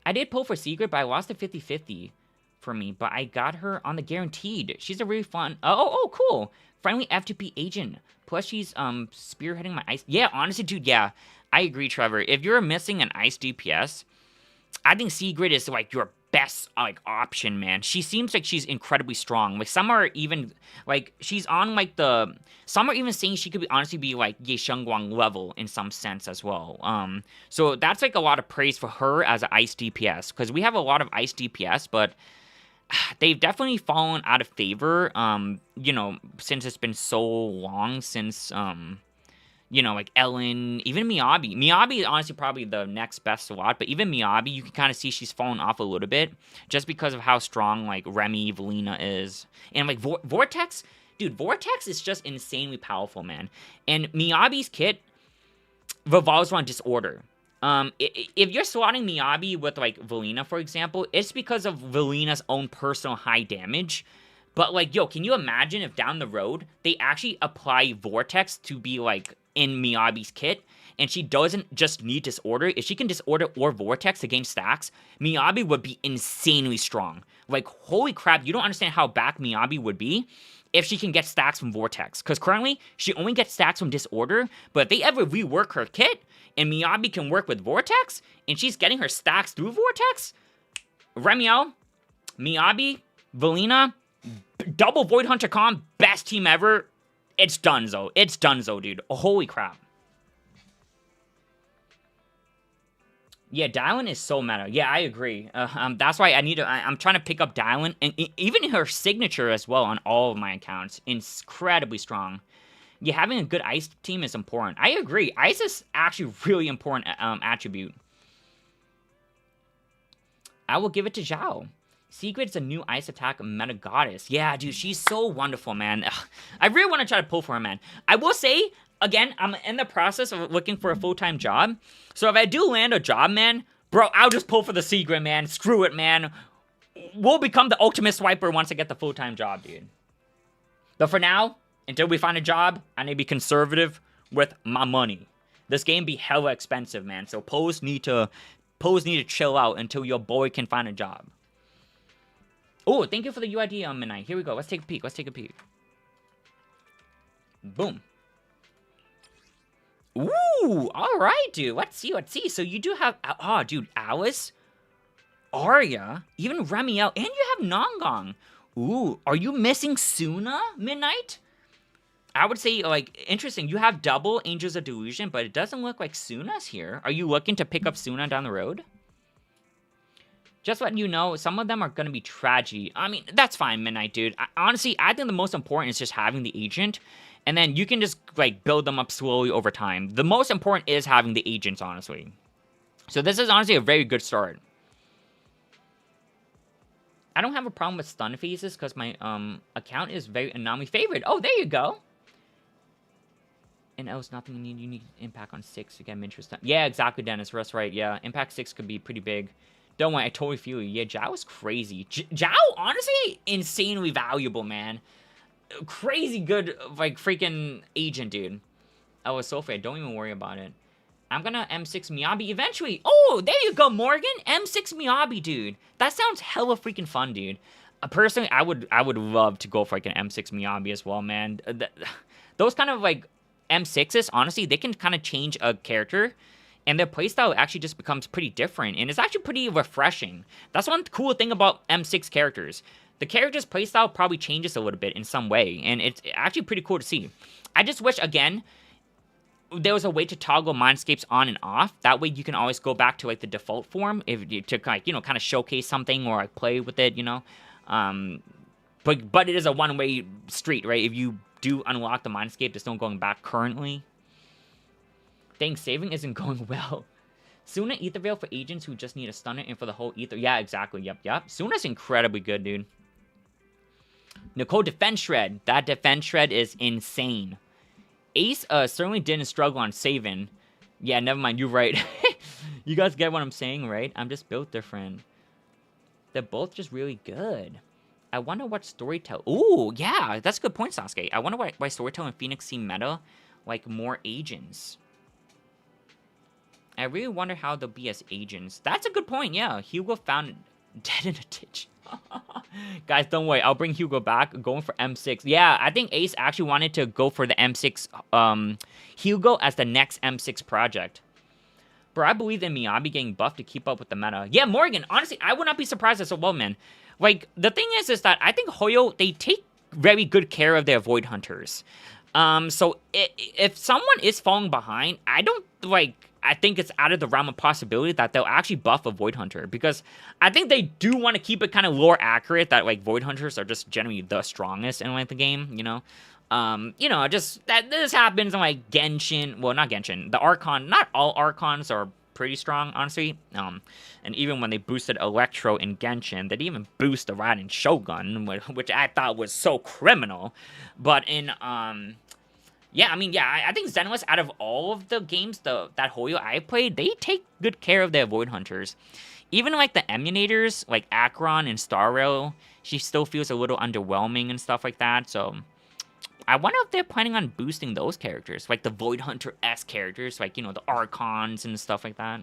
Speaker 1: I did pull for Secret, but I lost a 50-50 for me. But I got her on the guaranteed. She's a really fun... Oh, cool. Friendly F2P agent. Plus, she's spearheading my ice... Yeah, honestly, dude, yeah. I agree, Trevor. If you're missing an ice DPS, I think Sigrid is, like, your best like option, man. She seems like she's incredibly strong. Like some are even like she's on like the some are even saying she could be honestly be like Ye Shengguang level in some sense as well. So that's like a lot of praise for her as an ice DPS because we have a lot of ice DPS, but they've definitely fallen out of favor. You know, since it's been so long since you know, like Ellen, even Miyabi. Miyabi is honestly probably the next best slot, but even Miyabi, you can kind of see she's fallen off a little bit just because of how strong, like, Remy, Valina is. And, like, Vortex, dude, Vortex is just insanely powerful, man. And Miyabi's kit revolves around Disorder. If you're slotting Miyabi with, like, Valina, for example, it's because of Valina's own personal high damage. But, like, yo, can you imagine if down the road, they actually apply Vortex to be, like, in Miyabi's kit, and she doesn't just need Disorder. If she can Disorder or Vortex to gain stacks, Miyabi would be insanely strong. Like, holy crap, you don't understand how back Miyabi would be if she can get stacks from Vortex. Because currently, she only gets stacks from Disorder, but if they ever rework her kit, and Miyabi can work with Vortex, and she's getting her stacks through Vortex, Remiel, Miyabi, Valina, double Void Hunter comp, best team ever. It's donezo. It's donezo, dude. Holy crap. Yeah, Dialyn is so meta. Yeah, I agree. That's why I'm trying to pick up Dialyn, and even her signature as well on all of my accounts. Incredibly strong. Yeah, having a good ice team is important. I agree. Ice is actually really important attribute. I will give it to Zhao. Secret's a new ice attack meta goddess. Yeah, dude, she's so wonderful, man. Ugh, I really want to try to pull for her, man. I will say, again, I'm in the process of looking for a full-time job. So if I do land a job, man, bro, I'll just pull for the Secret, man. Screw it, man. We'll become the ultimate swiper once I get the full-time job, dude. But for now, until we find a job, I need to be conservative with my money. This game be hella expensive, man. So pros need to chill out until your boy can find a job. Oh, thank you for the UID on Midnight. Here we go. Let's take a peek. Let's take a peek. Boom. Ooh, all right, dude. Let's see. Let's see. So you do have... Oh, dude. Alice, Arya, even Remiel, and you have Nongong. Ooh, are you missing Suna, Midnight? I would say, like, interesting. You have double Angels of Delusion, but it doesn't look like Suna's here. Are you looking to pick up Suna down the road? Just letting you know, some of them are going to be tragedy. I mean, that's fine, Midnight, dude. Honestly, I think the most important is just having the agent. And then you can just, like, build them up slowly over time. The most important is having the agents, honestly. So this is honestly a very good start. I don't have a problem with stun phases because my account is very anomaly favored. Oh, there you go. And else nothing you need unique impact on 6 to get Mintress done. Yeah, exactly, Dennis. That's right. Yeah, impact 6 could be pretty big. Don't worry, I totally feel you. Yeah, Zhao is crazy. Zhao, honestly, insanely valuable, man. Crazy good, like, freaking agent, dude. I was so afraid. Don't even worry about it. I'm gonna M6 Miyabi eventually. Oh, there you go, Morgan. M6 Miyabi, dude. That sounds hella freaking fun, dude. Personally, I would love to go for, like, an M6 Miyabi as well, man. Those kind of, like, M6s, honestly, they can kind of change a character. And their playstyle actually just becomes pretty different. And it's actually pretty refreshing. That's one cool thing about M6 characters. The character's playstyle probably changes a little bit in some way. And it's actually pretty cool to see. I just wish, again, there was a way to toggle Mindscapes on and off. That way you can always go back to, like, the default form. To, like, you know, kind of showcase something or, like, play with it, you know. But it is a one-way street, right? If you do unlock the Mindscape, there's no going back currently. Dang, saving isn't going well. Suna Ether Veil for agents who just need a stunner and for the whole Ether. Yeah, exactly. Yep. Suna's incredibly good, dude. Nicole Defense Shred. That Defense Shred is insane. Ace certainly didn't struggle on saving. Yeah, never mind. You're right. You guys get what I'm saying, right? I'm just built different. They're both just really good. I wonder what Storytell... Ooh, yeah. That's a good point, Sasuke. I wonder why Storytell and Phoenix seem meta like more agents. I really wonder how they'll be as agents. That's a good point, yeah. Hugo found dead in a ditch. Guys, don't worry. I'll bring Hugo back. Going for M6. Yeah, I think Ace actually wanted to go for the M6 Hugo as the next M6 project. Bro, I believe in Miyabi getting buffed to keep up with the meta. Yeah, Morgan, honestly, I would not be surprised as well, man. Like, the thing is that I think Hoyo, they take very good care of their Void Hunters. So if someone is falling behind, I don't, like, I think it's out of the realm of possibility that they'll actually buff a Void Hunter. Because I think they do want to keep it kind of lore accurate that, like, Void Hunters are just generally the strongest in, like, the game, you know? Just that this happens in, like, Genshin. Well, not Genshin. The Archon, not all Archons are pretty strong, honestly. And even when they boosted Electro in Genshin, they didn't even boost the Raiden Shogun, which I thought was so criminal. But in, yeah, I mean, yeah, I think Zenless, out of all of the games that Hoyo I played, they take good care of their Void Hunters. Even, like, the emulators, like Akron and Star Rail, she still feels a little underwhelming and stuff like that, so I wonder if they're planning on boosting those characters, like the Void Hunter-esque characters, like, you know, the Archons and stuff like that.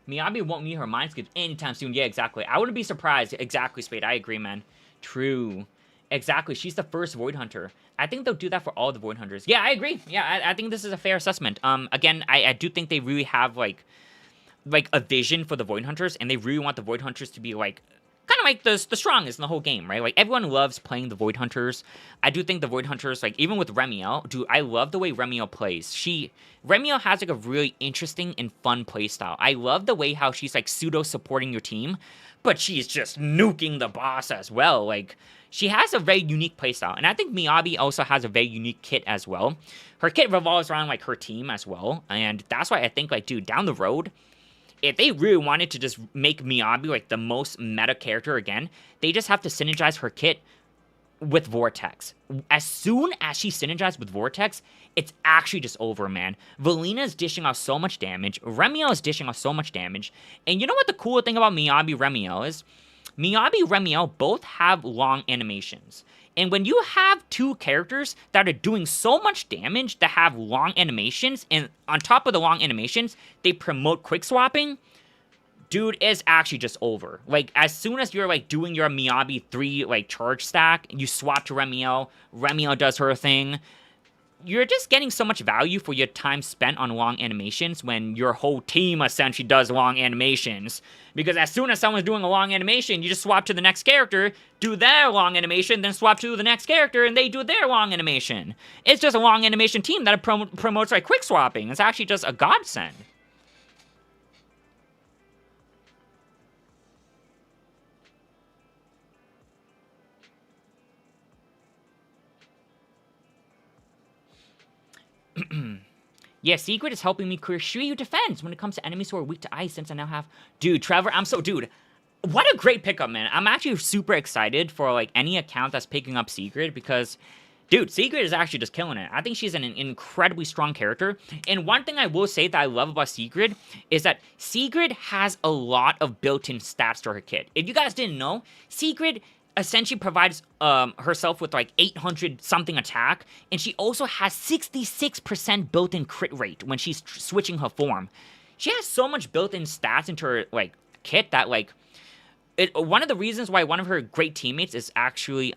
Speaker 1: Miyabi won't meet her mind skips anytime soon. Yeah, exactly. I wouldn't be surprised. Exactly, Spade. I agree, man. True. Exactly. She's the first Void Hunter. I think they'll do that for all the Void Hunters. Yeah, I agree. Yeah, I think this is a fair assessment. Again, I do think they really have, like a vision for the Void Hunters, and they really want the Void Hunters to be, like, kind of like the strongest in the whole game, right? Like, everyone loves playing the Void Hunters. I do think the Void Hunters, like, even with Remiel, dude, I love the way Remiel plays. Remiel has, like, a really interesting and fun playstyle. I love the way how she's, like, pseudo-supporting your team, but she's just nuking the boss as well. Like, she has a very unique playstyle, and I think Miyabi also has a very unique kit as well. Her kit revolves around, like, her team as well, and that's why I think, like, dude, down the road, if they really wanted to just make Miyabi, like, the most meta character again, they just have to synergize her kit with Vortex. As soon as she synergizes with Vortex, it's actually just over, man. Valina is dishing out so much damage. Remiel is dishing out so much damage. And you know what the cool thing about Miyabi Remiel is? Miyabi Remiel both have long animations. And when you have two characters that are doing so much damage that have long animations, and on top of the long animations, they promote quick swapping, dude, it's actually just over. Like, as soon as you're, like, doing your Miyabi 3, like, charge stack, you swap to Remiel, Remiel does her thing, you're just getting so much value for your time spent on long animations when your whole team essentially does long animations. Because as soon as someone's doing a long animation, you just swap to the next character, do their long animation, then swap to the next character, and they do their long animation. It's just a long animation team that promotes, like, quick swapping. It's actually just a godsend. Yeah, Secret is helping me clear Shiryu defense when it comes to enemies who are weak to ice, since I now have... Dude, Trevor, dude, what a great pickup, man. I'm actually super excited for, like, any account that's picking up Secret, because, dude, Secret is actually just killing it. I think she's an incredibly strong character, and one thing I will say that I love about Secret is that Secret has a lot of built-in stats to her kit. If you guys didn't know, Secret essentially provides herself with, like, 800 something attack, and she also has 66% built-in crit rate when she's switching her form. She has so much built-in stats into her, like, kit that, like, one of the reasons why one of her great teammates is actually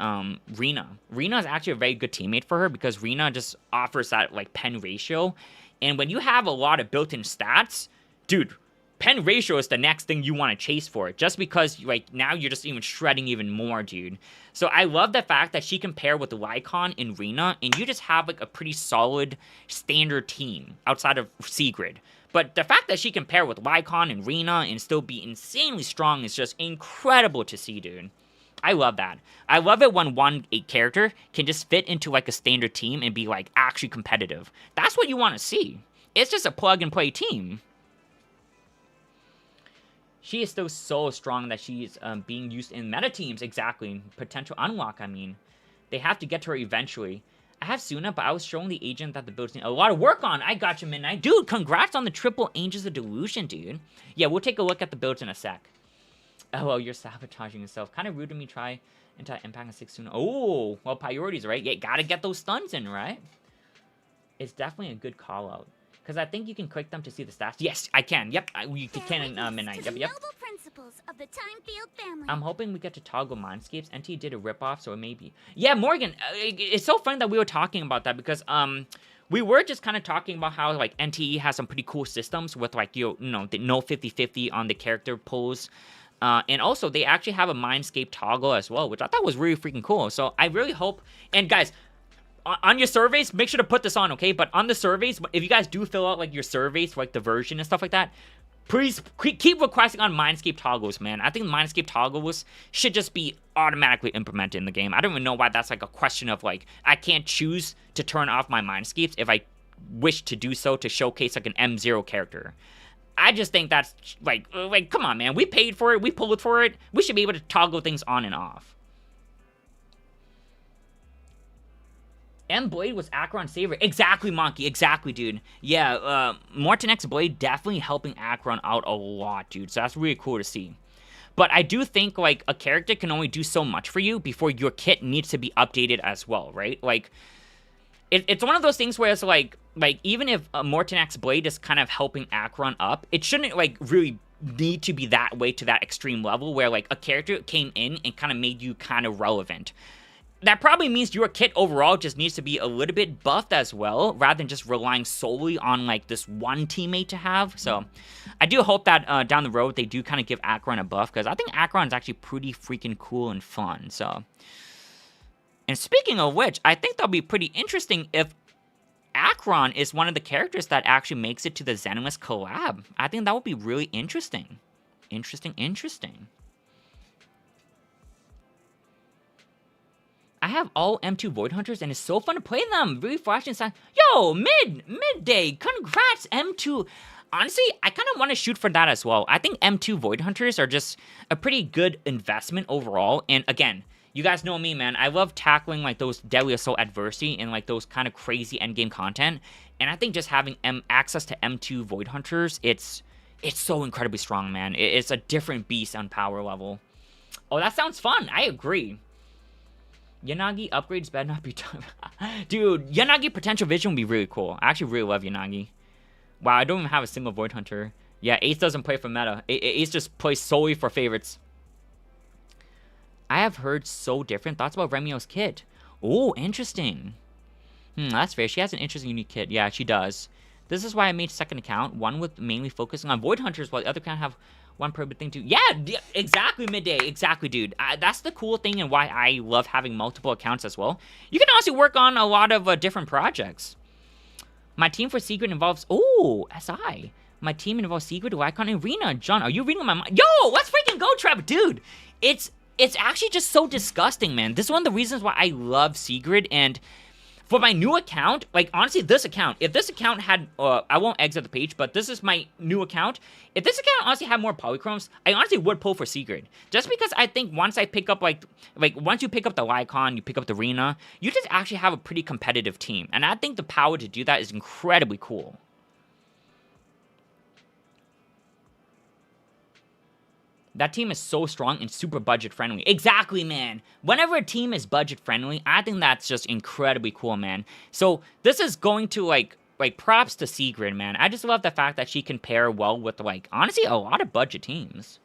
Speaker 1: Rina. Rina is actually a very good teammate for her because Rina just offers that, like, pen ratio, and when you have a lot of built-in stats, dude, pen ratio is the next thing you want to chase for, just because, like, now you're just even shredding even more, dude. So I love the fact that she can pair with Lycon and Rina, and you just have, like, a pretty solid standard team outside of Sigrid. But the fact that she can pair with Lycon and Rina and still be insanely strong is just incredible to see, dude. I love that. I love it when a character can just fit into, like, a standard team and be, like, actually competitive. That's what you want to see. It's just a plug-and-play team. She is still so strong that she's being used in meta teams. Exactly. Potential unlock, I mean. They have to get to her eventually. I have Suna, but I was showing the agent that the build's need a lot of work on. I got you, Midnight. Dude, congrats on the triple Angels of Delusion, dude. Yeah, we'll take a look at the builds in a sec. Oh, well, you're sabotaging yourself. Kind of rude of me, try anti-impact and 6 Suna. Oh, well, priorities, right? Yeah, gotta get those stuns in, right? It's definitely a good call-out. Because I think you can click them to see the stats. Yes, I can. Yep, you can in Midnight. Yep.
Speaker 2: multiples of the time field family.
Speaker 1: I'm hoping we get to toggle Mindscapes. NT did a ripoff, so it may be. Yeah, Morgan, it's so funny that we were talking about that because we were just kind of talking about how like NTE has some pretty cool systems with like you know the no 50/50 on the character pose. And also, they actually have a Mindscape toggle as well, which I thought was really freaking cool. So I really hope, and guys, on your surveys, make sure to put this on, okay? But on the surveys, if you guys do fill out like your surveys for like the version and stuff like that, please keep requesting on Mindscape toggles, man. I think Mindscape toggles should just be automatically implemented in the game. I don't even know why that's like a question of like, I can't choose to turn off my Mindscapes if I wish to do so to showcase like an M0 character. I just think that's like come on, man. We paid for it. We pulled for it. We should be able to toggle things on and off. M Blade was Acheron's favorite. Exactly, Monkey. Exactly, dude. Yeah, Morton X Blade definitely helping Acheron out a lot, dude. So that's really cool to see. But I do think, like, a character can only do so much for you before your kit needs to be updated as well, right? Like, it's one of those things where it's like even if Morton X Blade is kind of helping Acheron up, it shouldn't, like, really need to be that way to that extreme level where, like, a character came in and kind of made you kind of relevant. That probably means your kit overall just needs to be a little bit buffed as well, rather than just relying solely on, like, this one teammate to have. So, I do hope that down the road they do kind of give Acheron a buff, because I think Acheron is actually pretty freaking cool and fun, so. And speaking of which, I think that'll be pretty interesting if Acheron is one of the characters that actually makes it to the Zenless collab. I think that would be really interesting. Interesting. I have all M2 Void Hunters, and it's so fun to play them. Really flashy and sound. Yo, midday. Congrats, M2. Honestly, I kind of want to shoot for that as well. I think M2 Void Hunters are just a pretty good investment overall. And again, you guys know me, man. I love tackling like those Deadly Assault adversity and like those kind of crazy endgame content. And I think just having access to M2 Void Hunters, it's so incredibly strong, man. It's a different beast on power level. Oh, that sounds fun. I agree. Yanagi upgrades better not be done. Dude, Yanagi potential vision would be really cool. I actually really love Yanagi. Wow, I don't even have a single Void Hunter. Yeah, Ace doesn't play for meta. Ace just plays solely for favorites. I have heard so different thoughts about Remio's kit. Oh, interesting. That's fair. She has an interesting unique kit. Yeah, she does. This is why I made a second account. One with mainly focusing on Void Hunters, while the other can have one per thing too. Yeah, exactly, midday. Exactly, dude. That's the cool thing and why I love having multiple accounts as well. You can also work on a lot of different projects. My team for Secret involves... Oh, SI. My team involves Secret, Lycon, and Rena. John, are you reading my mind? Yo, let's freaking go, Trev. Dude, it's actually just so disgusting, man. This is one of the reasons why I love Secret, and... For my new account, like, honestly, this account, if this account had, I won't exit the page, but this is my new account. If this account honestly had more polychromes, I honestly would pull for Secret. Just because I think once I pick up, like once you pick up the Lycon, you pick up the Rena, you just actually have a pretty competitive team. And I think the power to do that is incredibly cool. That team is so strong and super budget-friendly. Exactly, man. Whenever a team is budget-friendly, I think that's just incredibly cool, man. So, this is going to, like props to Sigrid, man. I just love the fact that she can pair well with, like, honestly, a lot of budget teams.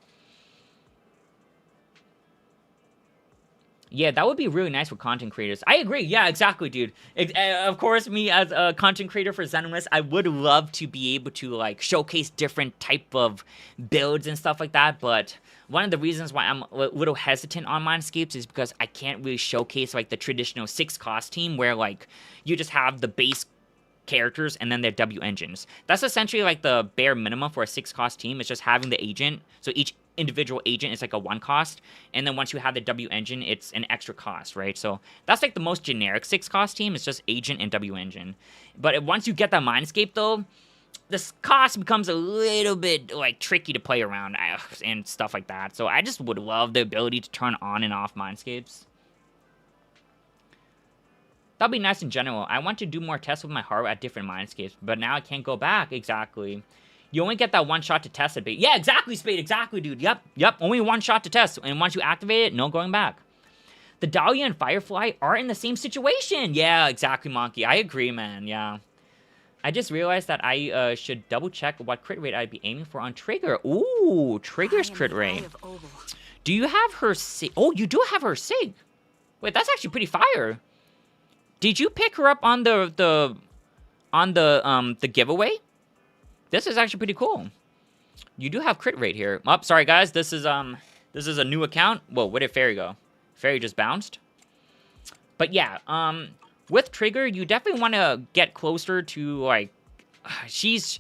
Speaker 1: Yeah, that would be really nice for content creators. I agree. Yeah, exactly, dude. Of course, me as a content creator for Zenless, I would love to be able to, like, showcase different type of builds and stuff like that, but one of the reasons why I'm a little hesitant on Mindscapes is because I can't really showcase, like, the traditional 6-cost team where, like, you just have the base characters and then their W engines. That's essentially, like, the bare minimum for a 6-cost team. It's just having the agent, so each individual agent is like a 1 cost, and then once you have the W engine, it's an extra cost, right? So that's like the most generic 6-cost team. It's just agent and W engine. But once you get that Mindscape, though, this cost becomes a little bit like tricky to play around and stuff like that. So I just would love the ability to turn on and off Mindscapes. That'd be nice in general. I want to do more tests with my heart at different Mindscapes, but now I can't go back. Exactly. You only get that 1 shot to test it, Bait. Yeah, exactly, Spade. Exactly, dude. Yep. Only 1 shot to test. And once you activate it, no going back. The Dahlia and Firefly are in the same situation. Yeah, exactly, Monkey. I agree, man. Yeah. I just realized that I should double check what crit rate I'd be aiming for on Trigger. Ooh, Trigger's crit rate. Do you have her sig? Oh, you do have her sig. Wait, that's actually pretty fire. Did you pick her up on the giveaway? This is actually pretty cool. You do have crit rate here. Oh, sorry guys, this is a new account. Whoa, where did Fairy go? Fairy just bounced. But yeah, with Trigger, you definitely want to get closer to, like, there's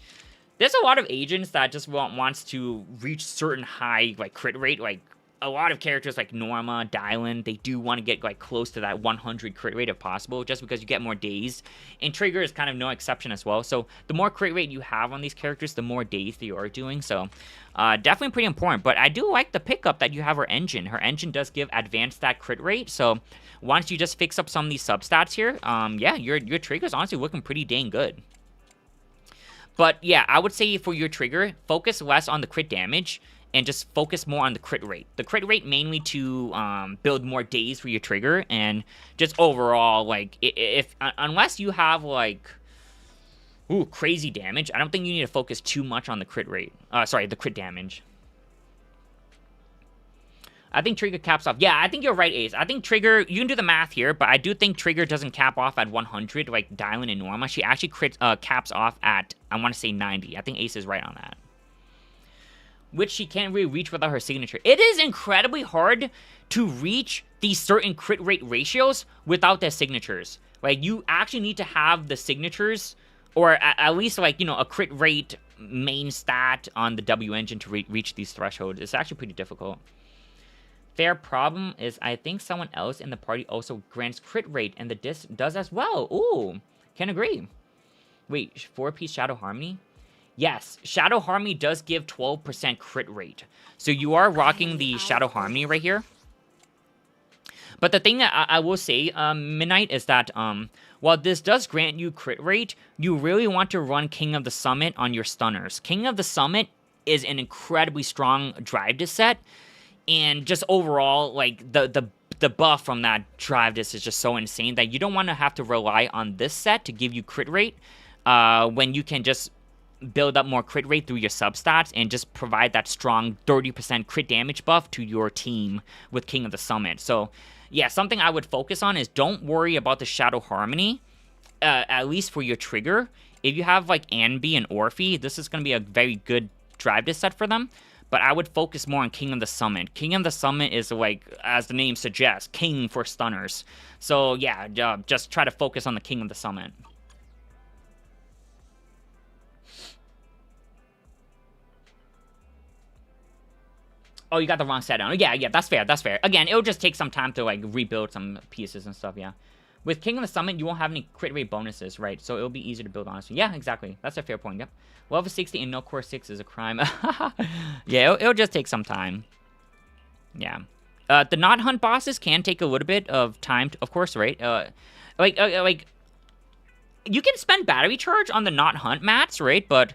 Speaker 1: a lot of agents that just wants to reach certain high, like, crit rate. Like, a lot of characters like Norma, Dialyn, they do want to get, like, close to that 100 crit rate if possible, just because you get more days. And Trigger is kind of no exception as well. So the more crit rate you have on these characters, the more days that you are doing. So definitely pretty important. But I do like the pickup that you have her engine. Her engine does give advanced stat crit rate. So once you just fix up some of these substats here, yeah, your Trigger's honestly looking pretty dang good. But yeah, I would say for your Trigger, focus less on the crit damage and just focus more on the crit rate. The crit rate mainly to build more days for your Trigger, and just overall, like, unless you have, like, crazy damage, I don't think you need to focus too much on the crit rate. Sorry, the crit damage. I think Trigger caps off. Yeah, I think you're right, Ace. I think Trigger, you can do the math here, but I do think Trigger doesn't cap off at 100 like Dialyn and Norma. She actually caps off at, I want to say 90. I think Ace is right on that. Which she can't really reach without her signature. It is incredibly hard to reach these certain crit rate ratios without their signatures. Like, you actually need to have the signatures, or at least, like, you know, a crit rate main stat on the W engine to reach these thresholds. It's actually pretty difficult. Fair problem is I think someone else in the party also grants crit rate, and the disc does as well. Ooh, can agree. Wait, 4-piece Shadow Harmony? Yes, Shadow Harmony does give 12% crit rate. So you are rocking the Shadow Harmony right here. But the thing that I will say, Midnight, is that while this does grant you crit rate, you really want to run King of the Summit on your stunners. King of the Summit is an incredibly strong drive disc set. And just overall, like, the buff from that drive disc is just so insane that you don't want to have to rely on this set to give you crit rate when you can just build up more crit rate through your substats and just provide that strong 30% crit damage buff to your team with King of the Summit. So, yeah, something I would focus on is don't worry about the Shadow Harmony, at least for your Trigger. If you have, like, Anby and Orphe, this is going to be a very good drive disc set for them. But I would focus more on King of the Summit. King of the Summit is, like, as the name suggests, king for stunners. So, yeah, just try to focus on the King of the Summit. Oh, you got the wrong set down. Yeah, that's fair, that's fair. Again, it'll just take some time to, like, rebuild some pieces and stuff, yeah. With King of the Summit, you won't have any crit rate bonuses, right? So it'll be easier to build, honestly. Yeah, exactly. That's a fair point, yep. Level 60 and no core 6 is a crime. Yeah, it'll just take some time. Yeah. The not hunt bosses can take a little bit of time, of course, right? Like, you can spend battery charge on the not hunt mats, right? But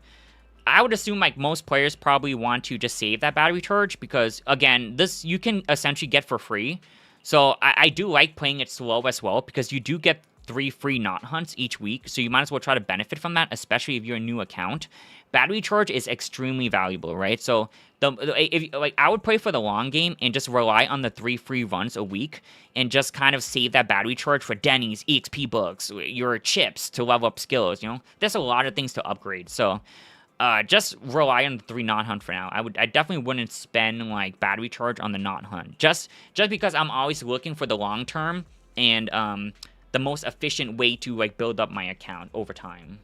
Speaker 1: I would assume, like, most players probably want to just save that battery charge because, again, this you can essentially get for free. So I do like playing it slow as well because you do get 3 free not hunts each week. So you might as well try to benefit from that, especially if you're a new account. Battery charge is extremely valuable, right? So I would play for the long game and just rely on the 3 free runs a week and just kind of save that battery charge for Denny's, EXP books, your chips to level up skills, you know? There's a lot of things to upgrade. So just rely on the 3 not hunt for now. I definitely wouldn't spend, like, battery charge on the not hunt. Just because I'm always looking for the long term and the most efficient way to, like, build up my account over time.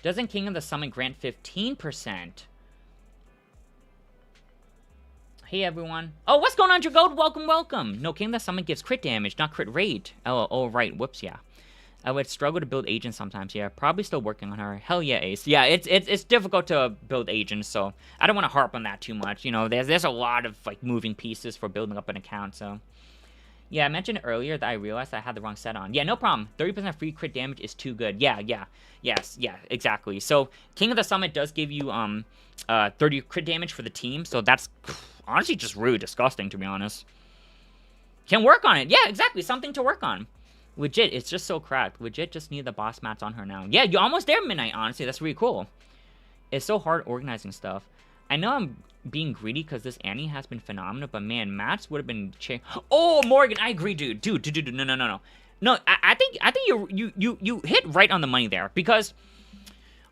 Speaker 1: Doesn't King of the Summit grant 15%? Hey, everyone. Oh, what's going on, Dragold? Welcome, welcome. No, King of the Summit gives crit damage, not crit rate. Oh, right. Whoops, yeah. I would struggle to build agents sometimes. Yeah, probably still working on her. Hell yeah, Ace. Yeah, it's difficult to build agents, so I don't want to harp on that too much. You know, there's a lot of, like, moving pieces for building up an account, so. Yeah, I mentioned earlier that I realized I had the wrong set on. Yeah, no problem. 30% free crit damage is too good. Yeah, exactly. So, King of the Summit does give you 30 crit damage for the team, so that's honestly just really disgusting, to be honest. Can work on it. Yeah, exactly. Something to work on. Legit, it's just so cracked. Legit, just need the boss mats on her now. Yeah, you're almost there, Midnight, honestly. That's really cool. It's so hard organizing stuff. I know I'm being greedy because this Annie has been phenomenal, but man, mats would have been... Oh, Morgan, I agree, dude. Dude, no. No, I think you hit right on the money there, because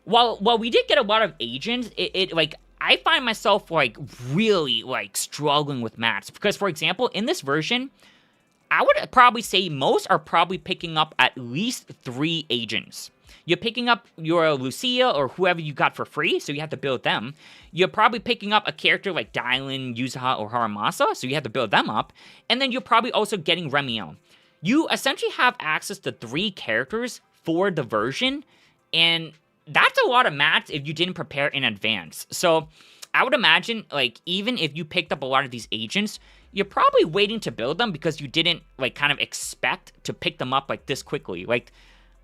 Speaker 1: while we did get a lot of agents, it like, I find myself, like, really, like, struggling with mats. Because, for example, in this version, I would probably say most are probably picking up at least 3 agents. You're picking up your Lucia or whoever you got for free, so you have to build them. You're probably picking up a character like Dialyn, Yuzaha, or Haramasa, so you have to build them up. And then you're probably also getting Remiel. You essentially have access to 3 characters for the version, and that's a lot of mats if you didn't prepare in advance. So I would imagine, like, even if you picked up a lot of these agents, you're probably waiting to build them because you didn't, like, kind of expect to pick them up, like, this quickly. Like,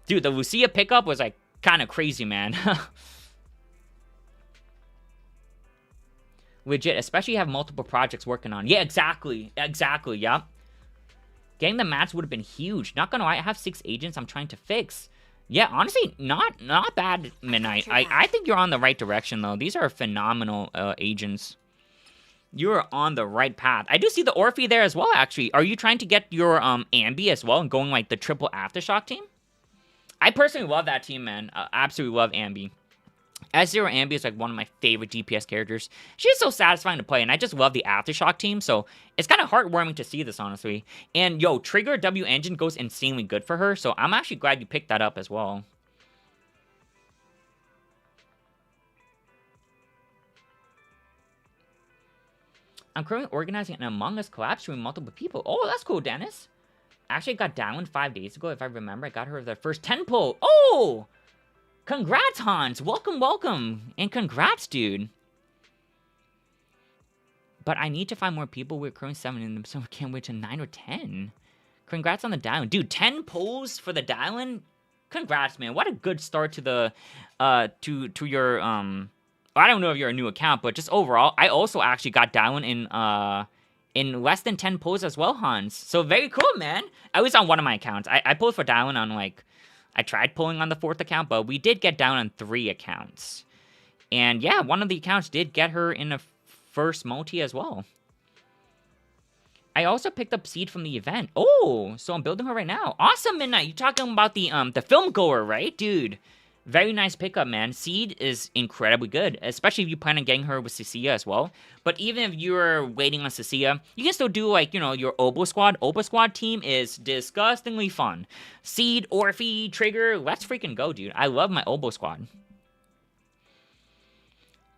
Speaker 1: dude, the Lucia pickup was, like, kind of crazy, man. Legit, especially you have multiple projects working on. Yeah, exactly, yeah. Getting the mats would have been huge. Not gonna lie, I have 6 agents I'm trying to fix. Yeah, honestly, not bad, Midnight. I think you're on the right direction, though. These are phenomenal agents. You're on the right path. I do see the Orphe there as well, actually. Are you trying to get your Ambi as well and going, like, the triple Aftershock team? I personally love that team, man. Absolutely love Ambi. S0 Ambi is, like, one of my favorite DPS characters. She's so satisfying to play, and I just love the Aftershock team, so it's kind of heartwarming to see this, honestly. And, yo, Trigger W Engine goes insanely good for her, so I'm actually glad you picked that up as well. I'm currently organizing an Among Us collab stream with multiple people. Oh, that's cool, Dennis. Actually, I got Dialyn 5 days ago, if I remember. I got her the first 10 pull. Oh! Congrats, Hans. Welcome. And congrats, dude. But I need to find more people. We're currently 7 in them, so we can't wait to 9 or 10. Congrats on the Dialyn. Dude, 10 pulls for the Dialyn? Congrats, man. What a good start to the, to your, I don't know if you're a new account, but just overall, I also actually got Dialyn in less than 10 pulls as well, Hans. So very cool, man. At least on one of my accounts. I pulled for Dialyn on, like, I tried pulling on the 4th account, but we did get down on 3 accounts. And yeah, one of the accounts did get her in a first multi as well. I also picked up Seed from the event. Oh, so I'm building her right now. Awesome, Midnight. You're talking about the film goer, right? Dude, very nice pickup, man. Seed is incredibly good, especially if you plan on getting her with Cecilia as well. But even if you're waiting on Cecilia, you can still do, like, you know, your Obo Squad. Obo Squad team is disgustingly fun. Seed, Orphe, Trigger, let's freaking go, dude. I love my Obo Squad.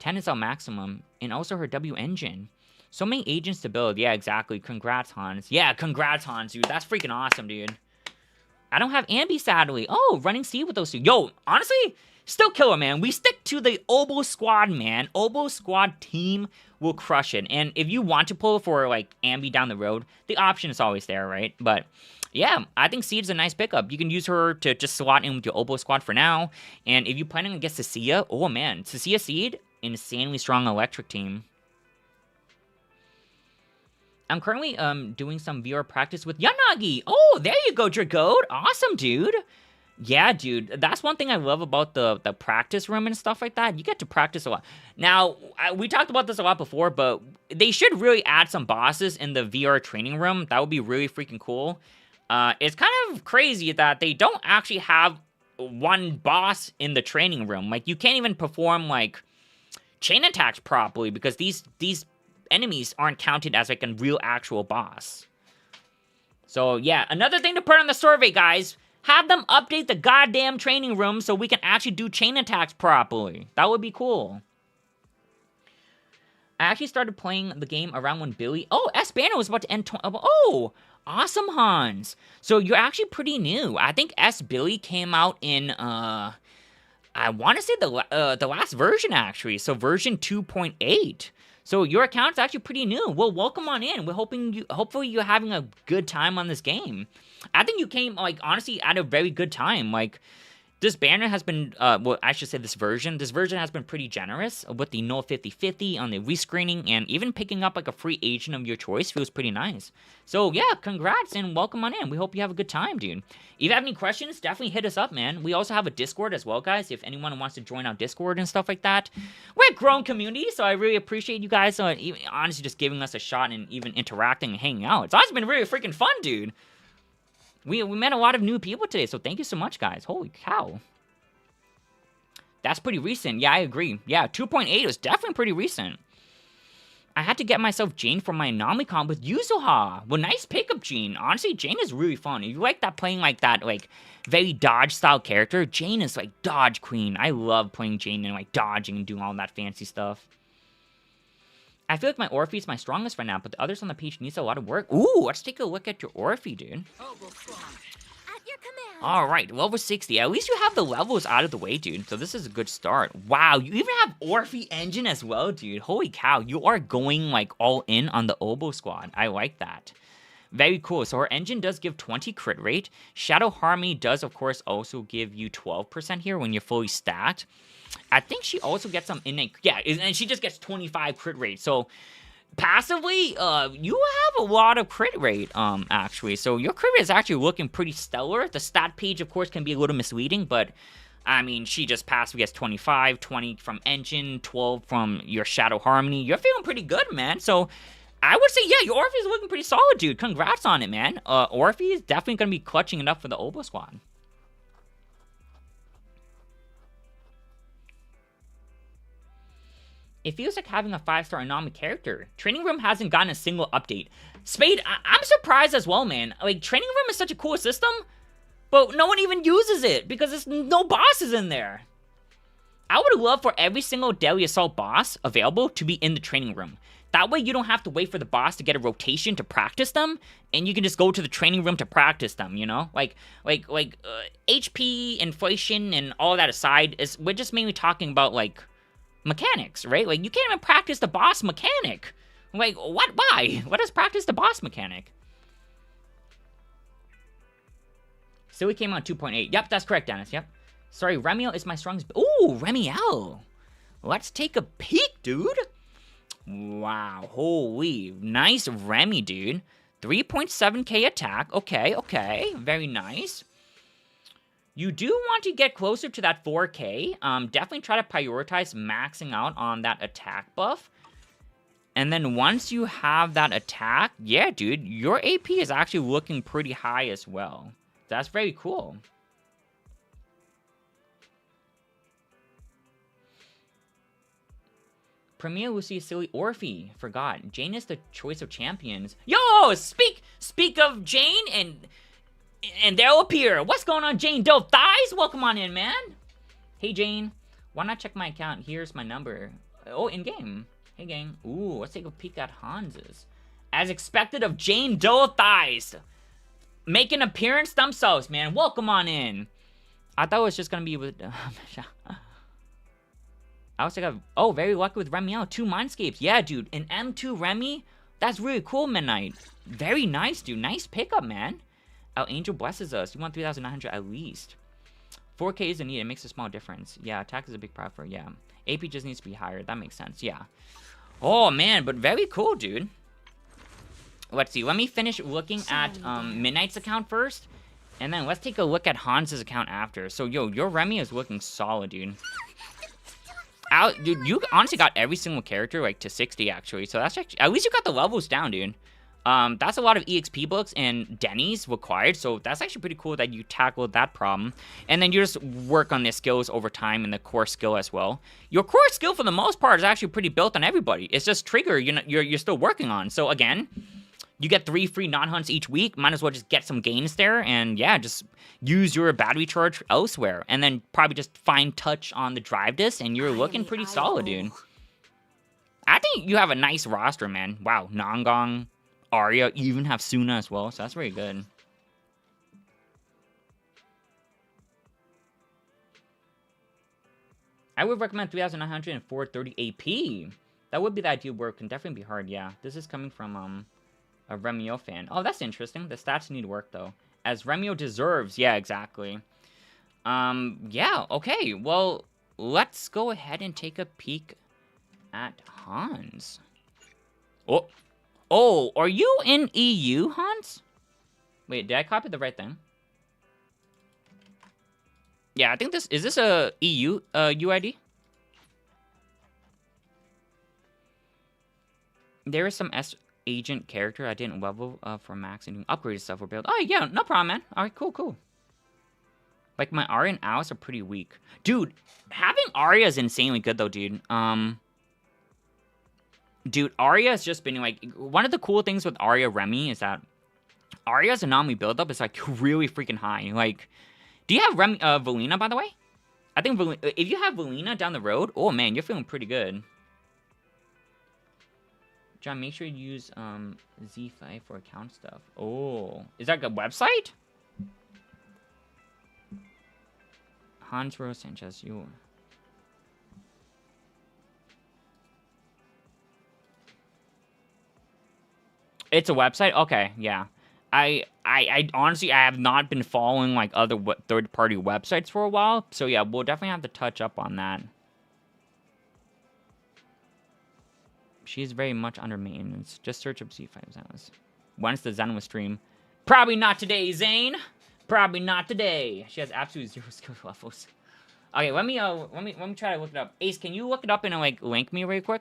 Speaker 1: 10 is our maximum, and also her W engine. So many agents to build. Yeah, exactly. Congrats, Hans. Yeah, congrats, Hans, dude. That's freaking awesome, dude. I don't have Ambi, sadly. Oh, running Seed with those two. Yo, honestly, still killer, man. We stick to the Obo Squad, man. Obo Squad team will crush it. And if you want to pull for, like, Ambi down the road, the option is always there, right? But, yeah, I think Seed's a nice pickup. You can use her to just slot in with your Obo Squad for now. And if you're planning to get Cecilia, oh, man. Cecilia Seed, insanely strong electric team. I'm currently doing some VR practice with Yanagi. Oh, there you go, Dragode. Awesome, dude. Yeah, dude. That's one thing I love about the practice room and stuff like that. You get to practice a lot. Now, we talked about this a lot before, but they should really add some bosses in the VR training room. That would be really freaking cool. It's kind of crazy that they don't actually have one boss in the training room. Like, you can't even perform, like, chain attacks properly because these enemies aren't counted as, like, a real actual boss. So, yeah, another thing to put on the survey, guys. Have them update the goddamn training room so we can actually do chain attacks properly. That would be cool. I actually started playing the game around when Billy... Oh, S. Banner was about to end... Oh, awesome, Hans. So, you're actually pretty new. I think S. Billy came out in, I want to say the last version, actually. So, version 2.8. So your account's actually pretty new. Well, welcome on in. We're hopefully you're having a good time on this game. I think you came, like, honestly, at a very good time. Like, This banner has been, well, I should say this version has been pretty generous with the no 50/50 on the rescreening, and even picking up like a free agent of your choice feels pretty nice. So yeah, congrats and welcome on in. We hope you have a good time, dude. If you have any questions, definitely hit us up, man. We also have a Discord as well, guys, if anyone wants to join our Discord and stuff like that. We're a growing community, so I really appreciate you guys honestly just giving us a shot and even interacting and hanging out. It's honestly been really freaking fun, dude. We met a lot of new people today, so thank you so much, guys. Holy cow. That's pretty recent. Yeah, I agree. Yeah, 2.8 was definitely pretty recent. I had to get myself Jane for my anomaly comp with Yuzuha. Well, nice pickup, Jane. Honestly, Jane is really fun. If you like that, playing like that, like, very dodge-style character, Jane is, like, dodge queen. I love playing Jane and, like, dodging and doing all that fancy stuff. I feel like my Orphe is my strongest right now, but the others on the page needs a lot of work. Ooh, let's take a look at your Orphe, dude.
Speaker 2: At your command.
Speaker 1: Alright, level 60. At least you have the levels out of the way, dude. So this is a good start. Wow, you even have Orphe engine as well, dude. Holy cow, you are going, like, all in on the Oboe squad. I like that. Very cool. So her engine does give 20 crit rate. Shadow Harmony does, of course, also give you 12% here when you're fully stacked. I think she also gets some innate, yeah, and she just gets 25 crit rate. So passively, you have a lot of crit rate, actually. So your crit rate is actually looking pretty stellar. The stat page, of course, can be a little misleading, but I mean, she just passively gets 25, 20 from engine, 12 from your Shadow Harmony. You're feeling pretty good, man. So I would say, yeah, your Orphe is looking pretty solid, dude. Congrats on it, man. Orphe is definitely going to be clutching it up for the Oboe squad. It feels like having a 5-star anomaly character. Training Room hasn't gotten a single update. Spade, I'm surprised as well, man. Like, Training Room is such a cool system, but no one even uses it because there's no bosses in there. I would love for every single Deadly Assault boss available to be in the Training Room. That way you don't have to wait for the boss to get a rotation to practice them, and you can just go to the Training Room to practice them, you know? Like HP, inflation, and all that aside, we're just mainly talking about, like, mechanics, right? Like, you can't even practice the boss mechanic. Like, what? Why? Let us practice the boss mechanic. So we came on 2.8. Yep, that's correct, Dennis. Yep. Sorry, Remiel is my strongest. Ooh, Remiel. Let's take a peek, dude. Wow, holy, nice Remy, dude. 3.7k attack. Okay, okay, very nice. You do want to get closer to that 4k. Definitely try to prioritize maxing out on that attack buff. And then once you have that attack, yeah, dude, your AP is actually looking pretty high as well. That's very cool. Premier Lucy Silly Orphe. Forgot. Jane is the choice of champions. Yo, speak of Jane and they'll appear. What's going on, Jane Doe Thighs? Welcome on in, man. Hey, Jane. Why not check my account? Here's my number. Oh, in-game. Hey, gang. Ooh, let's take a peek at Hans's. As expected of Jane Doe Thighs. Make an appearance themselves, man. Welcome on in. I thought it was just going to be with... I was like, oh, very lucky with Remiel. 2 Mindscapes. Yeah, dude. An M2 Remy? That's really cool, Midnight. Very nice, dude. Nice pickup, man. Our Angel blesses us. You want 3,900 at least. 4k isn't needed. It makes a small difference. Yeah, attack is a big priority for, yeah. AP just needs to be higher. That makes sense, yeah. Oh, man, but very cool, dude. Let's see. Let me finish looking at Midnight's account first. And then let's take a look at Hans's account after. So, yo, your Remy is looking solid, dude. Dude, you honestly got every single character, like, to 60, actually. So that's actually... At least you got the levels down, dude. That's a lot of EXP books and Denny's required, so that's actually pretty cool that you tackled that problem. And then you just work on the skills over time and the core skill as well. Your core skill, for the most part, is actually pretty built on everybody. It's just Trigger you're still working on. So, again... You get 3 free non-hunts each week. Might as well just get some gains there. And yeah, just use your battery charge elsewhere. And then probably just fine touch on the drive disc. And you're looking pretty solid, dude. I think you have a nice roster, man. Wow, Nangong, Arya, even have Suna as well. So that's very good. I would recommend 3,900 and 430 AP. That would be the ideal work. Can definitely be hard, yeah. This is coming from... a Remiel fan. Oh, that's interesting. The stats need work, though. As Remiel deserves. Yeah, exactly. Yeah, okay. Well, let's go ahead and take a peek at Hans. Oh, oh, are you in EU, Hans? Wait, did I copy the right thing? Yeah, I think is this a EU UID? There is some agent character I didn't level for max and upgraded stuff were built. Oh yeah, no problem, man. All right, cool. Like my Arya and Alice are pretty weak, dude. Having Arya is insanely good though, dude. Dude, Arya has just been like one of the cool things with Arya Remy is that Arya's anomaly buildup is like really freaking high. Like, do you have Remy Valina by the way? I think if you have Valina down the road, oh man, you're feeling pretty good. John, make sure you use Z5 for account stuff. Oh, is that a website? Hans Rose Sanchez, you. It's a website? Okay, yeah. I honestly, I have not been following like other third-party websites for a while, so yeah, we'll definitely have to touch up on that. She's very much under maintenance. Just search up Z5 Zenless. When's the Zenless stream? Probably not today, Zane. Probably not today. She has absolutely 0 skill levels. Okay, let me try to look it up. Ace, can you look it up and like link me real quick?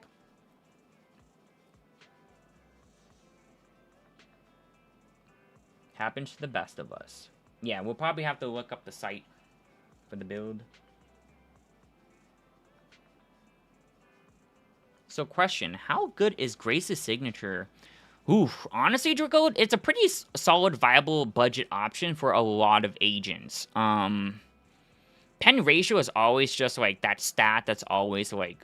Speaker 1: Happens to the best of us. Yeah, we'll probably have to look up the site for the build. So question, how good is Grace's signature? Oof, honestly, Draco, it's a pretty solid, viable budget option for a lot of agents. Pen ratio is always just like that stat that's always like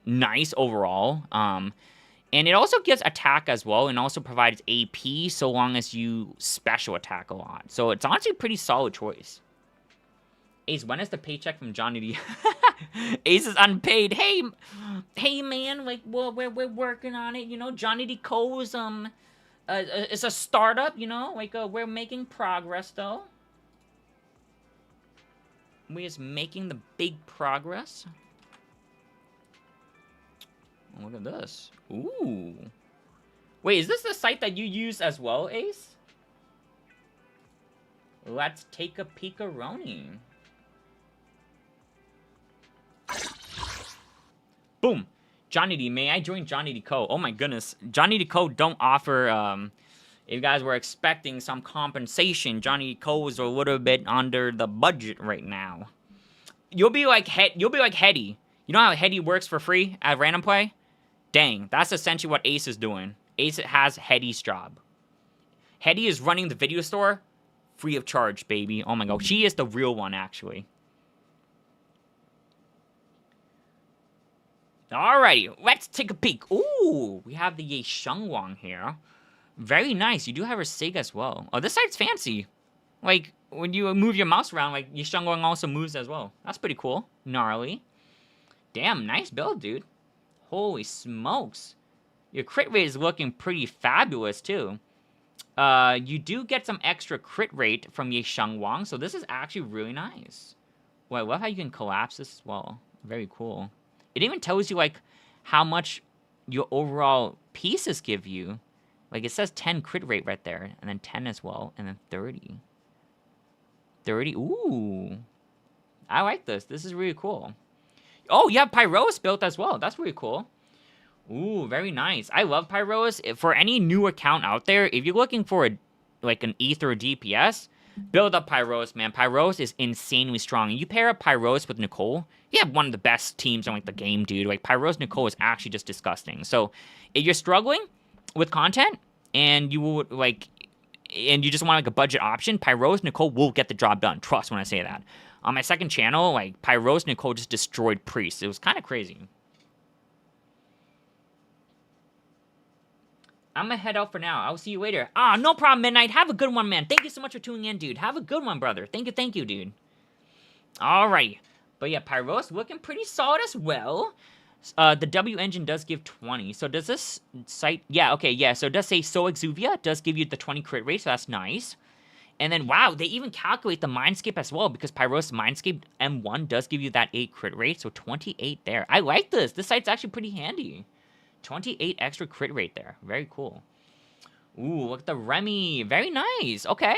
Speaker 1: nice overall. And it also gives attack as well, and also provides AP so long as you special attack a lot. So it's honestly a pretty solid choice. Ace, when is the paycheck from Johnity? Ace is unpaid. Hey, man, like, well, we're working on it, you know. Johnity Co is it's a startup, you know. Like, we're making progress though. We're just making the big progress. Look at this. Ooh. Wait, is this the site that you use as well, Ace? Let's take a peek-a-roni. Boom. Johnity, may I join Johnity Co? Oh my goodness. Johnity Co don't offer, if you guys were expecting some compensation, Johnity Co is a little bit under the budget right now. You'll be like Hetty. You know how Hetty works for free at Random Play? Dang, that's essentially what Ace is doing. Ace has Hetty's job. Hetty is running the video store free of charge, baby. Oh my god, she is the real one, actually. Alrighty, let's take a peek. Ooh, we have the Ye Shengwang here. Very nice. You do have her Sig as well. Oh, this site's fancy. Like, when you move your mouse around, like, Ye Shengwang also moves as well. That's pretty cool. Gnarly. Damn, nice build, dude. Holy smokes. Your crit rate is looking pretty fabulous, too. You do get some extra crit rate from Ye Shengwang, so this is actually really nice. Well, I love how you can collapse this as well. Very cool. It even tells you, like, how much your overall pieces give you. Like, it says 10 crit rate right there, and then 10 as well, and then 30. 30, ooh. I like this. This is really cool. Oh, you have Pyros built as well. That's really cool. Ooh, very nice. I love Pyros. For any new account out there, if you're looking for an Ether or DPS, build up Pyros, man. Pyros is insanely strong. You pair up Pyros with Nicole, you have one of the best teams on like the game, dude. Like Pyros Nicole is actually just disgusting. So if you're struggling with content and you would like, and you just want like a budget option, Pyros Nicole will get the job done. Trust when I say that. On my second channel, like Pyros Nicole just destroyed Priest. It was kind of crazy. I'm gonna head out for now. I'll see you later. Ah, no problem, Midnight. Have a good one, man. Thank you so much for tuning in, dude. Have a good one, brother. Thank you, dude. Alrighty. But yeah, Pyros looking pretty solid as well. The W engine does give 20. So does this site... Yeah, okay, yeah. So it does say So Exuvia does give you the 20 crit rate, so that's nice. And then, wow, they even calculate the Mindscape as well, because Pyro's Mindscape M1 does give you that 8 crit rate, so 28 there. I like this. This site's actually pretty handy. 28 extra crit rate there. Very cool. Ooh, look at the Remy. Very nice. Okay.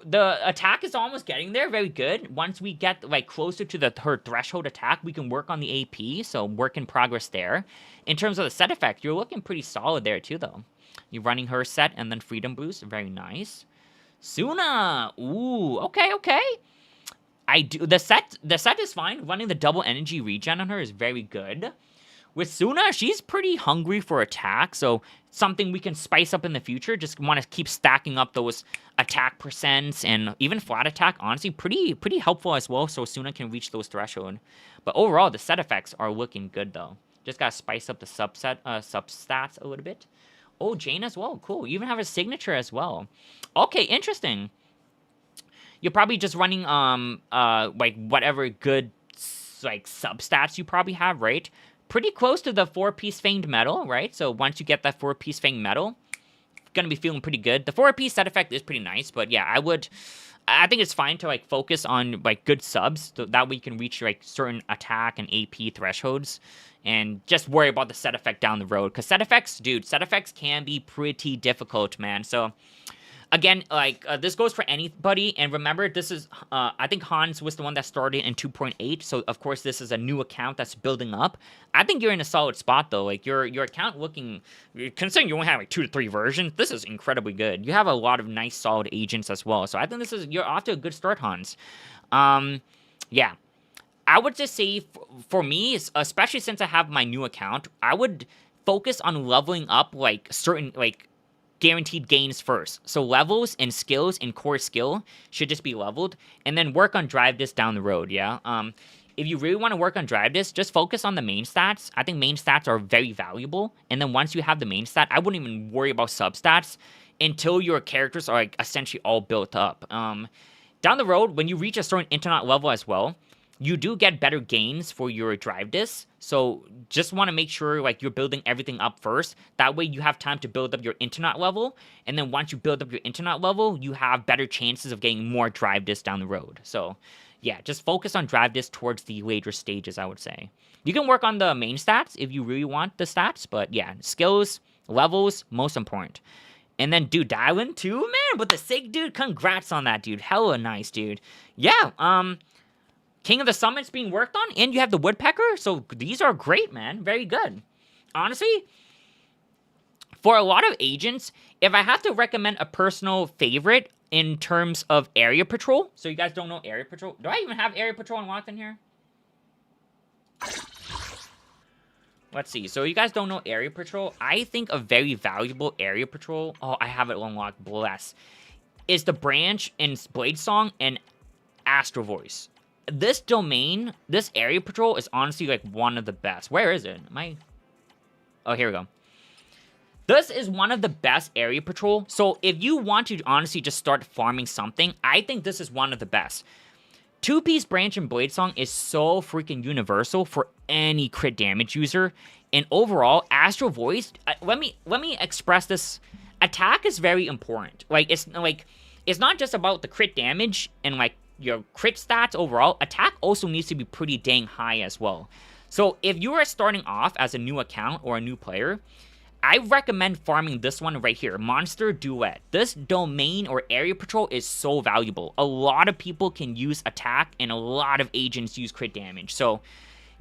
Speaker 1: The attack is almost getting there. Very good. Once we get, like, closer to her threshold attack, we can work on the AP, so work in progress there. In terms of the set effect, you're looking pretty solid there, too, though. You're running her set and then Freedom Boost. Very nice. Suna! Ooh, okay. The set is fine. Running the double energy regen on her is very good. With Suna, she's pretty hungry for attack, so something we can spice up in the future. Just want to keep stacking up those attack percents, and even flat attack, honestly, pretty helpful as well, so Suna can reach those threshold. But overall, the set effects are looking good, though. Just gotta spice up the substats a little bit. Oh, Jane as well. Cool. You even have a signature as well. Okay, interesting. You're probably just running like whatever good like substats you probably have, right? Pretty close to the 4-piece Fanged Metal, right? So once you get that 4-piece Fanged Metal, gonna be feeling pretty good. The 4-piece set effect is pretty nice, but yeah, I think it's fine to like focus on like good subs, so that way you can reach like certain attack and AP thresholds, and just worry about the set effect down the road. Because set effects can be pretty difficult, man. So again, like this goes for anybody, and remember, this is I think Hans was the one that started in 2.8, so of course this is a new account that's building up. I think you're in a solid spot though. Like your account looking, considering you only have like 2 to 3 versions, this is incredibly good. You have a lot of nice solid agents as well, so I think you're off to a good start, Hans. Yeah, I would just say for me, especially since I have my new account, I would focus on leveling up like certain like guaranteed gains first. So levels and skills and core skill should just be leveled, and then work on drive disc down the road, yeah? If you really want to work on drive disc, just focus on the main stats. I think main stats are very valuable, and then once you have the main stat, I wouldn't even worry about substats until your characters are like essentially all built up. Down the road, when you reach a certain internet level as well, you do get better gains for your drive disc, so just want to make sure like you're building everything up first. That way you have time to build up your internet level, and then once you build up your internet level, you have better chances of getting more drive disc down the road. So yeah, just focus on drive disc towards the later stages, I would say. You can work on the main stats if you really want the stats, but yeah, skills, levels, most important. And then, dude, Dialyn too, man, with the SIG, dude, congrats on that, dude. Hella nice, dude. Yeah, King of the Summits being worked on, and you have the Woodpecker, so these are great, man. Very good. Honestly, for a lot of agents, if I have to recommend a personal favorite in terms of area patrol, so you guys don't know area patrol, do I even have area patrol unlocked in here? Let's see. So you guys don't know area patrol, I think a very valuable area patrol, oh, I have it unlocked, bless, is the Branch in Blade Song and Astro Voice. This domain, this area patrol is honestly like one of the best. Where is it? Oh, here we go. This is one of the best area patrol. So if you want to honestly just start farming something, I think this is one of the best. 2-piece Branch and Blade Song is so freaking universal for any crit damage user. And overall, Astro Voice, let me express this. Attack is very important. It's not just about the crit damage and like your crit stats overall. Attack also needs to be pretty dang high as well. So if you are starting off as a new account or a new player, I recommend farming this one right here, Monster Duet. This domain or area patrol is so valuable. A lot of people can use attack, and a lot of agents use crit damage. So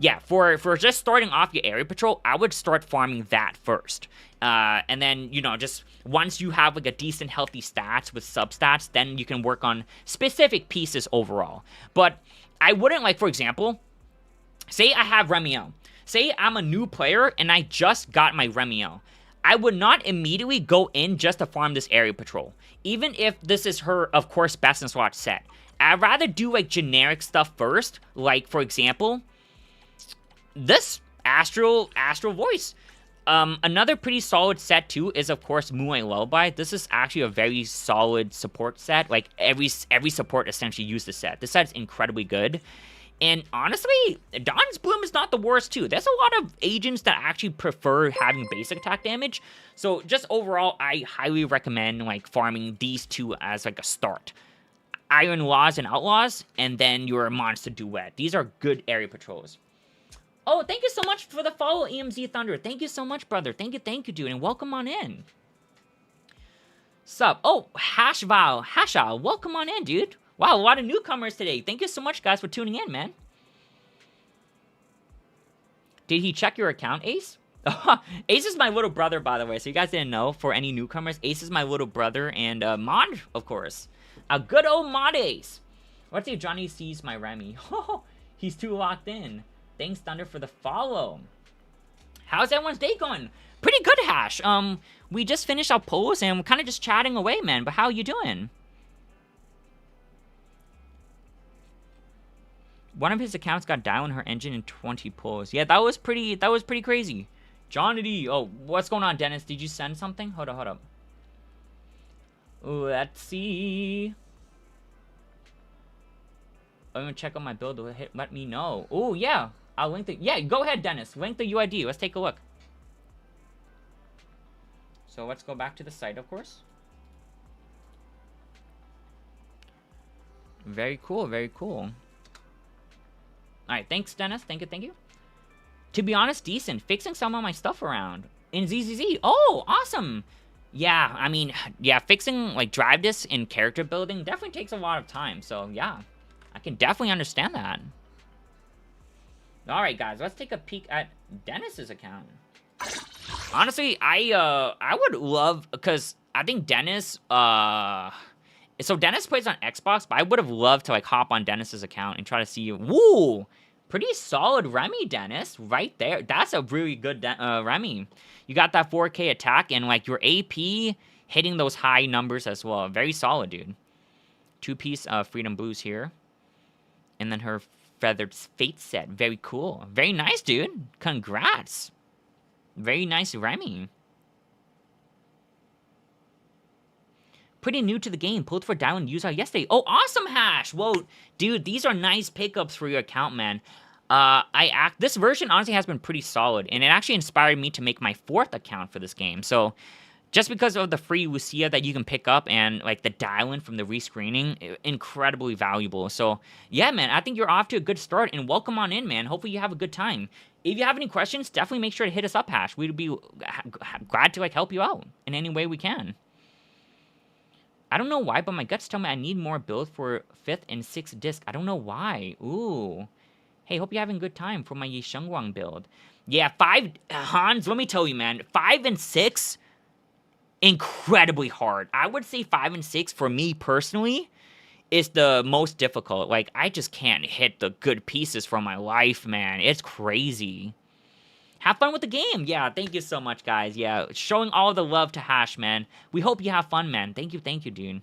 Speaker 1: yeah, for just starting off your area patrol, I would start farming that first. And then, you know, just once you have like a decent healthy stats with substats, then you can work on specific pieces overall. But I wouldn't, like, for example, say I have Remiel. Say I'm a new player and I just got my Remiel. I would not immediately go in just to farm this area patrol, even if this is her, of course, best in slot set. I'd rather do like generic stuff first, like for example, this Astral Voice. Another pretty solid set too is of course Muay Lullaby. This is actually a very solid support set. Like every support essentially used the set. This set is incredibly good. And honestly, Dawn's Bloom is not the worst too. There's a lot of agents that actually prefer having basic attack damage. So just overall, I highly recommend like farming these two as like a start. Iron Laws and Outlaws, and then your Monster Duet. These are good area patrols. Oh, thank you so much for the follow, EMZ Thunder. Thank you so much, brother. Thank you, dude, and welcome on in. Sup? Oh, Hashal, welcome on in, dude. Wow, a lot of newcomers today. Thank you so much, guys, for tuning in, man. Did he check your account, Ace? Ace is my little brother, by the way, so you guys didn't know. For any newcomers, Ace is my little brother, and Mod, of course. A good old Mod Ace. Let's see if Johnny sees my Remy. Oh, he's too locked in. Thanks, Thunder, for the follow. How's everyone's day going? Pretty good, Hash. We just finished our polls, and we're kind of just chatting away, man, but how you doing? One of his accounts got Dialyn her engine in 20 pulls. Yeah, that was pretty crazy. Johnity. Oh, what's going on, Dennis? Did you send something? Hold up. Let's see. I'm gonna check on my build. Let me know. Oh, yeah. I'll link the... Yeah, go ahead, Dennis. Link the UID. Let's take a look. So let's go back to the site, of course. Very cool, very cool. Alright, thanks, Dennis. Thank you. To be honest, decent. Fixing some of my stuff around. In ZZZ. Oh, awesome. Yeah, I mean, yeah, fixing, like, drive discs in character building definitely takes a lot of time. So, yeah, I can definitely understand that. Alright, guys, let's take a peek at Dennis's account. Honestly, I would love, because I think Dennis, so Dennis plays on Xbox, but I would have loved to, like, hop on Dennis's account and try to see... Woo! Pretty solid Remy, Dennis, right there. That's a really good Remy. You got that 4K attack and, like, your AP hitting those high numbers as well. Very solid, dude. Two-piece Freedom Blues here. And then her Feathered Fate set. Very cool. Very nice, dude. Congrats. Very nice Remy. Pretty new to the game. Pulled for Dialyn user yesterday. Oh, awesome, Hash. Whoa, dude, these are nice pickups for your account, man. This version honestly has been pretty solid, and it actually inspired me to make my 4th account for this game. So, just because of the free Lucia that you can pick up and like the Dialyn from the rescreening, incredibly valuable. So, yeah, man, I think you're off to a good start, and welcome on in, man. Hopefully you have a good time. If you have any questions, definitely make sure to hit us up, Hash. We'd be glad to like help you out in any way we can. I don't know why, but my guts tell me I need more build for 5th and 6th disc. I don't know why. Ooh. Hey, hope you're having a good time for my Yishengwang build. Yeah, 5... Hans, let me tell you, man. 5 and 6, incredibly hard. I would say 5 and 6, for me personally, is the most difficult. Like, I just can't hit the good pieces for my life, man. It's crazy. Have fun with the game. Yeah, thank you so much, guys. Yeah, showing all the love to Hash, man. We hope you have fun, man. Thank you, dude.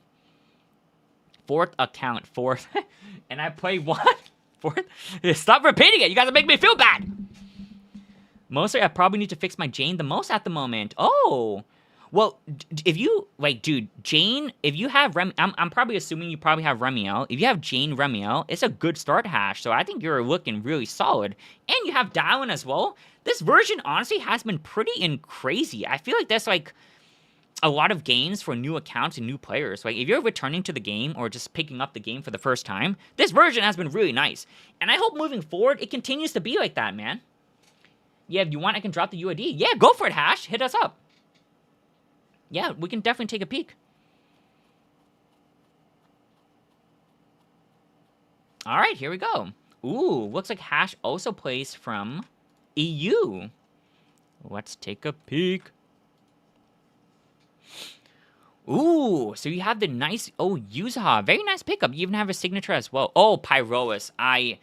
Speaker 1: 4th account, 4th. And I play what? 4th? Stop repeating it. You guys are making me feel bad. Mostly, I probably need to fix my Jane the most at the moment. Oh. Well, if you, like, dude, Jane, if you have I'm probably assuming you probably have Remiel. If you have Jane Remiel, it's a good start, Hash. So I think you're looking really solid. And you have Dialyn as well. This version, honestly, has been pretty crazy. I feel like there's, like, a lot of gains for new accounts and new players. Like, if you're returning to the game or just picking up the game for the first time, this version has been really nice. And I hope moving forward, it continues to be like that, man. Yeah, if you want, I can drop the UID. Yeah, go for it, Hash. Hit us up. Yeah, we can definitely take a peek. All right, here we go. Ooh, looks like Hash also plays from EU. Let's take a peek. Ooh, so you have the nice... Oh, Yuzaha. Very nice pickup. You even have a signature as well. Oh, Pyroas. I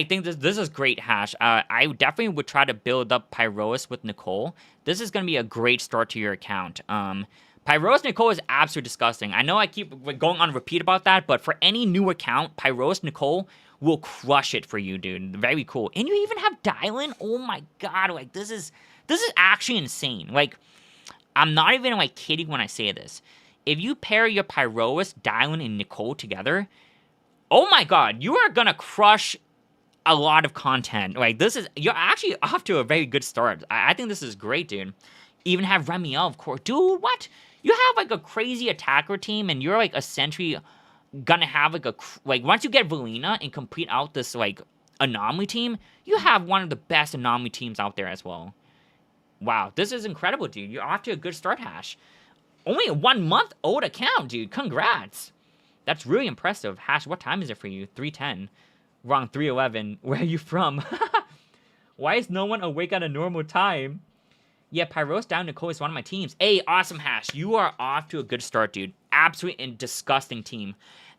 Speaker 1: think this is great, Hash. I definitely would try to build up Pyroas with Nicole. This is going to be a great start to your account. Pyroas Nicole is absolutely disgusting. I know I keep going on repeat about that, but for any new account, Pyroas Nicole will crush it for you, dude. Very cool. And you even have Dialyn. Oh my god, like this is actually insane. Like, I'm not even like kidding when I say this. If you pair your Pyroas, Dialyn, and Nicole together, oh my god, you are gonna crush a lot of content. Like, you're actually off to a very good start. I think this is great, dude. Even have Remiel, of course. Dude, what? You have, like, a crazy attacker team, and you're, like, essentially gonna have, like, once you get Valina and complete out this, like, anomaly team, you have one of the best anomaly teams out there as well. Wow, this is incredible, dude. You're off to a good start, Hash. Only a 1 month old account, dude. Congrats. That's really impressive. Hash, what time is it for you? 3:10. Wrong, 3:11. Where are you from? Why is no one awake at a normal time? Yeah, Pyros down Nicole is one of my teams. Hey, awesome, Hash. You are off to a good start, dude. Absolute and disgusting team.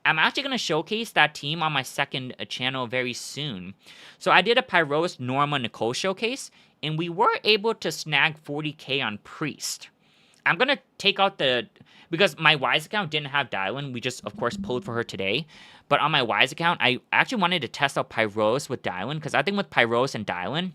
Speaker 1: I'm actually going to showcase that team on my second channel very soon. So I did a Pyros Norma Nicole showcase, and we were able to snag 40k on Priest. I'm going to take out because my Wise account didn't have Dialyn. We just, of course, pulled for her today. But on my Wise account, I actually wanted to test out Pyros with Dialyn, because I think with Pyros and Dialyn,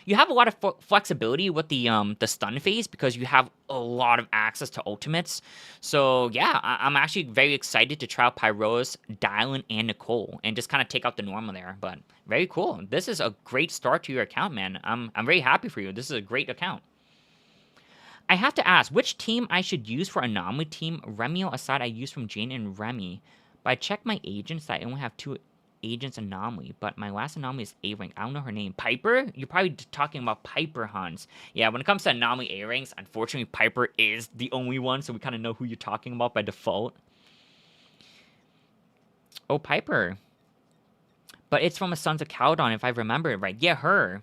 Speaker 1: you have a lot of flexibility with the stun phase, because you have a lot of access to ultimates. So yeah, I'm actually very excited to try out Pyros, Dialyn, and Nicole, and just kind of take out the normal there. But very cool. This is a great start to your account, man. I'm very happy for you. This is a great account. I have to ask, which team I should use for anomaly team? Remiel aside, I use from Jane and Remy. But I checked my agents, I only have 2 agents anomaly, but my last anomaly is A rank. I don't know her name. Piper? You're probably talking about Piper, Hans. Yeah, when it comes to anomaly A ranks, unfortunately, Piper is the only one, so we kind of know who you're talking about by default. Oh, Piper. But it's from a Sons of Caledon, if I remember it right. Yeah, her.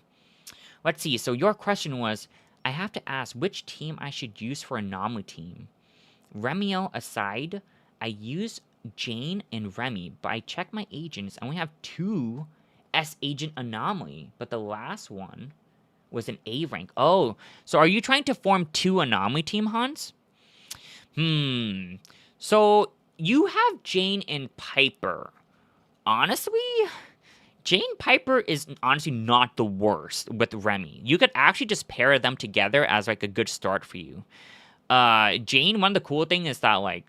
Speaker 1: Let's see. So your question was, I have to ask which team I should use for anomaly team. Remiel aside, I use Jane and Remy, but I checked my agents. I only have 2 S agent anomaly, but the last one was an A rank. Oh, so are you trying to form 2 anomaly team, Hans? So you have Jane and Piper. Honestly, Jane Piper is honestly not the worst with Remy. You could actually just pair them together as like a good start for you. Jane, one of the cool things is that like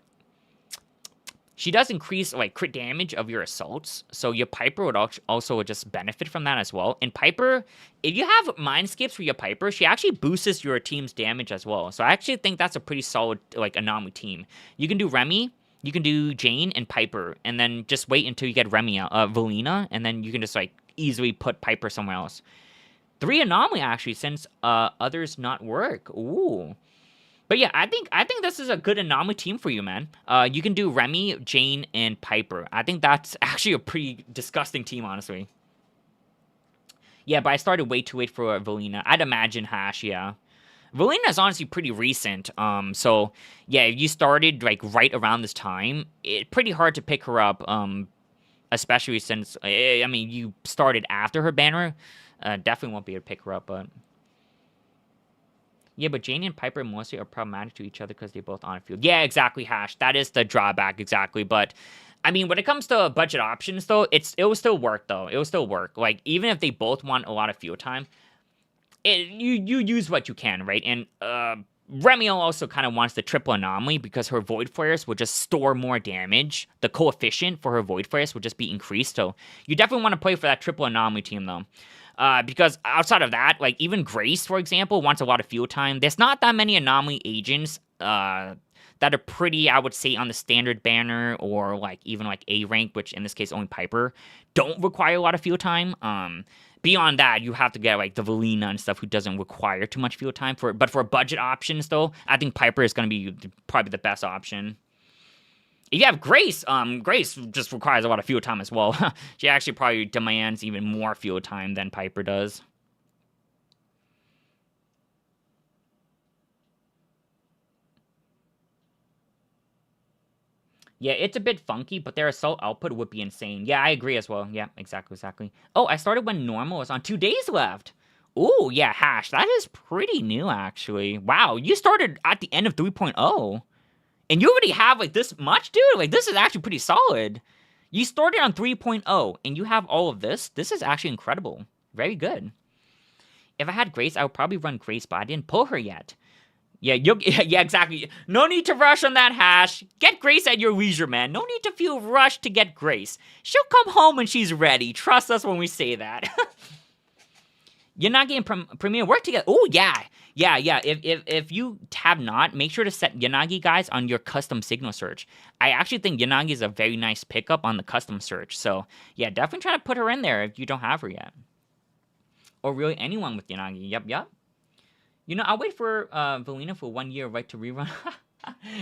Speaker 1: she does increase like crit damage of your assaults, so your Piper would also just benefit from that as well. And Piper, if you have mind skips for your Piper, she actually boosts your team's damage as well. So I actually think that's a pretty solid like anomaly team. You can do Remy, you can do Jane and Piper, and then just wait until you get Remy out, Valina, and then you can just like easily put Piper somewhere else. 3 anomaly actually, since others not work. Ooh. But yeah, I think this is a good anomaly team for you, man. You can do Remy, Jane, and Piper. I think that's actually a pretty disgusting team, honestly. Yeah, but I started way too late for Valina. I'd imagine Hash, yeah. Valina is honestly pretty recent. So yeah, if you started like right around this time, it's pretty hard to pick her up. Especially since I mean you started after her banner. Definitely won't be able to pick her up, but. Yeah, but Jane and Piper mostly are problematic to each other because they're both on field. Yeah, exactly, Hash. That is the drawback, exactly. But, I mean, when it comes to budget options, though, it will still work, though. It will still work. Like, even if they both want a lot of field time, you use what you can, right? And Remiel also kind of wants the triple anomaly because her Void Flares will just store more damage. The coefficient for her Void Flares will just be increased. So, you definitely want to play for that triple anomaly team, though. Because outside of that, like, even Grace, for example, wants a lot of field time. There's not that many anomaly agents that are pretty, I would say, on the standard banner or, like, even, like, A rank, which in this case only Piper, don't require a lot of field time. Beyond that, you have to get, like, the Valina and stuff who doesn't require too much field time. But for budget options, though, I think Piper is going to be probably the best option. If you have Grace, Grace just requires a lot of field time as well. She actually probably demands even more field time than Piper does. Yeah, it's a bit funky, but their assault output would be insane. Yeah, I agree as well. Yeah, exactly. Oh, I started when normal was on 2 days left. Ooh, yeah, Hash. That is pretty new, actually. Wow, you started at the end of 3.0. And you already have, like, this much, dude? Like, this is actually pretty solid. You started on 3.0, and you have all of this? This is actually incredible. Very good. If I had Grace, I would probably run Grace, but I didn't pull her yet. Yeah, yeah, exactly. No need to rush on that hash. Get Grace at your leisure, man. No need to feel rushed to get Grace. She'll come home when she's ready. Trust us when we say that. Yanagi and Premier work together. Oh, yeah. Yeah. If you have not, make sure to set Yanagi, guys, on your custom signal search. I actually think Yanagi is a very nice pickup on the custom search. So, yeah, definitely try to put her in there if you don't have her yet. Or really anyone with Yanagi. Yep. You know, I'll wait for Valina for 1 year, right, to rerun.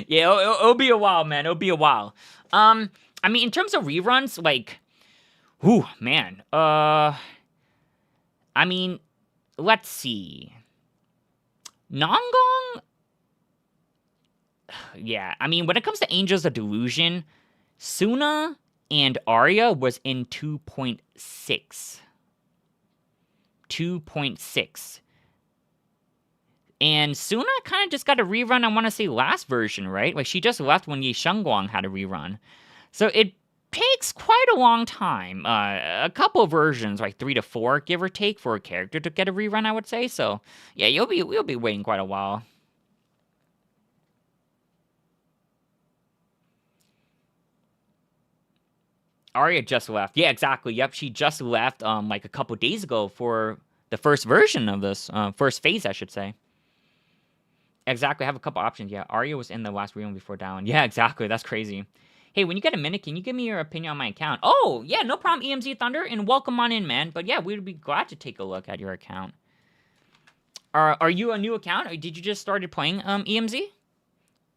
Speaker 1: Yeah, it'll be a while, man. It'll be a while. I mean, in terms of reruns, like, whew, man. I mean, let's see. Nongong? Yeah, I mean, when it comes to Angels of Delusion, Suna and Arya was in 2.6. 2.6. And Suna kind of just got a rerun, I want to say, last version, right? Like, she just left when Yi Shengguang had a rerun. So it takes quite a long time. A couple versions, like 3 to 4, give or take, for a character to get a rerun, I would say. So, yeah, we'll be waiting quite a while. Arya just left. Yeah, exactly. Yep, she just left, like, a couple days ago for the first version of this. First phase, I should say. Exactly, I have a couple options. Yeah, Arya was in the last rerun before Dialyn. Yeah, exactly. That's crazy. Hey, when you get a minute, can you give me your opinion on my account? Oh, yeah, no problem, EMZ Thunder, and welcome on in, man. But yeah, we'd be glad to take a look at your account. Are you a new account, or did you just started playing EMZ?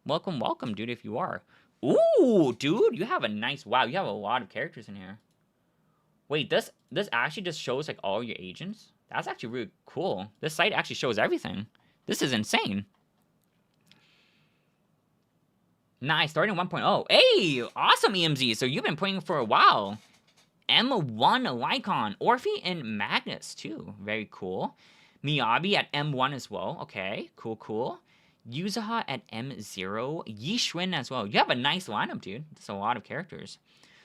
Speaker 1: Welcome, dude, if you are. Ooh, dude, you have a nice... Wow, you have a lot of characters in here. Wait, this actually just shows, like, all your agents? That's actually really cool. This site actually shows everything. This is insane. Nice, starting 1.0. Hey, awesome, EMZ. So you've been playing for a while. M1 Lycon, Orphe, and Magnus, too. Very cool. Miyabi at M1 as well. Okay, cool. Yuzaha at M0. Yi Xuan as well. You have a nice lineup, dude. That's a lot of characters.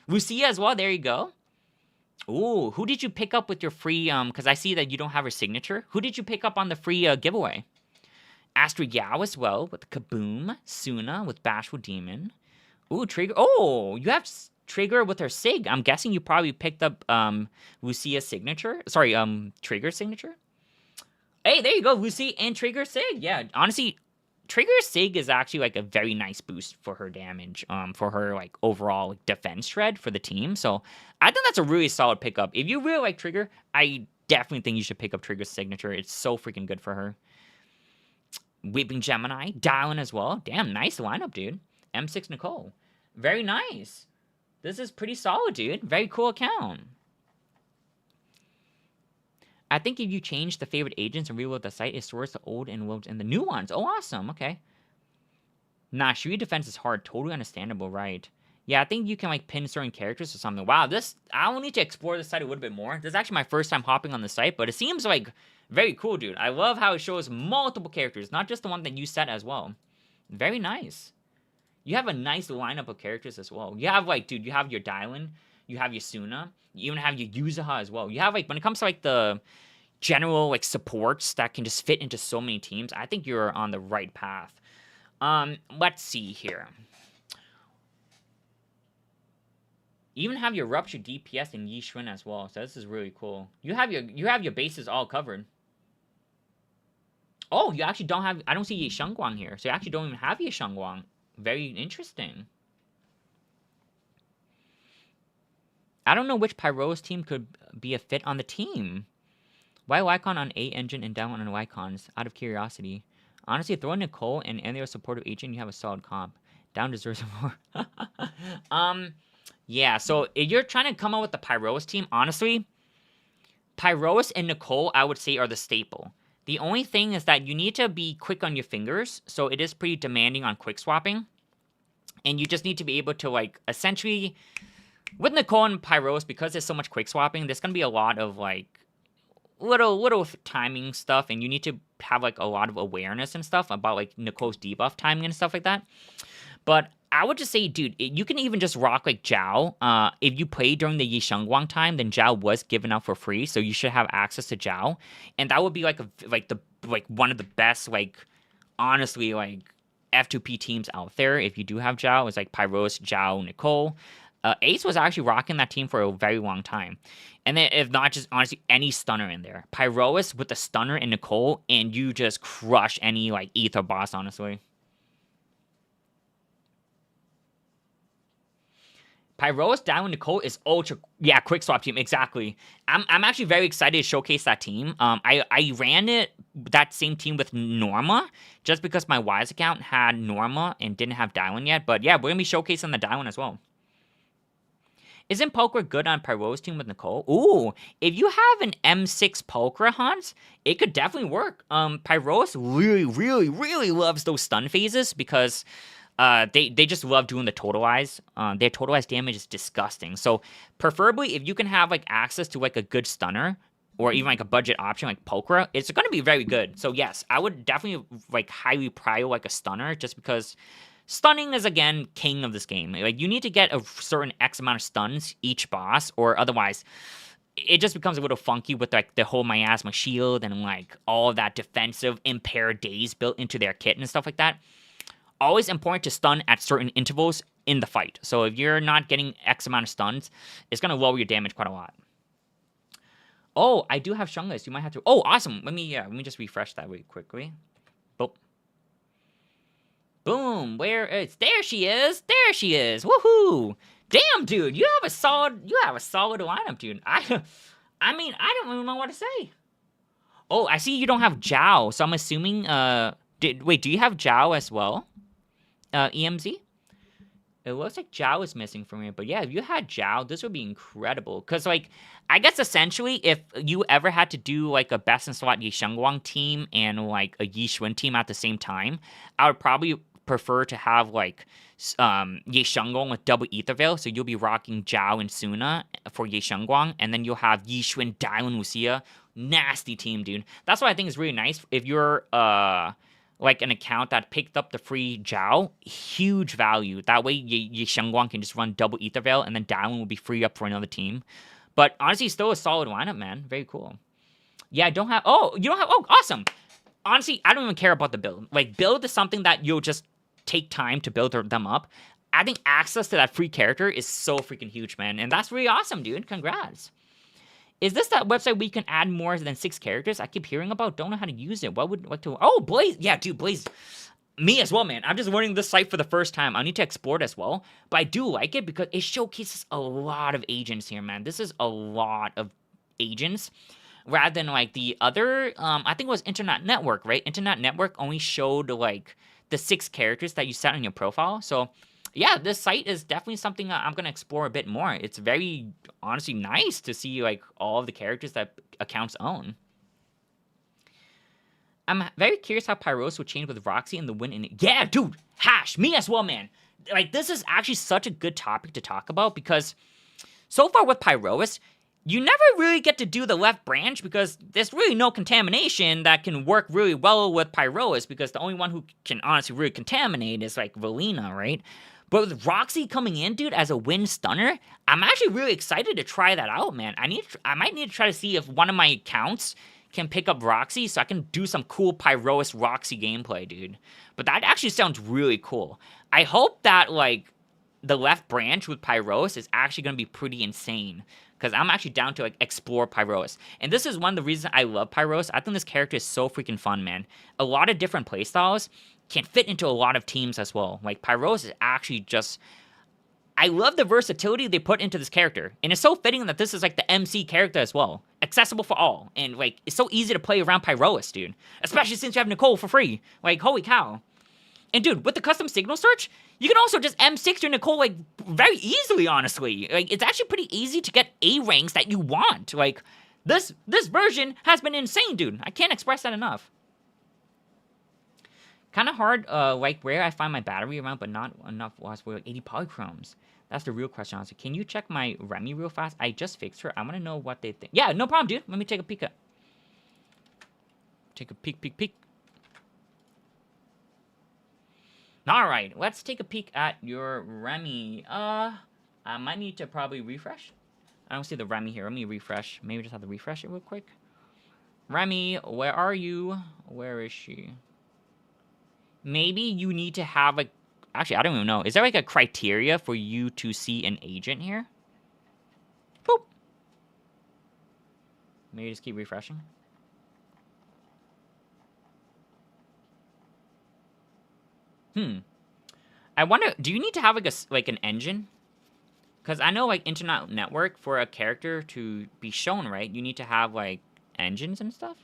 Speaker 1: Lucia as well, there you go. Ooh, who did you pick up with your free, because I see that you don't have her signature. Who did you pick up on the free giveaway? Astrid Yao as well, with Kaboom. Suna with Bashful Demon. Ooh, Trigger. Oh, you have Trigger with her Sig. I'm guessing you probably picked up Lucia's signature. Sorry, Trigger's signature. Hey, there you go, Lucy and Trigger Sig. Yeah, honestly, Trigger Sig is actually like a very nice boost for her damage, for her like overall like, defense shred for the team. So I think that's a really solid pickup. If you really like Trigger, I definitely think you should pick up Trigger's signature. It's so freaking good for her. Weeping Gemini, Dialyn as well. Damn, nice lineup, dude. M6 Nicole. Very nice. This is pretty solid, dude. Very cool account. I think if you change the favorite agents and reload the site, it stores the old and loads in the new ones. Oh, awesome. Okay. Nah, Shui defense is hard. Totally understandable, right? Yeah, I think you can, like, pin certain characters or something. Wow, I will need to explore the site a little bit more. This is actually my first time hopping on the site, but it seems, like, very cool, dude. I love how it shows multiple characters, not just the one that you set as well. Very nice. You have a nice lineup of characters as well. You have, like, dude, you have your Dialyn, you have your Suna, you even have your Yuzaha as well. You have, like, when it comes to, like, the general, like, supports that can just fit into so many teams, I think you're on the right path. Let's see here. You even have your Rupture DPS and Yi Xuan as well, so this is really cool. You have your bases all covered. Oh, you actually don't have... I don't see Yi Shengguang here, so you actually don't even have Yi Shengguang. Very interesting. I don't know which Pyro's team could be a fit on the team. Why Lycon on A engine and down on Lycons? Out of curiosity. Honestly, throw in Nicole and any other supportive agent, you have a solid comp. Down deserves more. Yeah, so if you're trying to come up with the Pyro's team, honestly, Pyro's and Nicole, I would say, are the staple. The only thing is that you need to be quick on your fingers, so it is pretty demanding on quick swapping. And you just need to be able to, like, essentially, with Nicole and Pyro's, because there's so much quick swapping, there's going to be a lot of, like, little timing stuff, and you need to have, like, a lot of awareness and stuff about, like, Nicole's debuff timing and stuff like that. But I would just say, dude, you can even just rock, like, Zhao. If you play during the Yi Shengguang time, then Zhao was given out for free, so you should have access to Zhao. And that would be, like, one of the best, like, honestly, like, F2P teams out there, if you do have Zhao, it's like Pyros, Zhao, Nicole. Ace was actually rocking that team for a very long time. And then, if not, just honestly, any stunner in there. Pyrois with the stunner and Nicole, and you just crush any, like, Ether boss, honestly. Pyrois down with Nicole is ultra, yeah, quick swap team, exactly. I'm actually very excited to showcase that team. I ran that same team with Norma just because my Wise account had Norma and didn't have Dialyn yet. But yeah, we're gonna be showcasing the Dialyn as well. Isn't Poker good on Pyro's team with Nicole? Ooh, if you have an M6 Poker Hans, it could definitely work. Pyros really loves those stun phases because they just love doing the totalize. Their totalize damage is disgusting. So preferably if you can have like access to like a good stunner or even like a budget option like Pokra, it's going to be very good. So yes, I would definitely like highly prio like a stunner just because stunning is again king of this game. Like you need to get a certain X amount of stuns each boss, or otherwise it just becomes a little funky with like the whole miasma shield and like all of that defensive impaired days built into their kit and stuff like that. Always important to stun at certain intervals in the fight. So if you're not getting X amount of stuns, it's gonna lower your damage quite a lot. Oh, I do have Shungus. You might have to. Oh, awesome. Let me just refresh that really quickly. Boom. Boom. Where is? There she is. There she is. Woohoo! Damn, dude, you have a solid lineup, dude. I mean, I don't even know what to say. Oh, I see you don't have Zhao, so I'm assuming. Wait, do you have Zhao as well? EMZ? It looks like Zhao is missing from it, but yeah, if you had Zhao, this would be incredible. Because, like, I guess essentially, if you ever had to do, like, a best in slot Yi Shengguang team and, like, a Yi Xuan team at the same time, I would probably prefer to have, like, Yi Shengguang with double Ether Veil, so you'll be rocking Zhao and Suna for Yi Shengguang, and then you'll have Yi Xuan, Dialyn, Lucia. Nasty team, dude. That's what I think is really nice. If you're, like an account that picked up the free Zhao, huge value. That way, Yi Shengguang can just run double Ether Veil, and then Dialyn will be free up for another team. But honestly, still a solid lineup, man. Very cool. Yeah, I don't have. Oh, you don't have. Oh, awesome. Honestly, I don't even care about the build. Like, build is something that you'll just take time to build them up. Adding access to that free character is so freaking huge, man. And that's really awesome, dude. Congrats. Is this that website where you can add more than 6 characters? I keep hearing about. Don't know how to use it. What would like to? Oh, Blaze. Yeah, dude, Blaze. Me as well, man. I'm just learning this site for the first time. I need to explore it as well. But I do like it because it showcases a lot of agents here, man. This is a lot of agents. Rather than like the other, I think it was Internet Network, right? Internet Network only showed like the 6 characters that you set on your profile. So yeah, this site is definitely something I'm going to explore a bit more. It's very, honestly, nice to see, like, all of the characters that accounts own. I'm very curious how Pyros will change with Roxy and the win in it. Yeah, dude! Hash! Me as well, man! Like, this is actually such a good topic to talk about because so far with Pyros, you never really get to do the left branch because there's really no contamination that can work really well with Pyros because the only one who can honestly really contaminate is, like, Valina, right? But with Roxy coming in, dude, as a win stunner, I'm actually really excited to try that out, man. I might need to try to see if one of my accounts can pick up Roxy so I can do some cool Pyrois Roxy gameplay, dude. But that actually sounds really cool. I hope that, like, the left branch with Pyros is actually going to be pretty insane. Because I'm actually down to, like, explore Pyros. And this is one of the reasons I love Pyros. I think this character is so freaking fun, man. A lot of different playstyles can fit into a lot of teams as well. Like, Pyros is actually just... I love the versatility they put into this character. And it's so fitting that this is, like, the MC character as well. Accessible for all. And, like, it's so easy to play around Pyros, dude. Especially since you have Nicole for free. Like, holy cow. And, dude, with the custom signal search, you can also just M6 your Nicole, like, very easily, honestly. Like, it's actually pretty easy to get A ranks that you want. Like, this version has been insane, dude. I can't express that enough. Kind of hard, like, where I find my battery amount, but not enough was for, like, 80 polychromes. That's the real question, honestly. Can you check my Remy real fast? I just fixed her. I want to know what they think. Yeah, no problem, dude. Let me take a peek. Take a peek. Alright, let's take a peek at your Remy. I might need to probably refresh. I don't see the Remy here. Let me refresh. Maybe just have to refresh it real quick. Remy, where are you? Where is she? maybe you need to have like, actually, I don't even know. Is there like a criteria for you to see an agent here? Boop. Maybe just keep refreshing. I wonder, do you need to have like an engine? Because I know like internet network for a character to be shown, right? You need to have like engines and stuff.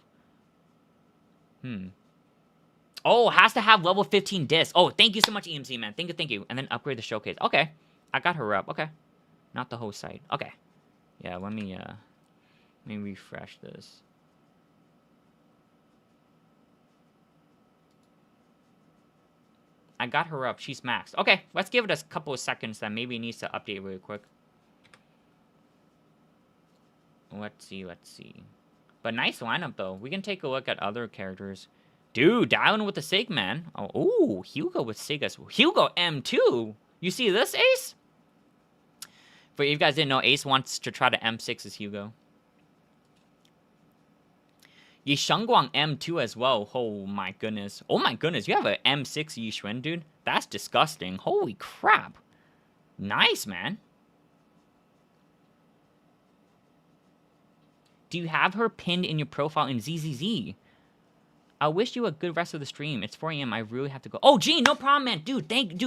Speaker 1: Oh, has to have level 15 disc. Oh, thank you so much, EMZ, man. Thank you. And then upgrade the showcase. Okay. I got her up. Okay. Not the whole site. Okay. Yeah, let me refresh this. I got her up. She's maxed. Okay, let's give it a couple of seconds then. Maybe it needs to update really quick. Let's see. But nice lineup, though. We can take a look at other characters. Dude, Dialyn with the Sig, man. Oh, ooh, Hugo with Sig as well. Hugo M2? You see this, Ace? For you guys didn't know, Ace wants to try to M6 as Hugo. Yi Shengguang M2 as well. Oh my goodness. Oh my goodness, you have an M6 Yi Xuan, dude? That's disgusting. Holy crap. Nice, man. Do you have her pinned in your profile in ZZZ? I wish you a good rest of the stream. It's 4 a.m. I really have to go. Oh, Gene, no problem, man. Dude, thank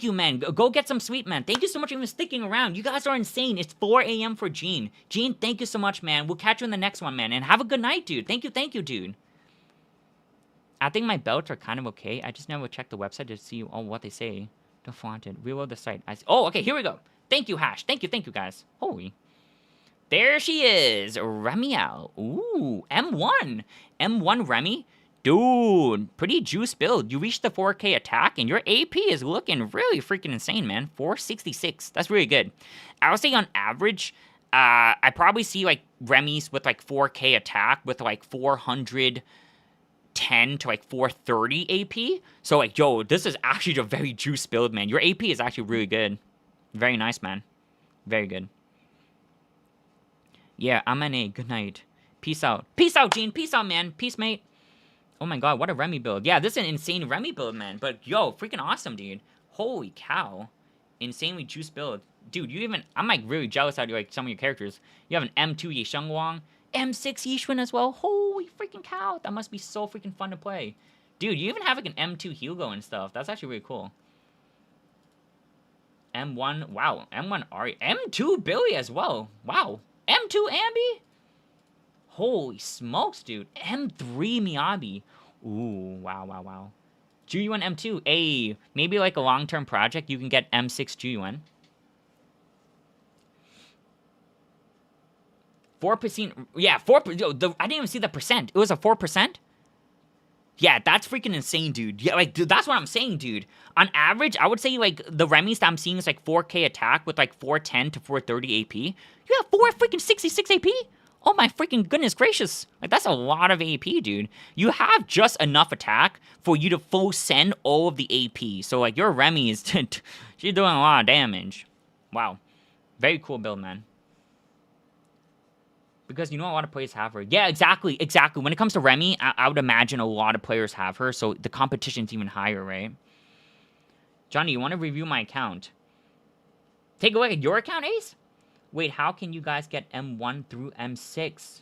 Speaker 1: you, man. Go get some sleep, man. Thank you so much for even sticking around. You guys are insane. It's 4 a.m. for Gene. Gene, thank you so much, man. We'll catch you in the next one, man. And have a good night, dude. Thank you, dude. I think my belts are kind of okay. I just never checked the website to see what they say. Don't flaunt it. Reload the site. Oh, okay, here we go. Thank you, Hash. Thank you, guys. Holy. There she is. Remy out. Ooh, M1. M1 Remy. Dude, pretty juice build. You reached the 4K attack, and your AP is looking really freaking insane, man. 466. That's really good. I would say on average, I probably see, like, Remy's with, like, 4K attack with, like, 410 to, like, 430 AP. So, like, yo, this is actually a very juice build, man. Your AP is actually really good. Very nice, man. Very good. Yeah, I'm an A. Good night. Peace out. Peace out, Gene. Peace out, man. Peace, mate. Oh my god, what a Remy build. Yeah, this is an insane Remy build, man. But, yo, freaking awesome, dude. Holy cow. Insanely juice build. Dude, you even... I'm, like, really jealous out of, like, some of your characters. You have an M2 Yi Shengguang. M6 Yi Xuan as well. Holy freaking cow. That must be so freaking fun to play. Dude, you even have, like, an M2 Hugo and stuff. That's actually really cool. M1... Wow. M1 Ari. M2 Billy as well. Wow. M2 Ambi? Holy smokes, dude. M3 Miyabi. Ooh, wow. Juyuan M2. Hey, maybe like a long-term project, you can get M6 Juyuan. 4%. Yeah, 4%. I didn't even see the percent. It was a 4%? Yeah, that's freaking insane, dude. Yeah, like, dude, that's what I'm saying, dude. On average, I would say, like, the Remy's that I'm seeing is, like, 4K attack with, like, 410 to 430 AP. You have 466 AP? Oh my freaking goodness gracious. Like, that's a lot of AP, dude. You have just enough attack for you to full send all of the AP. So, like, your Remy is... she's doing a lot of damage. Wow. Very cool build, man. Because you know a lot of players have her. Yeah, exactly. When it comes to Remy, I would imagine a lot of players have her, so the competition's even higher, right? Johnny, you want to review my account? Take a look at your account, Ace? Wait, how can you guys get M1 through M6?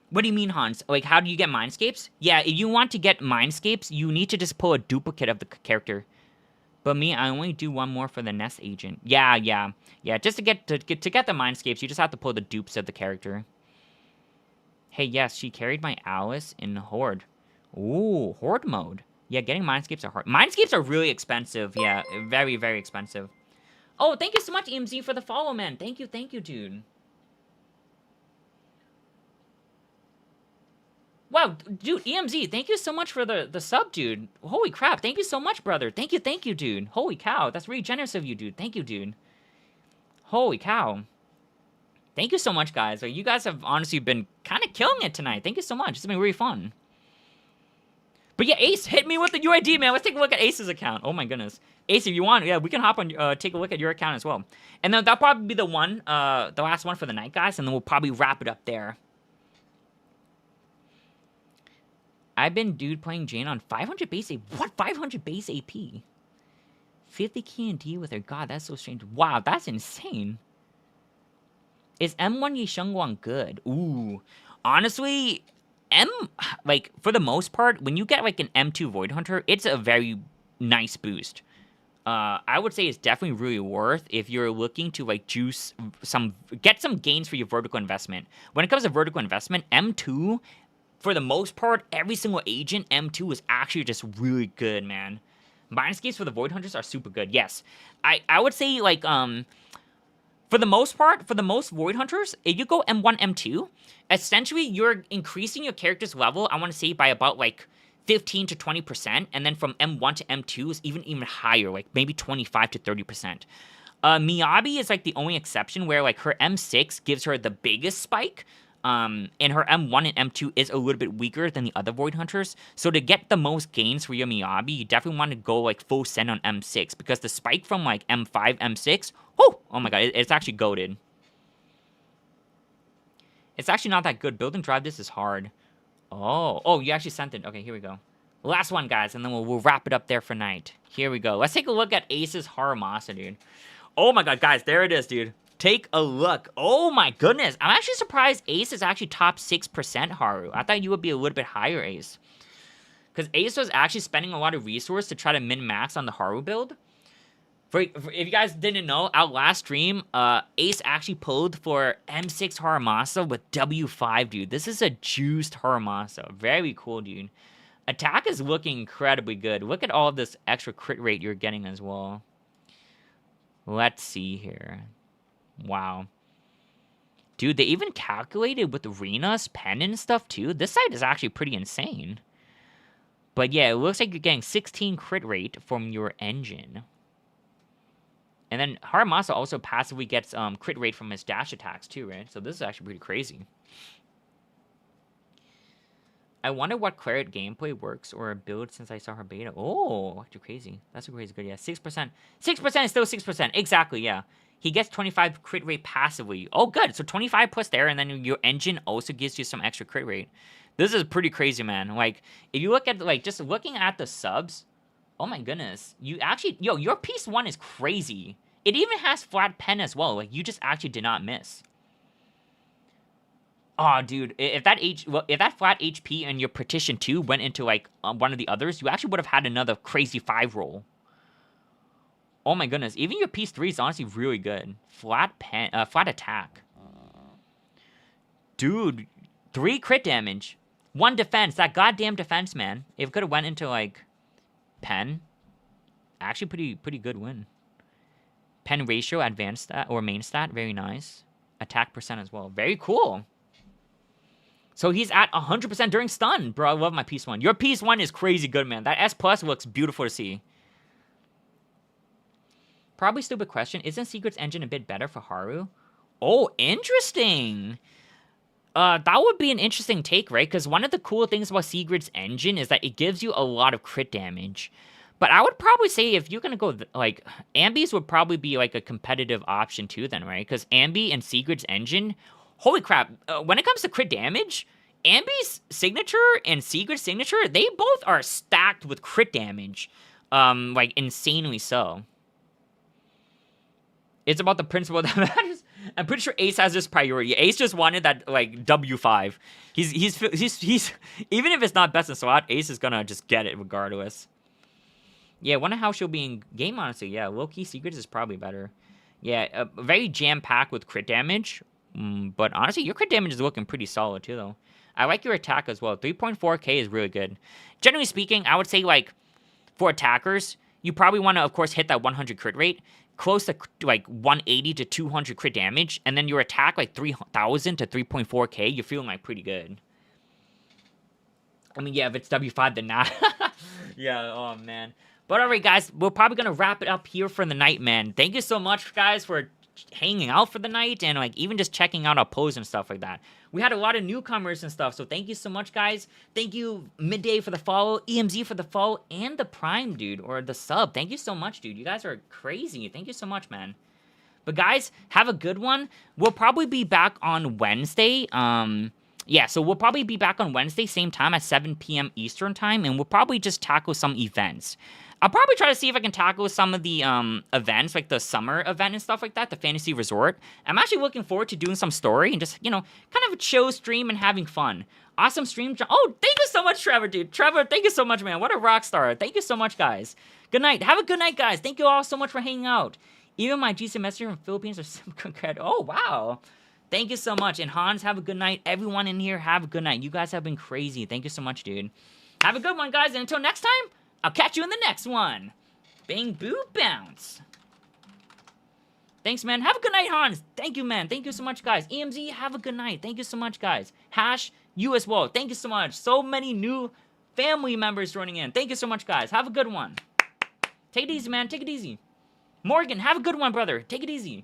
Speaker 1: What do you mean, Hans? Like, how do you get Mindscapes? Yeah, if you want to get Mindscapes, you need to just pull a duplicate of the character. But me, I only do one more for the Nest agent. Yeah. Just to get the Mindscapes, you just have to pull the dupes of the character. Hey, yes, she carried my Alice in Horde. Ooh, Horde mode. Yeah, getting Mindscapes are hard. Mindscapes are really expensive. Yeah, very, very expensive. Oh, thank you so much, EMZ, for the follow, man. Thank you, dude. Wow, dude, EMZ, thank you so much for the sub, dude. Holy crap, thank you so much, brother. Thank you, dude. Holy cow, that's really generous of you, dude. Thank you, dude. Holy cow. Thank you so much, guys. You guys have honestly been kind of killing it tonight. Thank you so much. It's been really fun. But yeah, Ace, hit me with the UID, man. Let's take a look at Ace's account. Oh my goodness. Ace, if you want, yeah, we can hop on, take a look at your account as well. And then that'll probably be the last one for the night, guys, and then we'll probably wrap it up there. I've been dude playing Jane on 500 base AP. What 500 base AP? 50 KND with her. God, that's so strange. Wow, that's insane. Is M1 Yi Shengguang good? Ooh. Honestly, like, for the most part, when you get, like, an M2 Void Hunter, it's a very nice boost. I would say it's definitely really worth if you're looking to, like, get some gains for your vertical investment. When it comes to vertical investment, M2, for the most part, every single agent, M2 is actually just really good, man. Minus gains for the Void Hunters are super good, yes. I would say, like, for the most part, for the most Void Hunters, if you go M1, M2, essentially you're increasing your character's level, I want to say, by about, like, 15 to 20%, and then from M1 to M2 is even higher, like maybe 25 to 30%. Miyabi is like the only exception where like her M6 gives her the biggest spike, and her M1 and M2 is a little bit weaker than the other Void Hunters. So to get the most gains for your Miyabi, you definitely want to go like full send on M6 because the spike from like M5, M6, oh my god, it's actually goated. It's actually not that good. Build and drive this is hard. Oh, you actually sent it. Okay, here we go. Last one, guys, and then we'll wrap it up there for night. Here we go. Let's take a look at Ace's Haramasa, dude. Oh my god, guys, there it is, dude. Take a look. Oh my goodness. I'm actually surprised Ace is actually top 6% Haru. I thought you would be a little bit higher, Ace. Because Ace was actually spending a lot of resource to try to min-max on the Haru build. If you guys didn't know, our last stream, Ace actually pulled for M6 Haramasa with W5, dude. This is a juiced Haramasa. Very cool, dude. Attack is looking incredibly good. Look at all of this extra crit rate you're getting as well. Let's see here. Wow. Dude, they even calculated with arenas, pen, and stuff, too. This side is actually pretty insane. But yeah, it looks like you're getting 16 crit rate from your engine. And then Haramasa also passively gets crit rate from his dash attacks too, right? So this is actually pretty crazy. I wonder what Claret gameplay works or build since I saw her beta. Oh, you're crazy. That's a crazy good. Yeah, 6%. 6% is still 6%. Exactly, yeah. He gets 25 crit rate passively. Oh, good. So 25 plus there, and then your engine also gives you some extra crit rate. This is pretty crazy, man. Like, if you look at, like, just looking at the subs, oh my goodness. You actually, your piece 1 is crazy. It even has flat pen as well. Like, you just actually did not miss. Oh, dude, if that flat HP and your partition 2 went into, like, one of the others, you actually would have had another crazy 5 roll. Oh my goodness. Even your piece 3 is honestly really good. Flat attack. Dude, 3 crit damage. 1 defense. That goddamn defense, man. If it could have went into, like, pen, actually pretty good win. Pen ratio, advanced stat, or main stat, very nice. Attack percent as well. Very cool. So he's at 100% during stun. Bro, I love my piece 1. Your piece 1 is crazy good, man. That S plus looks beautiful to see. Probably stupid question. Isn't Secret's engine a bit better for Haru? Oh, interesting. That would be an interesting take, right? Because one of the cool things about Sigrid's engine is that it gives you a lot of crit damage. But I would probably say if you're going to go, like, Ambi's would probably be, like, a competitive option too then, right? Because Ambi and Sigrid's engine, holy crap, when it comes to crit damage, Ambi's signature and Sigrid's signature, they both are stacked with crit damage. Like, insanely so. It's about the principle that matters. I'm pretty sure Ace has this priority. Ace just wanted that, like, W5. He's even if it's not best in slot, Ace is gonna just get it regardless. Yeah, I wonder how she'll be in game, honestly. Yeah, low-key Secrets is probably better. Yeah, very jam-packed with crit damage. But honestly, your crit damage is looking pretty solid, too, though. I like your attack as well. 3.4k is really good. Generally speaking, I would say, like, for attackers, you probably want to, of course, hit that 100 crit rate. Close to, like, 180 to 200 crit damage. And then your attack, like, 3,000 to 3.4k, you're feeling, like, pretty good. I mean, yeah, if it's W5, then not. Yeah, oh, man. But alright, guys, we're probably going to wrap it up here for the night, man. Thank you so much, guys, for hanging out for the night and, like, even just checking out our posts and stuff like that. We had a lot of newcomers and stuff, so thank you so much, guys. Thank you, Midday, for the follow, EMZ for the follow, and the Prime, dude, or the sub. Thank you so much, dude. You guys are crazy. Thank you so much, man. But, guys, have a good one. We'll probably be back on Wednesday. Yeah, so we'll probably be back on Wednesday, same time at 7 p.m. Eastern time, and we'll probably just tackle some events. I'll probably try to see if I can tackle some of the events, like the summer event and stuff like that, the Fantasy Resort. I'm actually looking forward to doing some story and just, you know, kind of a chill stream and having fun. Awesome stream. Oh, thank you so much, Trevor, dude. Trevor, thank you so much, man. What a rock star. Thank you so much, guys. Good night. Have a good night, guys. Thank you all so much for hanging out. Even my GC messenger from Philippines are so congrats. Oh, wow. Thank you so much. And Hans, have a good night. Everyone in here, have a good night. You guys have been crazy. Thank you so much, dude. Have a good one, guys. And until next time, I'll catch you in the next one. Bang, boo, bounce. Thanks, man. Have a good night, Hans. Thank you, man. Thank you so much, guys. EMZ, have a good night. Thank you so much, guys. Hash, you as well. Thank you so much. So many new family members joining in. Thank you so much, guys. Have a good one. Take it easy, man. Take it easy. Morgan, have a good one, brother. Take it easy.